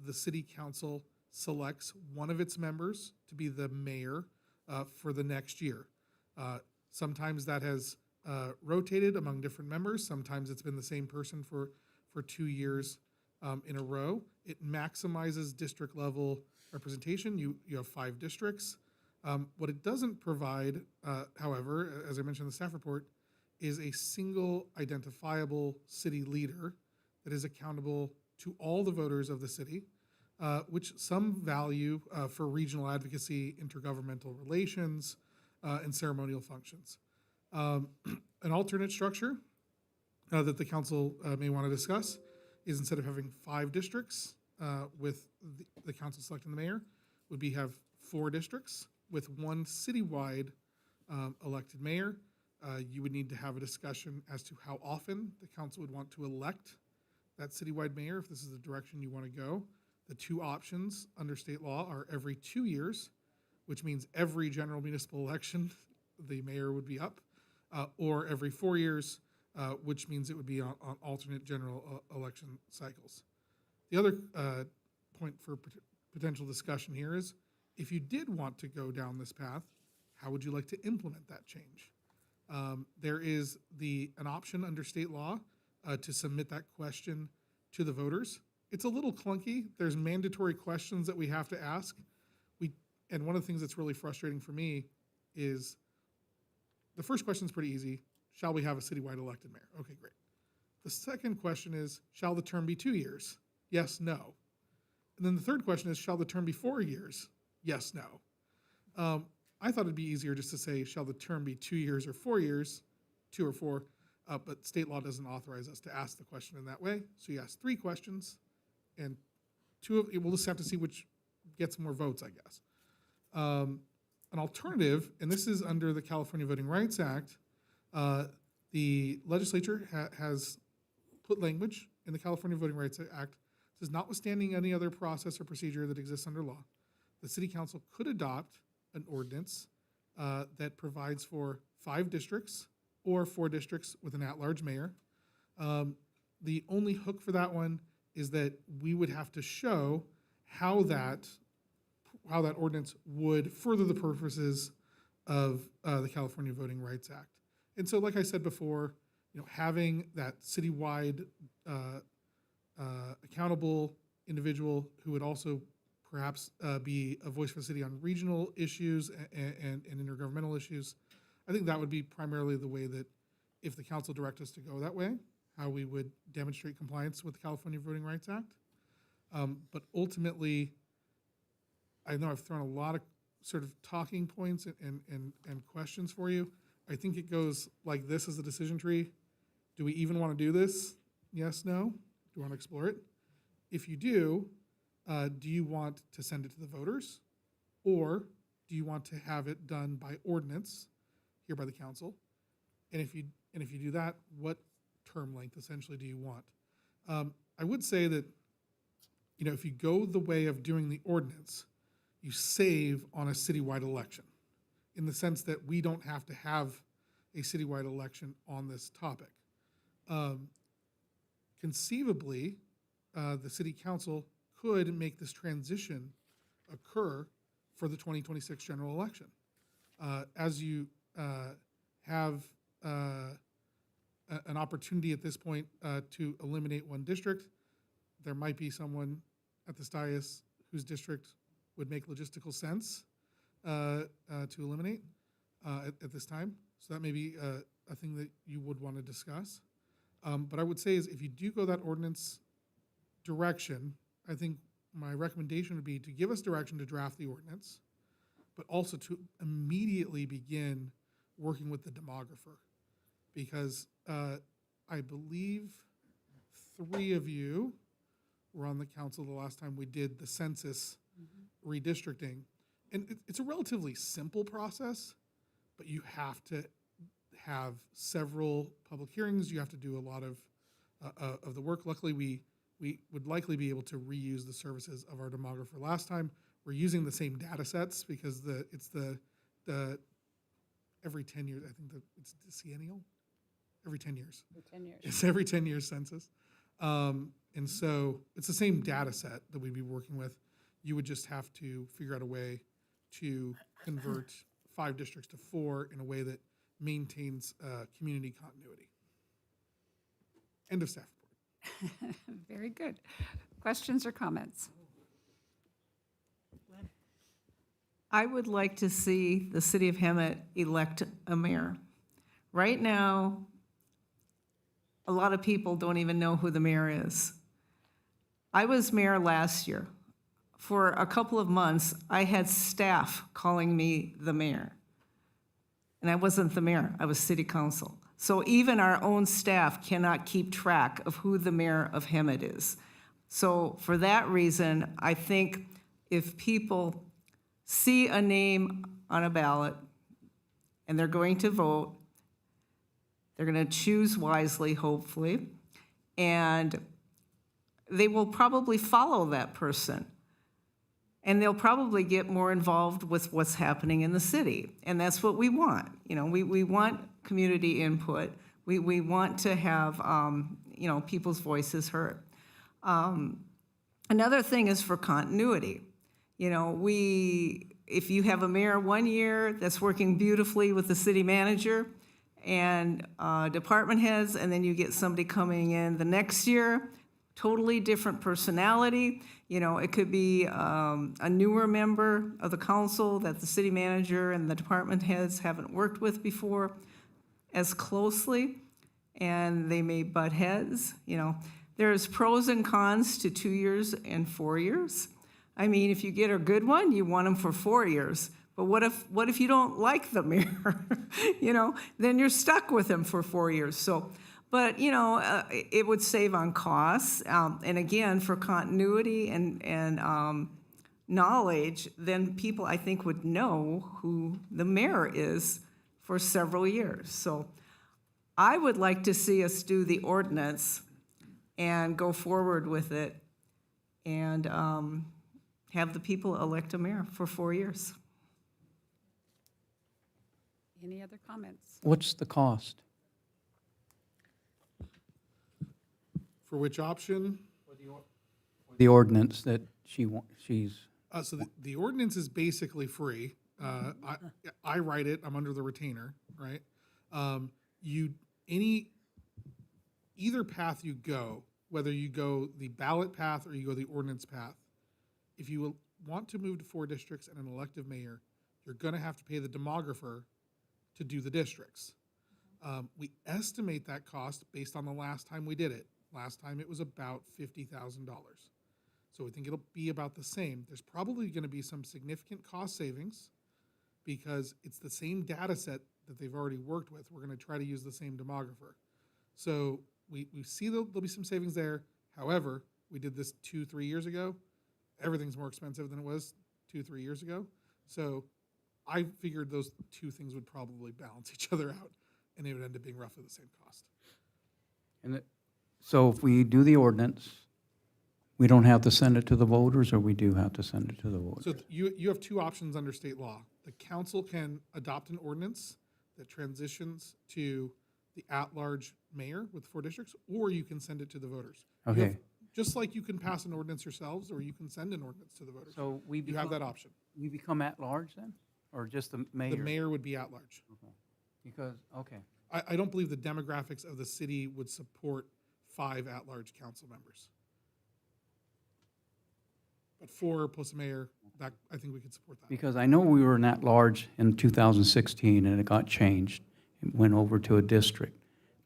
the city council selects one of its members to be the mayor for the next year. Sometimes that has rotated among different members. Sometimes it's been the same person for 2 years in a row. It maximizes district level representation. You have 5 districts. What it doesn't provide, however, as I mentioned in the staff report, is a single identifiable city leader that is accountable to all the voters of the city, which some value for regional advocacy, intergovernmental relations, and ceremonial functions. An alternate structure that the council may want to discuss is, instead of having 5 districts with the council selecting the mayor, would be have 4 districts with 1 citywide elected mayor. You would need to have a discussion as to how often the council would want to elect that citywide mayor, if this is the direction you want to go. The 2 options under state law are every 2 years, which means every general municipal election, the mayor would be up, or every 4 years, which means it would be on alternate general election cycles. The other point for potential discussion here is, if you did want to go down this path, how would you like to implement that change? There is an option under state law to submit that question to the voters. It's a little clunky. There's mandatory questions that we have to ask. And one of the things that's really frustrating for me is the first question is pretty easy. Shall we have a citywide elected mayor? Okay, great. The second question is, shall the term be 2 years? Yes, no. And then the third question is, shall the term be 4 years? Yes, no. I thought it'd be easier just to say, shall the term be 2 years or 4 years, 2 or 4, but state law doesn't authorize us to ask the question in that way. So you ask 3 questions, and we'll just have to see which gets more votes, I guess. An alternative, and this is under the California Voting Rights Act, the legislature has put language in the California Voting Rights Act, says notwithstanding any other process or procedure that exists under law, the city council could adopt an ordinance that provides for 5 districts or 4 districts with an at-large mayor. The only hook for that one is that we would have to show how that ordinance would further the purposes of the California Voting Rights Act. And so, like I said before, having that citywide accountable individual who would also perhaps be a voice for the city on regional issues and intergovernmental issues, I think that would be primarily the way that, if the council directs us to go that way, how we would demonstrate compliance with the California Voting Rights Act. But ultimately, I know I've thrown a lot of sort of talking points and questions for you. I think it goes like this as a decision tree. Do we even want to do this? Yes, no? Do we want to explore it? If you do you want to send it to the voters? Or do you want to have it done by ordinance here by the council? And if you do that, what term length essentially do you want? I would say that, if you go the way of doing the ordinance, you save on a citywide election, in the sense that we don't have to have a citywide election on this topic. Conceivably, the city council could make this transition occur for the 2026 general election. As you have an opportunity at this point to eliminate one district, there might be someone at this dais whose district would make logistical sense to eliminate at this time. So that may be a thing that you would want to discuss. But I would say is, if you do go that ordinance direction, I think my recommendation would be to give us direction to draft the ordinance, but also to immediately begin working with the demographer. Because I believe 3 of you were on the council the last time we did the census redistricting. And it's a relatively simple process, but you have to have several public hearings. You have to do a lot of the work. Luckily, we would likely be able to reuse the services of our demographer last time. We're using the same data sets because it's the every 10 years, I think it's decennial? Every 10 years. Every 10 years. It's every 10 years census. And so it's the same data set that we'd be working with. You would just have to figure out a way to convert 5 districts to 4 in a way that maintains community continuity. End of staff report. Very good. Questions or comments? I would like to see the city of Hemet elect a mayor. Right now, a lot of people don't even know who the mayor is. I was mayor last year. For a couple of months, I had staff calling me the mayor. And I wasn't the mayor, I was city council. So even our own staff cannot keep track of who the mayor of Hemet is. So for that reason, I think if people see a name on a ballot and they're going to vote, they're going to choose wisely, hopefully, and they will probably follow that person. And they'll probably get more involved with what's happening in the city. And that's what we want. We want community input. We want to have, people's voices heard. Another thing is for continuity. If you have a mayor one year that's working beautifully with the city manager and department heads, and then you get somebody coming in the next year totally different personality. You know, it could be a newer member of the council that the city manager and the department heads haven't worked with before as closely, and they may butt heads, you know. There's pros and cons to 2 years and 4 years. I mean, if you get a good one, you want them for 4 years. But what if you don't like the mayor? You know, then you're stuck with him for 4 years. So, but, you know, it would save on costs. And again, for continuity and knowledge, then people, I think, would know who the mayor is for several years. So I would like to see us do the ordinance and go forward with it and have the people elect a mayor for 4 years. Any other comments? What's the cost? For which option? The ordinance that she's, So the ordinance is basically free. I write it, I'm under the retainer, right? Either path you go, whether you go the ballot path or you go the ordinance path, if you want to move to 4 districts and an elective mayor, you're gonna have to pay the demographer to do the districts. We estimate that cost based on the last time we did it. Last time it was about $50,000. So we think it'll be about the same. There's probably gonna be some significant cost savings because it's the same data set that they've already worked with. We're gonna try to use the same demographer. So we see there'll be some savings there. However, we did this 2-3 years ago. Everything's more expensive than it was 2-3 years ago. So I figured those two things would probably balance each other out, and it would end up being roughly the same cost. so if we do the ordinance, we don't have to send it to the voters, or we do have to send it to the voters? So you have 2 options under state law. The council can adopt an ordinance that transitions to the at-large mayor with 4 districts, or you can send it to the voters. You have- Okay. Just like you can pass an ordinance yourselves, or you can send an ordinance to the voters. So You have that option. We become at-large then, or just the mayor? The mayor would be at-large. Because, okay. I don't believe the demographics of the city would support 5 at-large council members. But 4 plus a mayor, that, I think we could support that. Because I know we were an at-large in 2016, and it got changed. It went over to a district.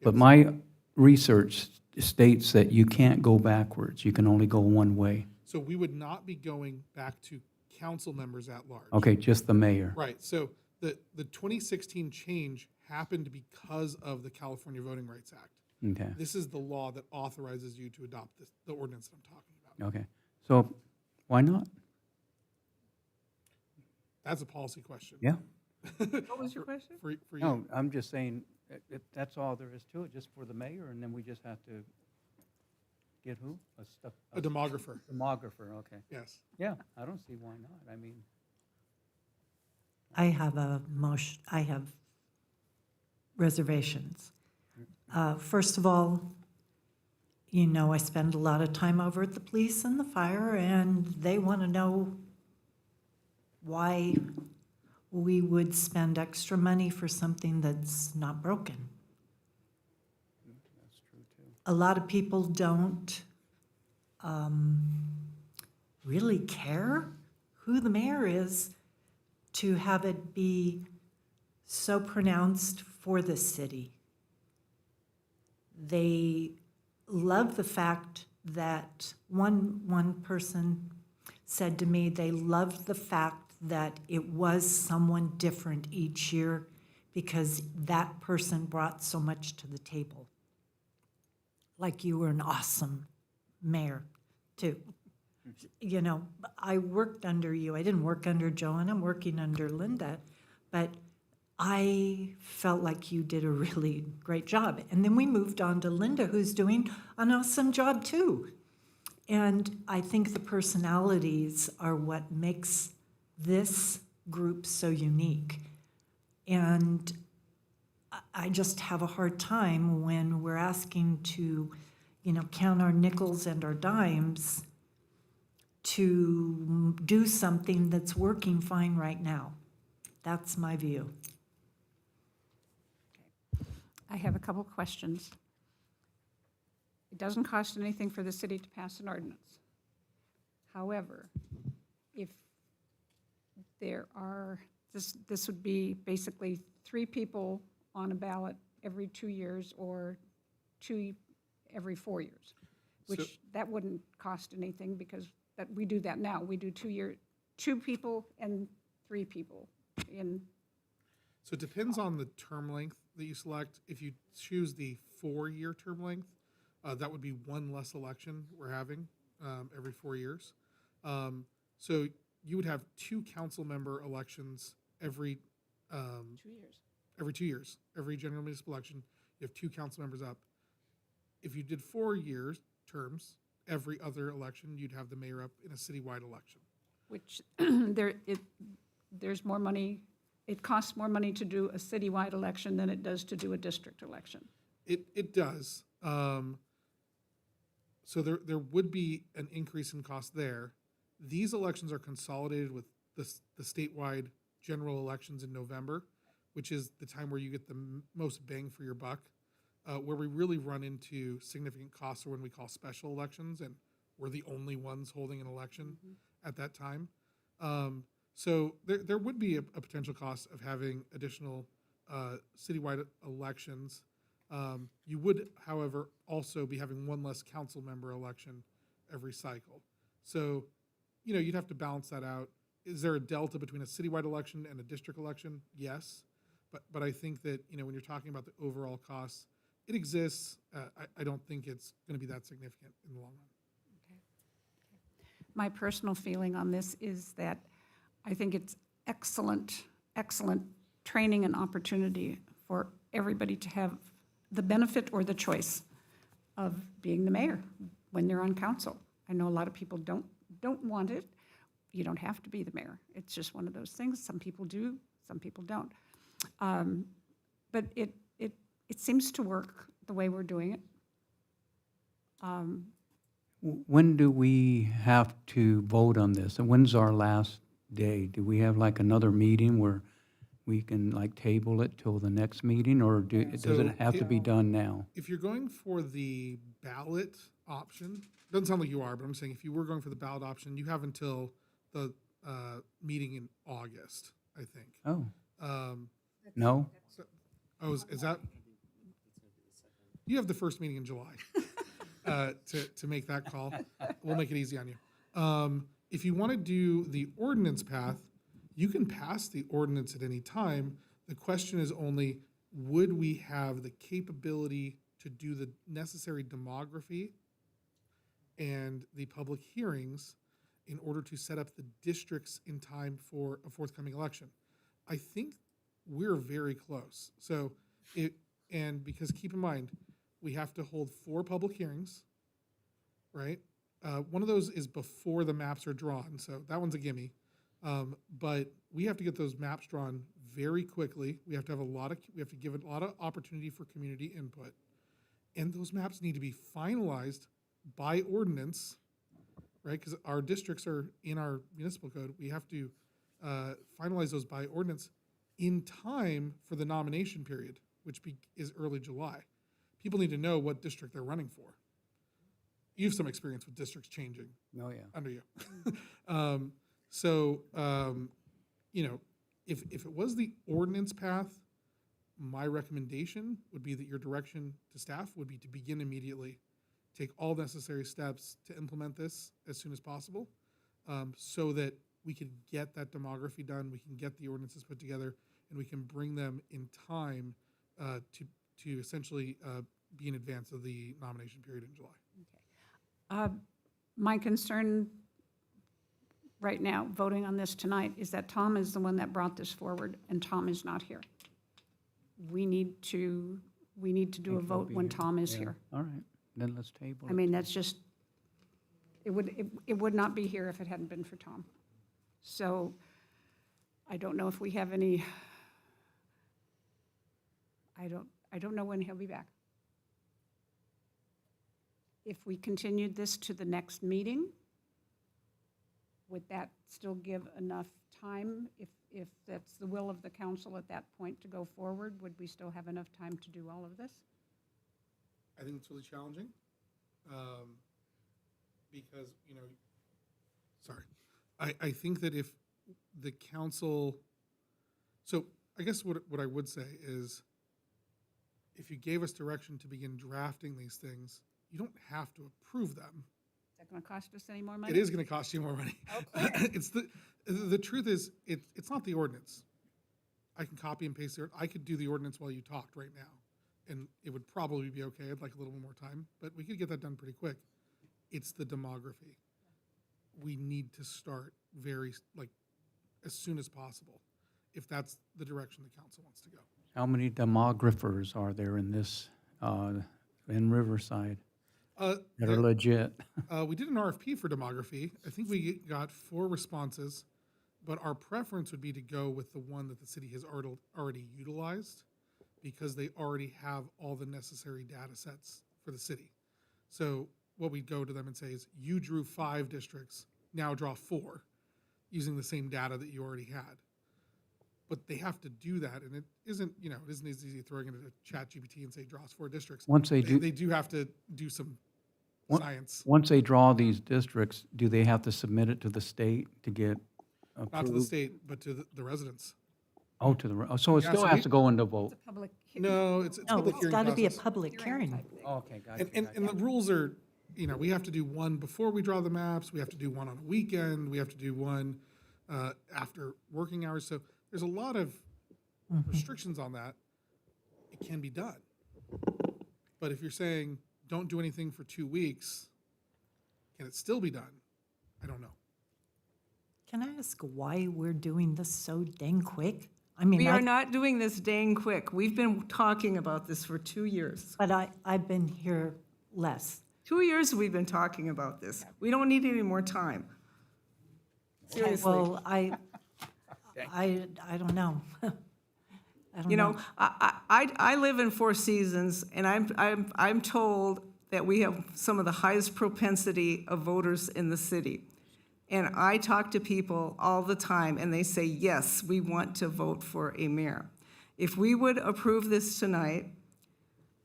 But my research states that you can't go backwards. You can only go one way. So we would not be going back to council members at large. Okay, just the mayor. Right, so the 2016 change happened because of the California Voting Rights Act. Okay, This is the law that authorizes you to adopt the ordinance that I'm talking about. okay. So why not? That's a policy question. Yeah. What was your question? For you. No, I'm just saying, that's all there is to it, just for the mayor, and then we just have to get who? A demographer. Demographer, okay. Yes. Yeah, I don't see why not. I mean, I have a motion, I have reservations. First of all, you know, I spend a lot of time over at the police and the fire, and they want to know why we would spend extra money for something that's not broken. that's true too. A lot of people don't really care who the mayor is to have it be so pronounced for this city. They love the fact that one person said to me they loved the fact that it was someone different each year because that person brought so much to the table. Like you were an awesome mayor, too. You know, I worked under you. I didn't work under Joan. I'm working under Linda. But I felt like you did a really great job. And then we moved on to Linda, who's doing an awesome job, too. And I think the personalities are what makes this group so unique. And I just have a hard time when we're asking to, you know, count our nickels and our dimes to do something that's working fine right now. That's my view. I have a couple questions. It doesn't cost anything for the city to pass an ordinance. However, if there are, this would be basically 3 people on a ballot every 2 years or 2 every 4 years, which that wouldn't cost anything because we do that now. We do 2 people and 3 people in. So it depends on the term length that you select. If you choose the 4-year term length, that would be one less election we're having every 4 years. So you would have 2 council member elections every 2 years. every 2 years. Every general municipal election, you have 2 council members up. If you did 4 years terms, every other election, you'd have the mayor up in a citywide election. Which there's more money, it costs more money to do a citywide election than it does to do a district election. It does. So there would be an increase in cost there. These elections are consolidated with the statewide general elections in November, which is the time where you get the most bang for your buck. Where we really run into significant costs are when we call special elections, and we're the only ones holding an election at that time. So there would be a potential cost of having additional citywide elections. You would, however, also be having one less council member election every cycle. So, you'd have to balance that out. Is there a delta between a citywide election and a district election? Yes. But I think that, when you're talking about the overall costs, it exists. I don't think it's going to be that significant in the long run. My personal feeling on this is that I think it's excellent training and opportunity for everybody to have the benefit or the choice of being the mayor when they're on council. I know a lot of people don't want it. You don't have to be the mayor. It's just one of those things. Some people do, some people don't. But it seems to work the way we're doing it. When do we have to vote on this? And when's our last day? Do we have like another meeting where we can like table it till the next meeting, or does it have to be done now? If you're going for the ballot option, doesn't sound like you are, but I'm saying if you were going for the ballot option, you have until the meeting in August, I think. Oh. No? Is that? You have the first meeting in July to make that call. We'll make it easy on you. If you want to do the ordinance path, you can pass the ordinance at any time. The question is only, would we have the capability to do the necessary demography and the public hearings in order to set up the districts in time for a forthcoming election? I think we're very close. So because keep in mind, we have to hold 4 public hearings, right? One of those is before the maps are drawn, so that one's a gimme. But we have to get those maps drawn very quickly. We have to give a lot of opportunity for community input. And those maps need to be finalized by ordinance, right? Because our districts are in our municipal code. We have to finalize those by ordinance in time for the nomination period, which is early July. People need to know what district they're running for. You have some experience with districts changing. Oh, yeah. Under you. If it was the ordinance path, my recommendation would be that your direction to staff would be to begin immediately, take all necessary steps to implement this as soon as possible, so that we can get that demography done, we can get the ordinances put together, and we can bring them in time to essentially be in advance of the nomination period in July. My concern right now, voting on this tonight, is that Tom is the one that brought this forward, and Tom is not here. We need to do a vote when Tom is here. All right, then let's table it. I mean, that's just, it would not be here if it hadn't been for Tom. So I don't know if we have any, I don't know when he'll be back. If we continued this to the next meeting, would that still give enough time? If that's the will of the council at that point to go forward, would we still have enough time to do all of this? I think it's really challenging. Because, sorry. I think that if the council, so I guess what I would say is, if you gave us direction to begin drafting these things, you don't have to approve them. Is that going to cost us any more money? It is going to cost you more money. It's the truth is, it's not the ordinance. I can copy and paste it. I could do the ordinance while you talked right now, and it would probably be okay. I'd like a little bit more time, but we could get that done pretty quick. It's the demography. We need to start as soon as possible, if that's the direction the council wants to go. How many demographers are there in this, in Riverside that are legit? We did an RFP for demography. I think we got 4 responses, but our preference would be to go with the one that the city has already utilized, because they already have all the necessary data sets for the city. So what we'd go to them and say is, you drew 5 districts, now draw 4, using the same data that you already had. But they have to do that, and it isn't as easy as throwing it into ChatGPT and say, draw us 4 districts. Once they do- They do have to do some science. Once they draw these districts, do they have to submit it to the state to get approved? Not to the state, but to the residents. Oh, so it Yeah, still so has we- to go into vote? Public. No, it's No, public it's hearing got to be a process. public hearing. Oh, okay, gotcha. And the rules are, we have to do one before we draw the maps, we have to do one on a weekend, we have to do one after working hours. So there's a lot of restrictions on that. It can be done. But if you're saying, don't do anything for 2 weeks, can it still be done? I don't know. Can I ask why we're doing this so dang quick? I mean, We are not doing this dang quick. We've been talking about this for 2 years. But I've been here less. 2 years we've been talking about this. We don't need any more time. Seriously. Well, I don't know. I don't You know, I live in Four Seasons, and I'm told that we have some of the highest propensity of voters in the city. And I talk to people all the time, and they say, yes, we want to vote for a mayor. If we would approve this tonight,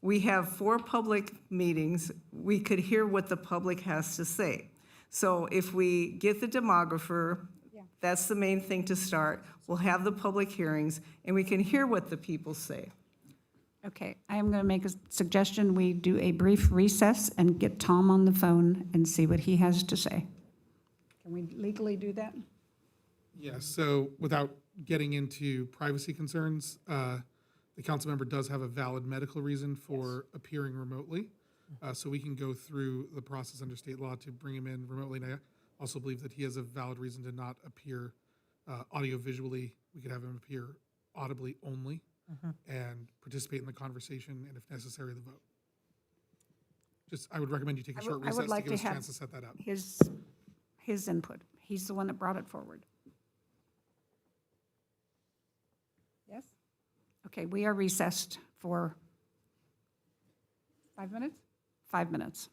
we have 4 public meetings. We could hear what the public has to say. So if we get the demographer, that's the main thing to start. We'll have the public hearings, and we can hear what the people say. Okay, I am going to make a suggestion. We do a brief recess and get Tom on the phone and see what he has to say. Can we legally do that? Yes, so without getting into privacy concerns, the council member does have a valid medical reason for appearing remotely. So we can go through the process under state law to bring him in remotely. And I also believe that he has a valid reason to not appear audio-visually. We could have him appear audibly only and participate in the conversation, and if necessary, the vote. I would recommend you take a short I recess would to like give to us a have chance to set that up. his input. He's the one that brought it forward. Yes? Okay, we are recessed for 5 minutes? 5 minutes.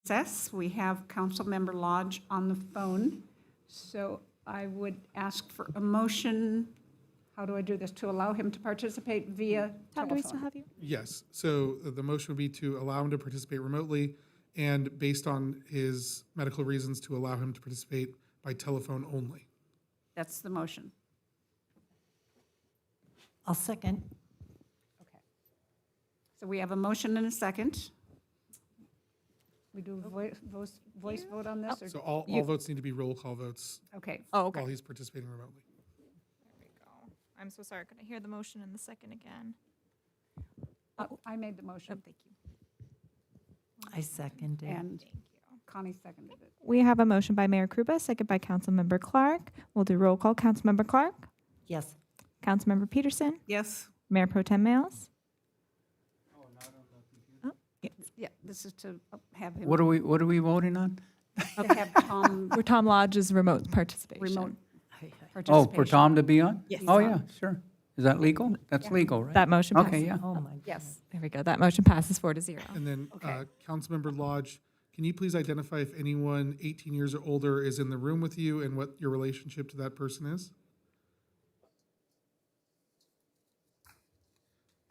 recess. We have Councilmember Lodge on the phone. So I would ask for a motion, how do I do this, to allow him to participate via Tom, do we still telephone? have you? Yes, so the motion would be to allow him to participate remotely and based on his medical reasons to allow him to participate by telephone only. That's the motion. I'll second. So we have a motion and a second. We do a voice vote on this? or- So all votes need to be roll call votes Okay. Oh, okay. while he's participating remotely. There we go. I'm so sorry. Couldn't hear the motion in the second again. I made the motion. Thank you. I second it. And Connie seconded it. We have a motion by Mayor Krupa, second by Councilmember Clark. We'll do roll call. Councilmember Clark? Yes. Councilmember Peterson? Yes. Mayor Pro Tem Males? Yeah, this is to have him. What are we voting on? To have Tom For Tom Lodge's remote participation. remote Oh, for participation. Tom to be on? Yes. Oh, yeah, sure. Is that legal? That's legal, right? That motion passes. Okay, yeah. Oh, my. Yes. There we go. That motion passes 4-0. And then, Okay. Councilmember Lodge, can you please identify if anyone 18 years or older is in the room with you and what your relationship to that person is?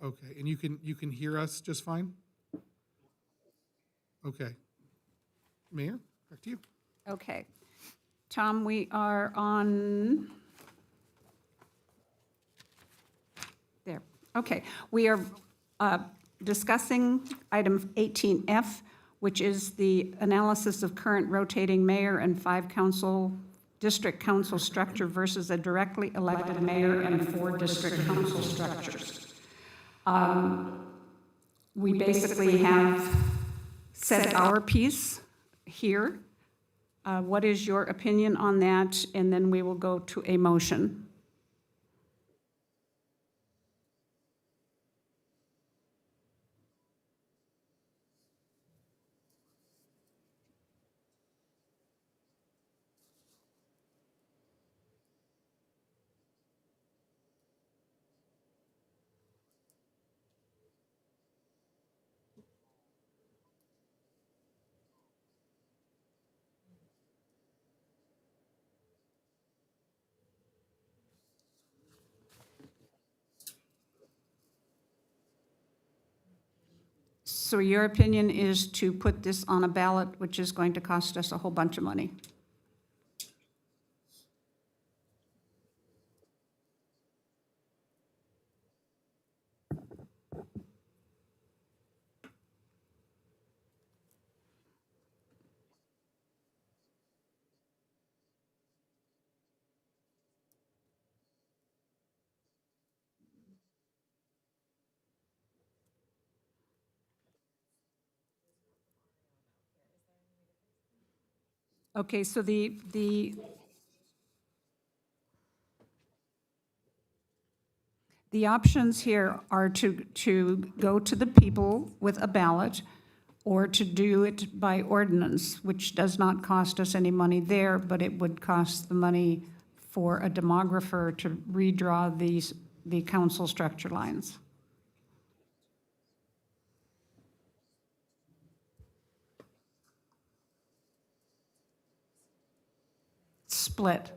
Okay, and you can hear us just fine? Okay. Mayor, back to you. Okay. Tom, we are on, there, okay. We are discussing item 18F, which is the analysis of current rotating mayor and 5 district council structure versus a directly elected mayor and 4 district council structures. We basically have said our piece here. What is your opinion on that? And then we will go to a motion. So your opinion is to put this on a ballot, which is going to cost us a whole bunch of money? Okay, so the options here are to go to the people with a ballot or to do it by ordinance, which does not cost us any money there, but it would cost the money for a demographer to redraw the council structure lines. Split.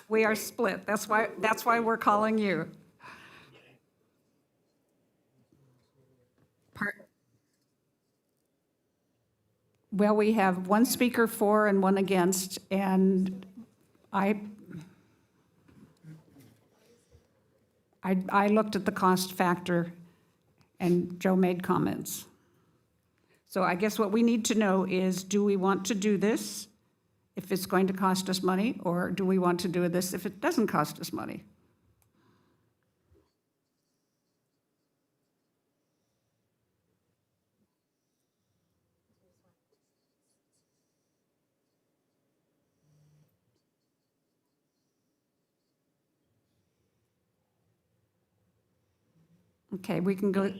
We are split. That's why we're calling you. Well, we have one speaker for and one against, and I looked at the cost factor, and Joe made comments. So I guess what we need to know is, do we want to do this if it's going to cost us money, or do we want to do this if it doesn't cost us money? Okay, we can go.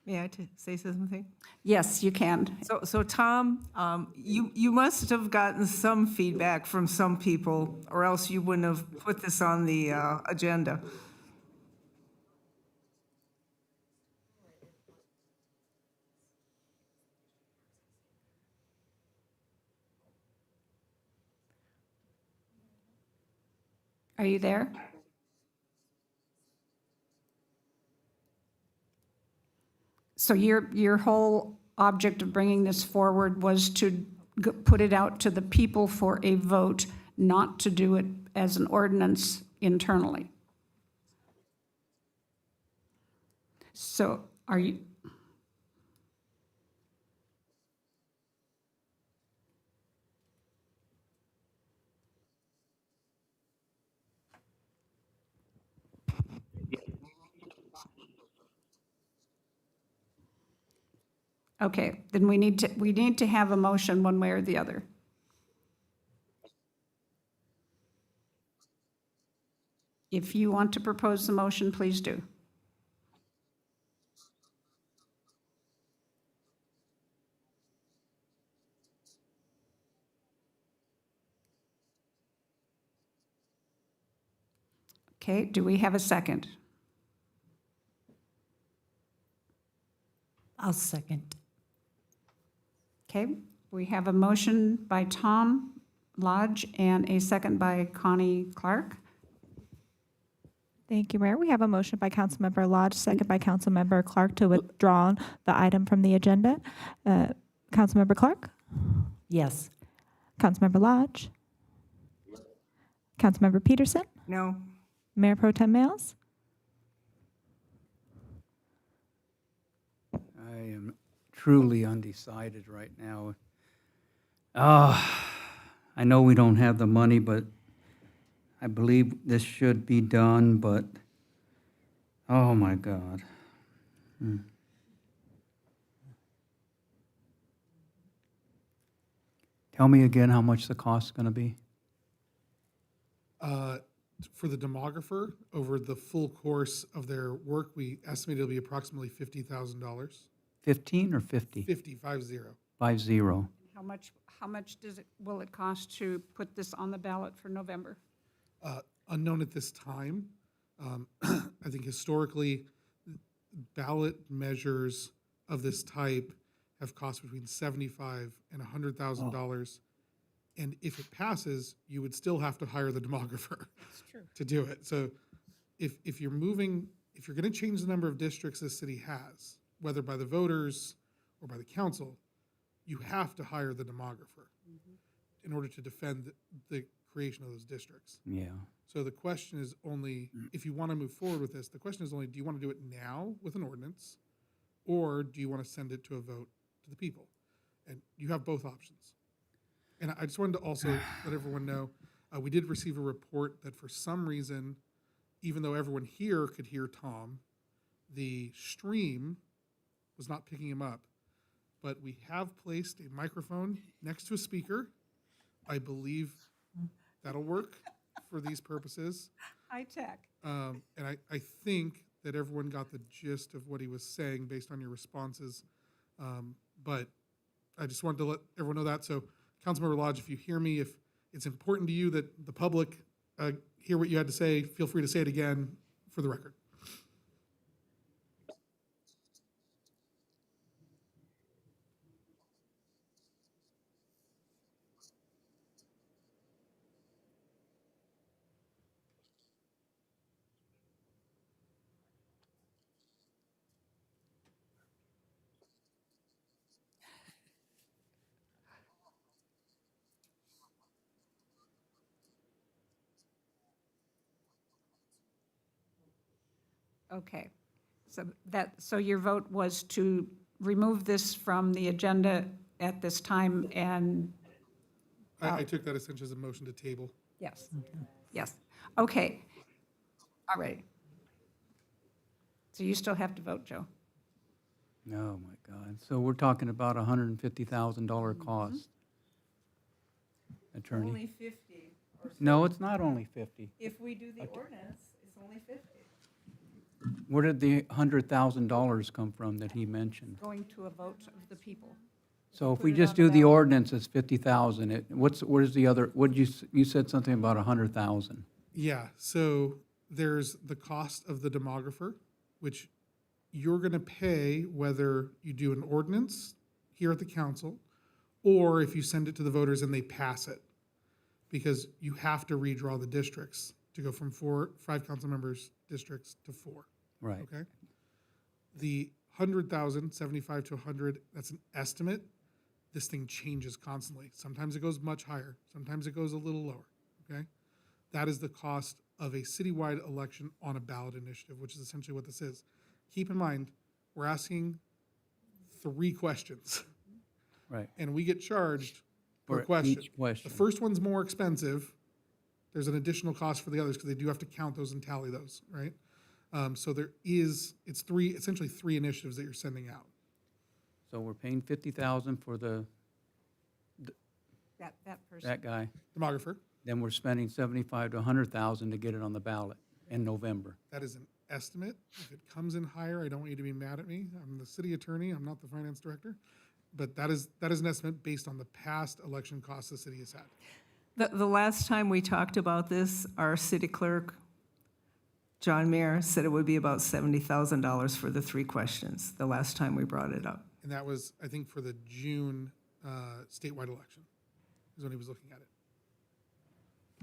May I say something? Yes, you can. So Tom, you must have gotten some feedback from some people, or else you wouldn't have put this on the agenda. Are you there? So your whole object of bringing this forward was to put it out to the people for a vote, not to do it as an ordinance internally? So are you? Okay, then we need to have a motion one way or the other. If you want to propose the motion, please do. Okay, do we have a second? I'll second. Okay, we have a motion by Tom Lodge and a second by Connie Clark. Thank you, Mayor. We have a motion by Councilmember Lodge, second by Councilmember Clark to withdraw the item from the agenda. Councilmember Clark? Yes. Councilmember Lodge? Councilmember Peterson? No. Mayor Pro Tem Males? I am truly undecided right now. I know we don't have the money, but I believe this should be done, but, oh my God. Tell me again how much the cost's gonna be? For the demographer, over the full course of their work, we estimate it'll be approximately $50,000. 15 or 50? 50. 50. How much will it cost to put this on the ballot for November? Unknown at this time. I think historically, ballot measures of this type have cost between $75,000 and $100,000. And if it passes, you would still have to hire the demographer to do it. So if you're going to change the number of districts the city has, whether by the voters or by the council, you have to hire the demographer in order to defend the creation of those districts. Yeah. So the question is only, if you want to move forward with this, the question is only, do you want to do it now with an ordinance? Or do you want to send it to a vote to the people? And you have both options. And I just wanted to also let everyone know, we did receive a report that for some reason, even though everyone here could hear Tom, the stream was not picking him up. But we have placed a microphone next to a speaker. I believe that'll work for these purposes. High tech. And I think that everyone got the gist of what he was saying based on your responses. But I just wanted to let everyone know that. So Councilmember Lodge, if you hear me, if it's important to you that the public hear what you had to say, feel free to say it again for the record. Okay, so your vote was to remove this from the agenda at this time, and I took that essentially as a motion to table. yes, yes, okay, all right. So you still have to vote, Joe. Oh my God. So we're talking about $150,000 cost. Attorney? Only 50. No, it's not only 50. If we do the ordinance, it's only 50. Where did the $100,000 come from that he mentioned? Going to a vote of the people. So if Put we it just on the do the ballot. ordinance, it's 50,000. Where's the other, you said something about 100,000. Yeah, so there's the cost of the demographer, which you're gonna pay whether you do an ordinance here at the council, or if you send it to the voters and they pass it. Because you have to redraw the districts to go from 5 council members districts to 4. Right. Okay? The 100,000, 75 to 100, that's an estimate. This thing changes constantly. Sometimes it goes much higher, sometimes it goes a little lower, okay? That is the cost of a citywide election on a ballot initiative, which is essentially what this is. Keep in mind, we're asking 3 questions, Right. and we get charged per For question. each question. The first one's more expensive. There's an additional cost for the others because they do have to count those and tally those, right? So it's essentially three initiatives that you're sending out. So we're paying 50,000 for That person. that guy. Demographer, Then we're spending 75 to 100,000 to get it on the ballot in November. that is an estimate. If it comes in higher, I don't want you to be mad at me. I'm the city attorney, I'm not the finance director. But that is an estimate based on the past election costs the city has had. The last time we talked about this, our city clerk, John Mayer, said it would be about $70,000 for the 3 questions, the last time we brought it up. And that was, I think, for the June statewide election, is when he was looking at it.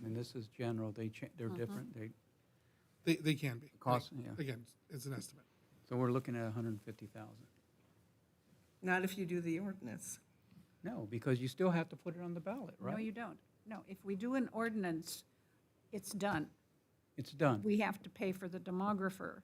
And this is general, they're different, They can be. Cost, yeah. Again, it's an estimate. So we're looking at 150,000. Not if you do the ordinance. No, because you still have to put it on the ballot, right? No, you don't. No, if we do an ordinance, it's done. It's done. We have to pay for the demographer.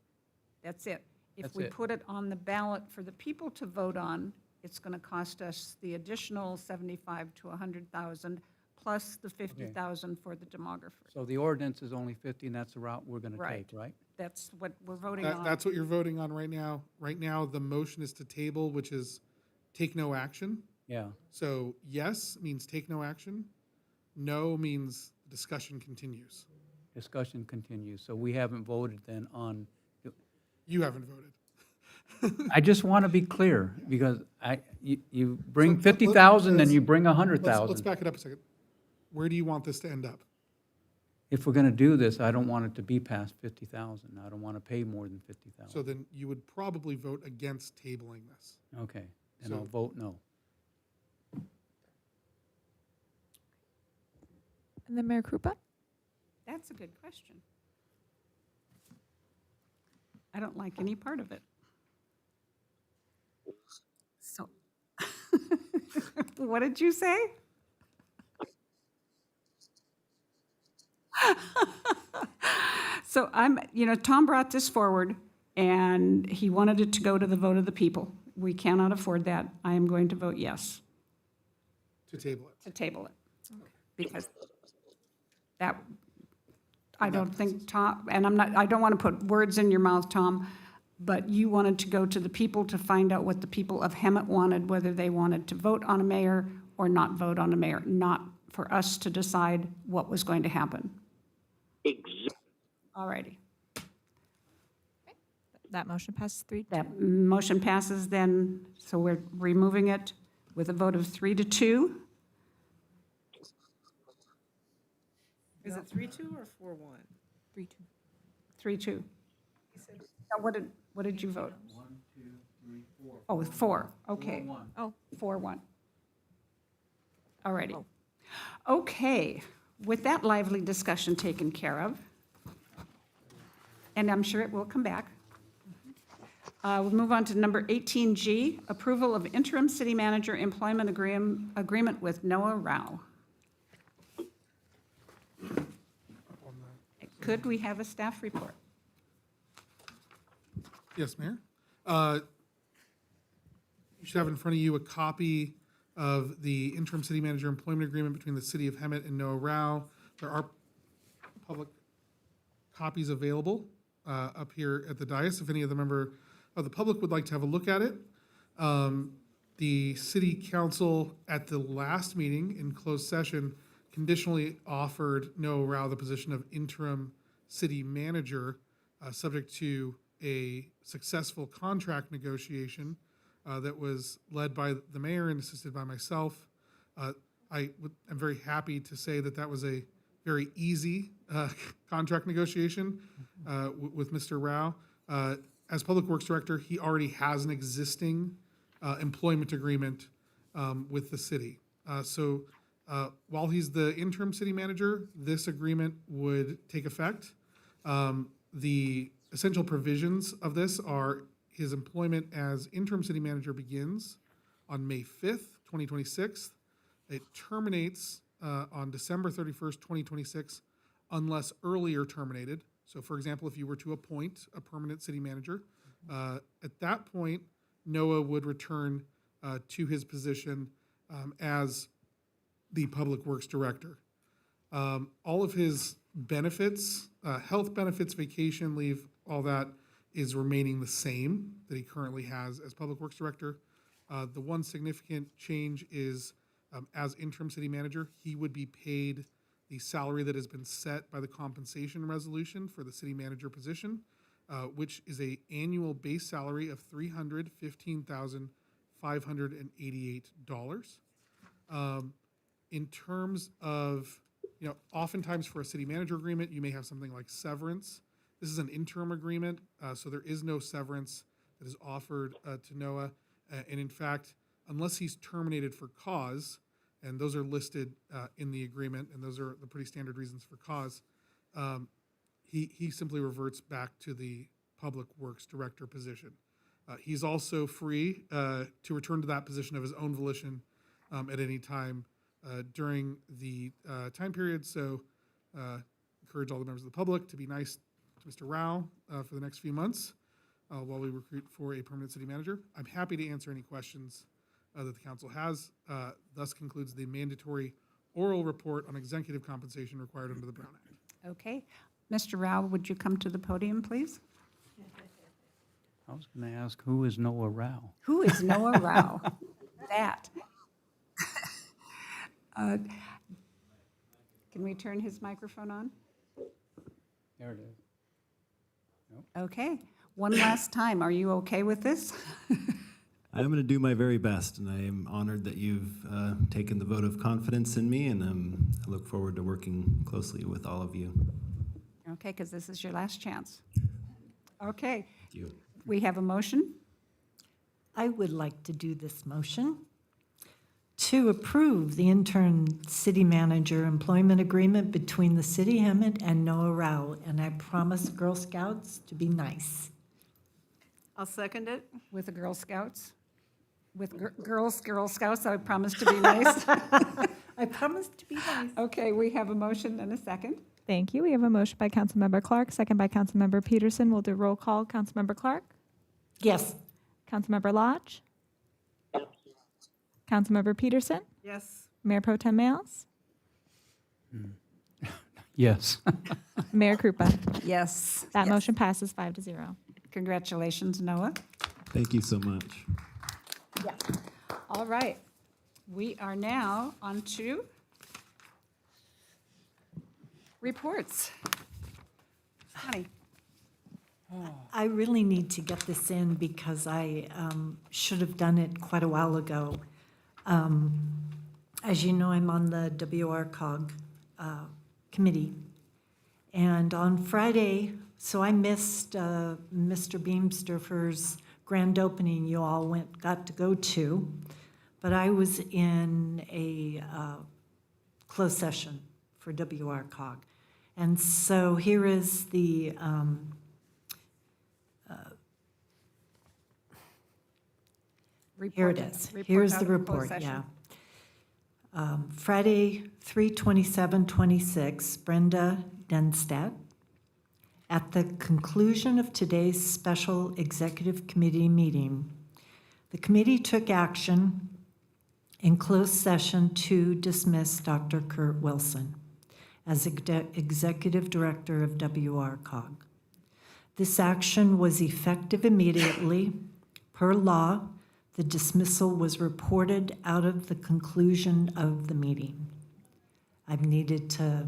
That's it. If That's we it. put it on the ballot for the people to vote on, it's going to cost us the additional 75 to 100,000 plus the 50,000 for the demographer. So the ordinance is only 50, and that's the route we're going to Right. take, right? That's what we're voting on. That's what you're voting on right now. Right now, the motion is to table, which is take no action. Yeah. So yes means take no action. No means discussion continues. Discussion continues. So we haven't voted then on, You haven't voted. I just want to be clear, because you bring So, 50,000, then you bring Let's 100,000. back it up a second. Where do you want this to end up? If we're going to do this, I don't want it to be past 50,000. I don't want to pay more than 50,000. So then you would probably vote against tabling this. Okay, then I'll So- vote no. And then Mayor Krupa? That's a good question. I don't like any part of it. So, what did you say? So Tom brought this forward, and he wanted it to go to the vote of the people. We cannot afford that. I am going to vote yes To table it. to table it. Because that, I don't think Tom, and I don't want to put words in your mouth, Tom, but you wanted to go to the people to find out what the people of Hemet wanted, whether they wanted to vote on a mayor or not vote on a mayor, not for us to decide what was going to happen. All righty. That motion passes 3-2. That motion passes then, so we're removing it with a vote of 3-2. Is it 3-2 or 4-1? 3-2. Now, what did you vote? 1, 2, 3, 4. Oh, 4, okay. 4-1. Oh, 4-1. All righty. Okay, with that lively discussion taken care of, and I'm sure it will come back, we'll move on to number 18G, approval of interim city manager employment agreement with Noah Rao. Could we have a staff report? Yes, Mayor. You should have in front of you a copy of the interim city manager employment agreement between the city of Hemet and Noah Rao. There are public copies available up here at the dais if any of the member of the public would like to have a look at it. The city council at the last meeting in closed session conditionally offered Noah Rao the position of interim city manager, subject to a successful contract negotiation that was led by the mayor and assisted by myself. I'm very happy to say that that was a very easy contract negotiation with Mr. Rao. As Public Works Director, he already has an existing employment agreement with the city. So while he's the interim city manager, this agreement would take effect. The essential provisions of this are his employment as interim city manager begins on May 5th, 2026. It terminates on December 31st, 2026, unless earlier terminated. So for example, if you were to appoint a permanent city manager, at that point, Noah would return to his position as the Public Works Director. All of his benefits, health benefits, vacation leave, all that is remaining the same that he currently has as Public Works Director. The one significant change is as interim city manager, he would be paid the salary that has been set by the compensation resolution for the city manager position, which is an annual base salary of $315,588. In terms of, oftentimes for a city manager agreement, you may have something like severance. This is an interim agreement, so there is no severance that is offered to Noah. And in fact, unless he's terminated for cause, and those are listed in the agreement, and those are the pretty standard reasons for cause, he simply reverts back to the Public Works Director position. He's also free to return to that position of his own volition at any time during the time period. So encourage all the members of the public to be nice to Mr. Rao for the next few months while we recruit for a permanent city manager. I'm happy to answer any questions that the council has. Thus concludes the mandatory oral report on executive compensation required under the Brown Act. Okay. Mr. Rao, would you come to the podium, please? I was going to ask, who is Noah Rao? Who is Noah Rao? That. Can we turn his microphone on? There it is. Okay. One last time. Are you okay with this? I'm going to do my very best, and I am honored that you've taken the vote of confidence in me, and I look forward to working closely with all of you. Okay, because this is your last chance. Okay. Thank you. We have a motion. I would like to do this motion to approve the intern city manager employment agreement between the city of Hemet and Noah Rao, and I promise Girl Scouts to be nice. I'll second it. With the Girl Scouts? With Girl Scouts, I promise to be nice. I promise to be nice. Okay, we have a motion and a second. Thank you. We have a motion by Councilmember Clark, second by Councilmember Peterson. We'll do roll call. Councilmember Clark? Yes. Councilmember Lodge? Councilmember Peterson? Yes. Mayor Pro Tem Mayals? Yes. Mayor Krupa? Yes. That yes. motion passes 5-0. Congratulations, Noah. Thank you so much. Yeah. All right. We are now on to reports. Honey. I really need to get this in because I should have done it quite a while ago. As you know, I'm on the WRCOG committee. And on Friday, so I missed Mr. Beamsterfer's grand opening you all got to go to, but I was in a closed session for WRCOG. And so here is the here it is. Here's the report, yeah. Friday, 3/27/26, Brenda Denstadt. At the conclusion of today's special executive committee meeting, the committee took action in closed session to dismiss Dr. Kurt Wilson as executive director of WRCOG. This action was effective immediately. Per law, the dismissal was reported out of the conclusion of the meeting. I've needed to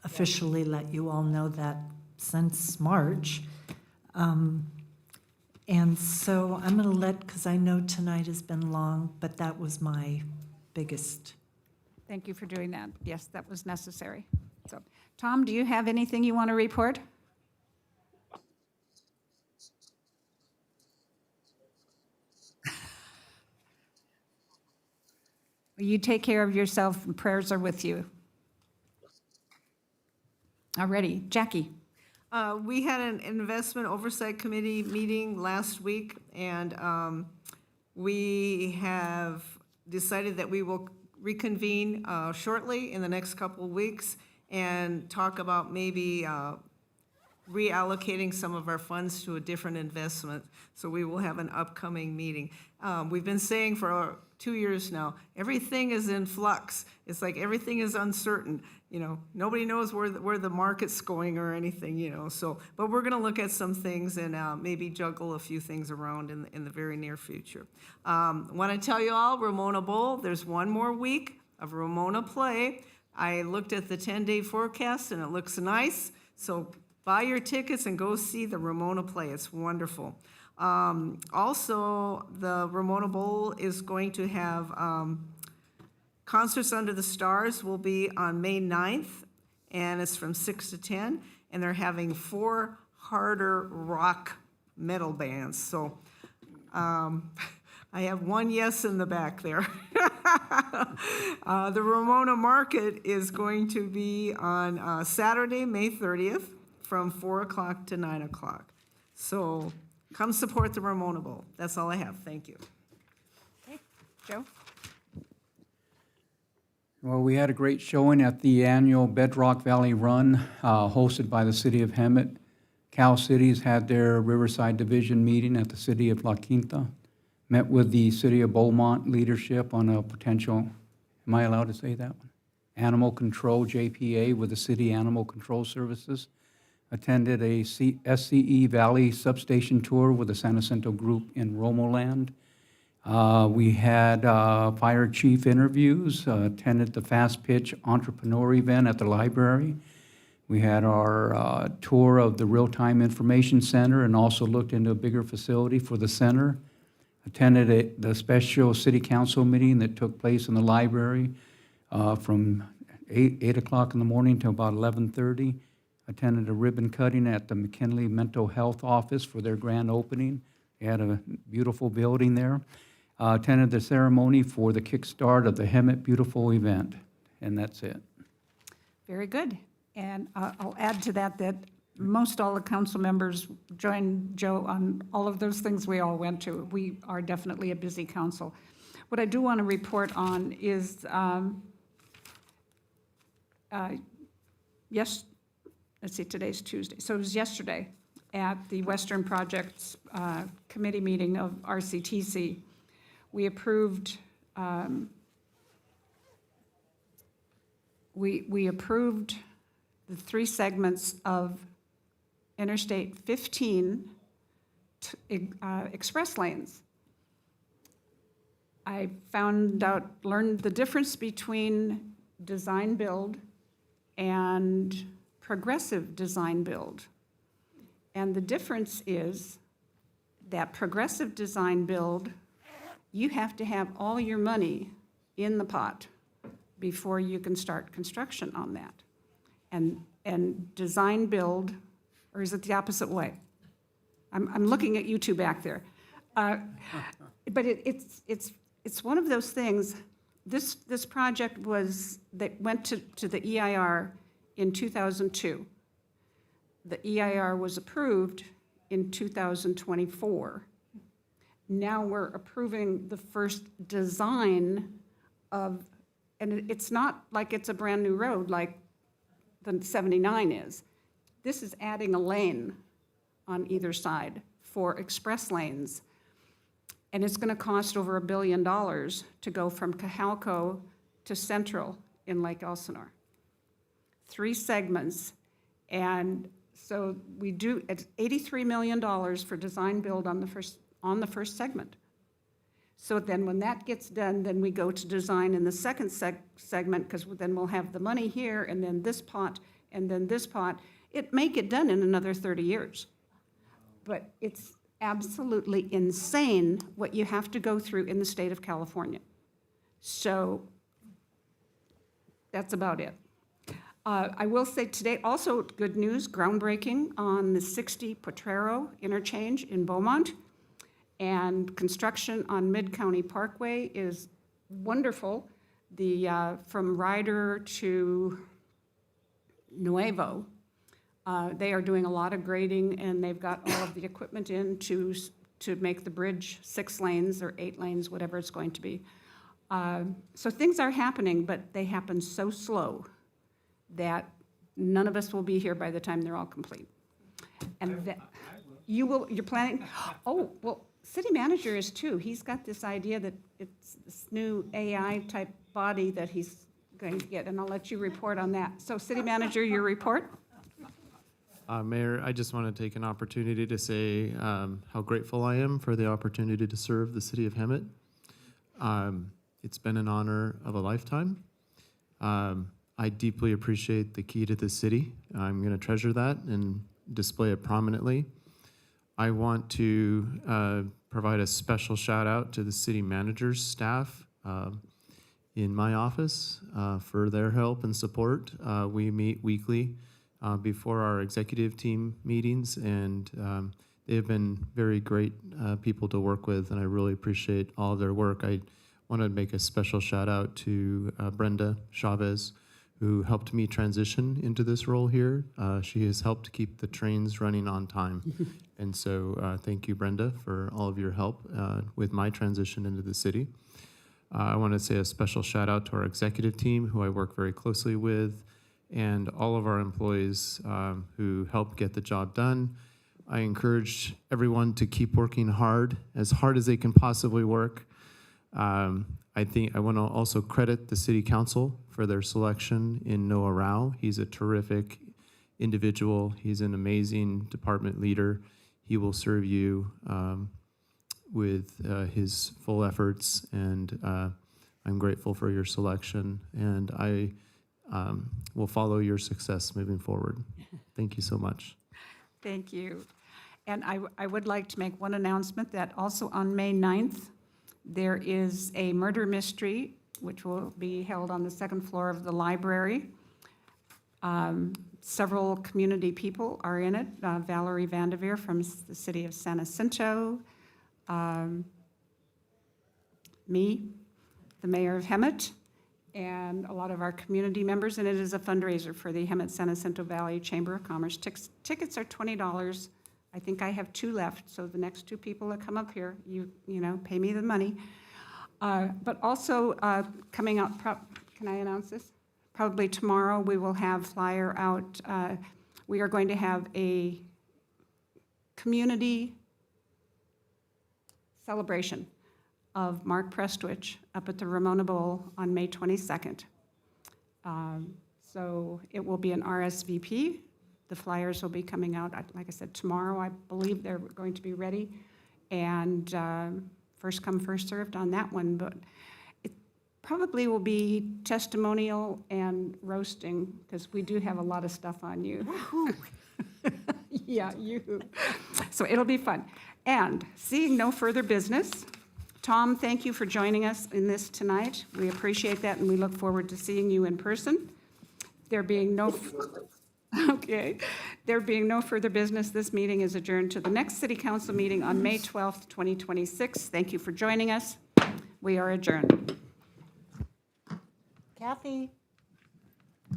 officially let you all know that since March. And so I'm going to because I know tonight has been long, but that was my biggest. Thank you for doing that. Yes, that was necessary. So, Tom, do you have anything you want to report? You take care of yourself, and prayers are with you. Alrighty, Jackie. We had an investment oversight committee meeting last week, and we have decided that we will reconvene shortly in the next couple of weeks and talk about maybe reallocating some of our funds to a different investment. So we will have an upcoming meeting. We've been saying for 2 years now, everything is in flux. It's like everything is uncertain. You know, nobody knows where the market's going or anything, you know. So, but we're going to look at some things and maybe juggle a few things around in the very near future. Want to tell you all, Ramona Bowl, there's one more week of Ramona Play. I looked at the 10-day forecast and it looks nice. So buy your tickets and go see the Ramona Play. It's wonderful. Also, the Ramona Bowl is going to have Concerts Under the Stars will be on May 9th, and it's from 6 to 10, and they're having 4 harder rock metal bands. So I have one yes in the back there. The Ramona Market is going to be on Saturday, May 30th, from 4 o'clock to 9 o'clock. So come support the Ramona Bowl. That's all I have. Thank you. Okay, Joe? Well, we had a great showing at the annual Bedrock Valley Run, hosted by the city of Hemet. Cal Cities had their Riverside Division meeting at the city of La Quinta. Met with the city of Beaumont leadership on a potential, am I allowed to say that one? Animal control JPA with the city animal control services. Attended a SCE Valley substation tour with the San Jacinto group in Romoland. We had fire chief interviews, attended the Fast Pitch Entrepreneur event at the library. We had our tour of the Real-Time Information Center and also looked into a bigger facility for the center. Attended the special city council meeting that took place in the library from 8 o'clock in the morning to about 11:30. Attended a ribbon cutting at the McKinley Mental Health Office for their grand opening. They had a beautiful building there. Attended the ceremony for the kickstart of the Hemet Beautiful event, and that's it. Very good. And I'll add to that most all the council members joined Joe on all of those things we all went to. We are definitely a busy council. What I do want to report on is, let's see, today's Tuesday. So it was yesterday at the Western Projects Committee meeting of RCTC. We approved, we approved the 3 segments of Interstate 15 express lanes. I learned the difference between design build and progressive design build. And the difference is that progressive design build, you have to have all your money in the pot before you can start construction on that. And design build, or is it the opposite way? I'm looking at you two back there. But it's one of those things. This project that went to the EIR in 2002. The EIR was approved in 2024. Now we're approving the first design of, and it's not like it's a brand new road like the 79 is. This is adding a lane on either side for express lanes. And it's going to cost over $1 billion to go from Cajalco to Central in Lake Elsinore. 3 segments. And so it's $83 million for design build on the first segment. So then when that gets done, then we go to design in the second segment, because then we'll have the money here, and then this pot, and then this pot. It may get done in another 30 years. But absolutely insane what you have to go through in the state of California. So that's about it. I will say today, also good news, groundbreaking on the 60 Potrero interchange in Beaumont. And construction on Mid-County Parkway is wonderful. From Ryder to Nuevo, they are doing a lot of grading, and they've got all of the equipment in to make the bridge 6 lanes or 8 lanes, whatever it's going to be. So things are happening, but they happen so slow that none of us will be here by the time they're all complete. And that, you're planning, oh, well, city manager is too. He's got this idea that it's this new AI type body that he's going to get, and I'll let you report on that. So city manager, your report? Mayor, I just want to take an opportunity to say how grateful I am for the opportunity to serve the city of Hemet. It's been an honor of a lifetime. I deeply appreciate the key to the city. I'm going to treasure that and display it prominently. I want to provide a special shout out to the city manager's staff in my office for their help and support. We meet weekly before our executive team meetings, and they have been very great people to work with, and I really appreciate all of their work. I want to make a special shout out to Brenda Chavez, who helped me transition into this role here. She has helped keep the trains running on time. And so thank you, Brenda, for all of your help with my transition into the city. I want to say a special shout out to our executive team, who I work very closely with, and all of our employees who help get the job done. I encourage everyone to keep working hard as they can possibly work. I think I want to also credit the city council for their selection in Noah Rao. He's a terrific individual. He's an amazing department leader. He will serve you with his full efforts, and I'm grateful for your selection, and I will follow your success moving forward. Thank you so much. Thank you. And I would like to make one announcement that also on May 9th, there is a murder mystery, which will be held on the 2nd floor of the library. Several community people are in it. Valerie Vanderveer from the city of San Jacinto, me, the mayor of Hemet, and a lot of our community members, and it is a fundraiser for the Hemet San Jacinto Valley Chamber of Commerce. Tickets are $20. I think I have 2 left, so the next 2 people that come up here, you know, pay me the money. But also coming out, can I announce this? Probably tomorrow, we will have flyer out. We are going to have a community celebration of Mark Prestwich up at the Ramona Bowl on May 22nd. So it will be an RSVP. The flyers will be coming out, like I said, tomorrow. I believe they're going to be ready. And first come, first served on that one. But it probably will be testimonial and roasting, because we do have a lot of stuff on you. Yeah, you. So it'll be fun. And seeing no further business, Tom, thank you for joining us in this tonight. We appreciate that, and we look forward to seeing you in person. There being no further business, this meeting is adjourned to the next city council meeting on May 12th, 2026. Thank you for joining us. We are adjourned. Kathy,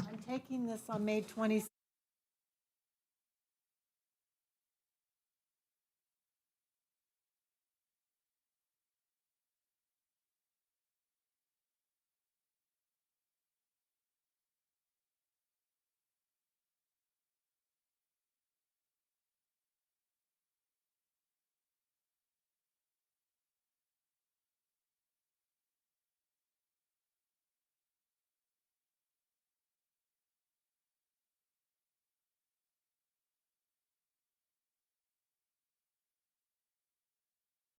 I'm taking this on May 26th.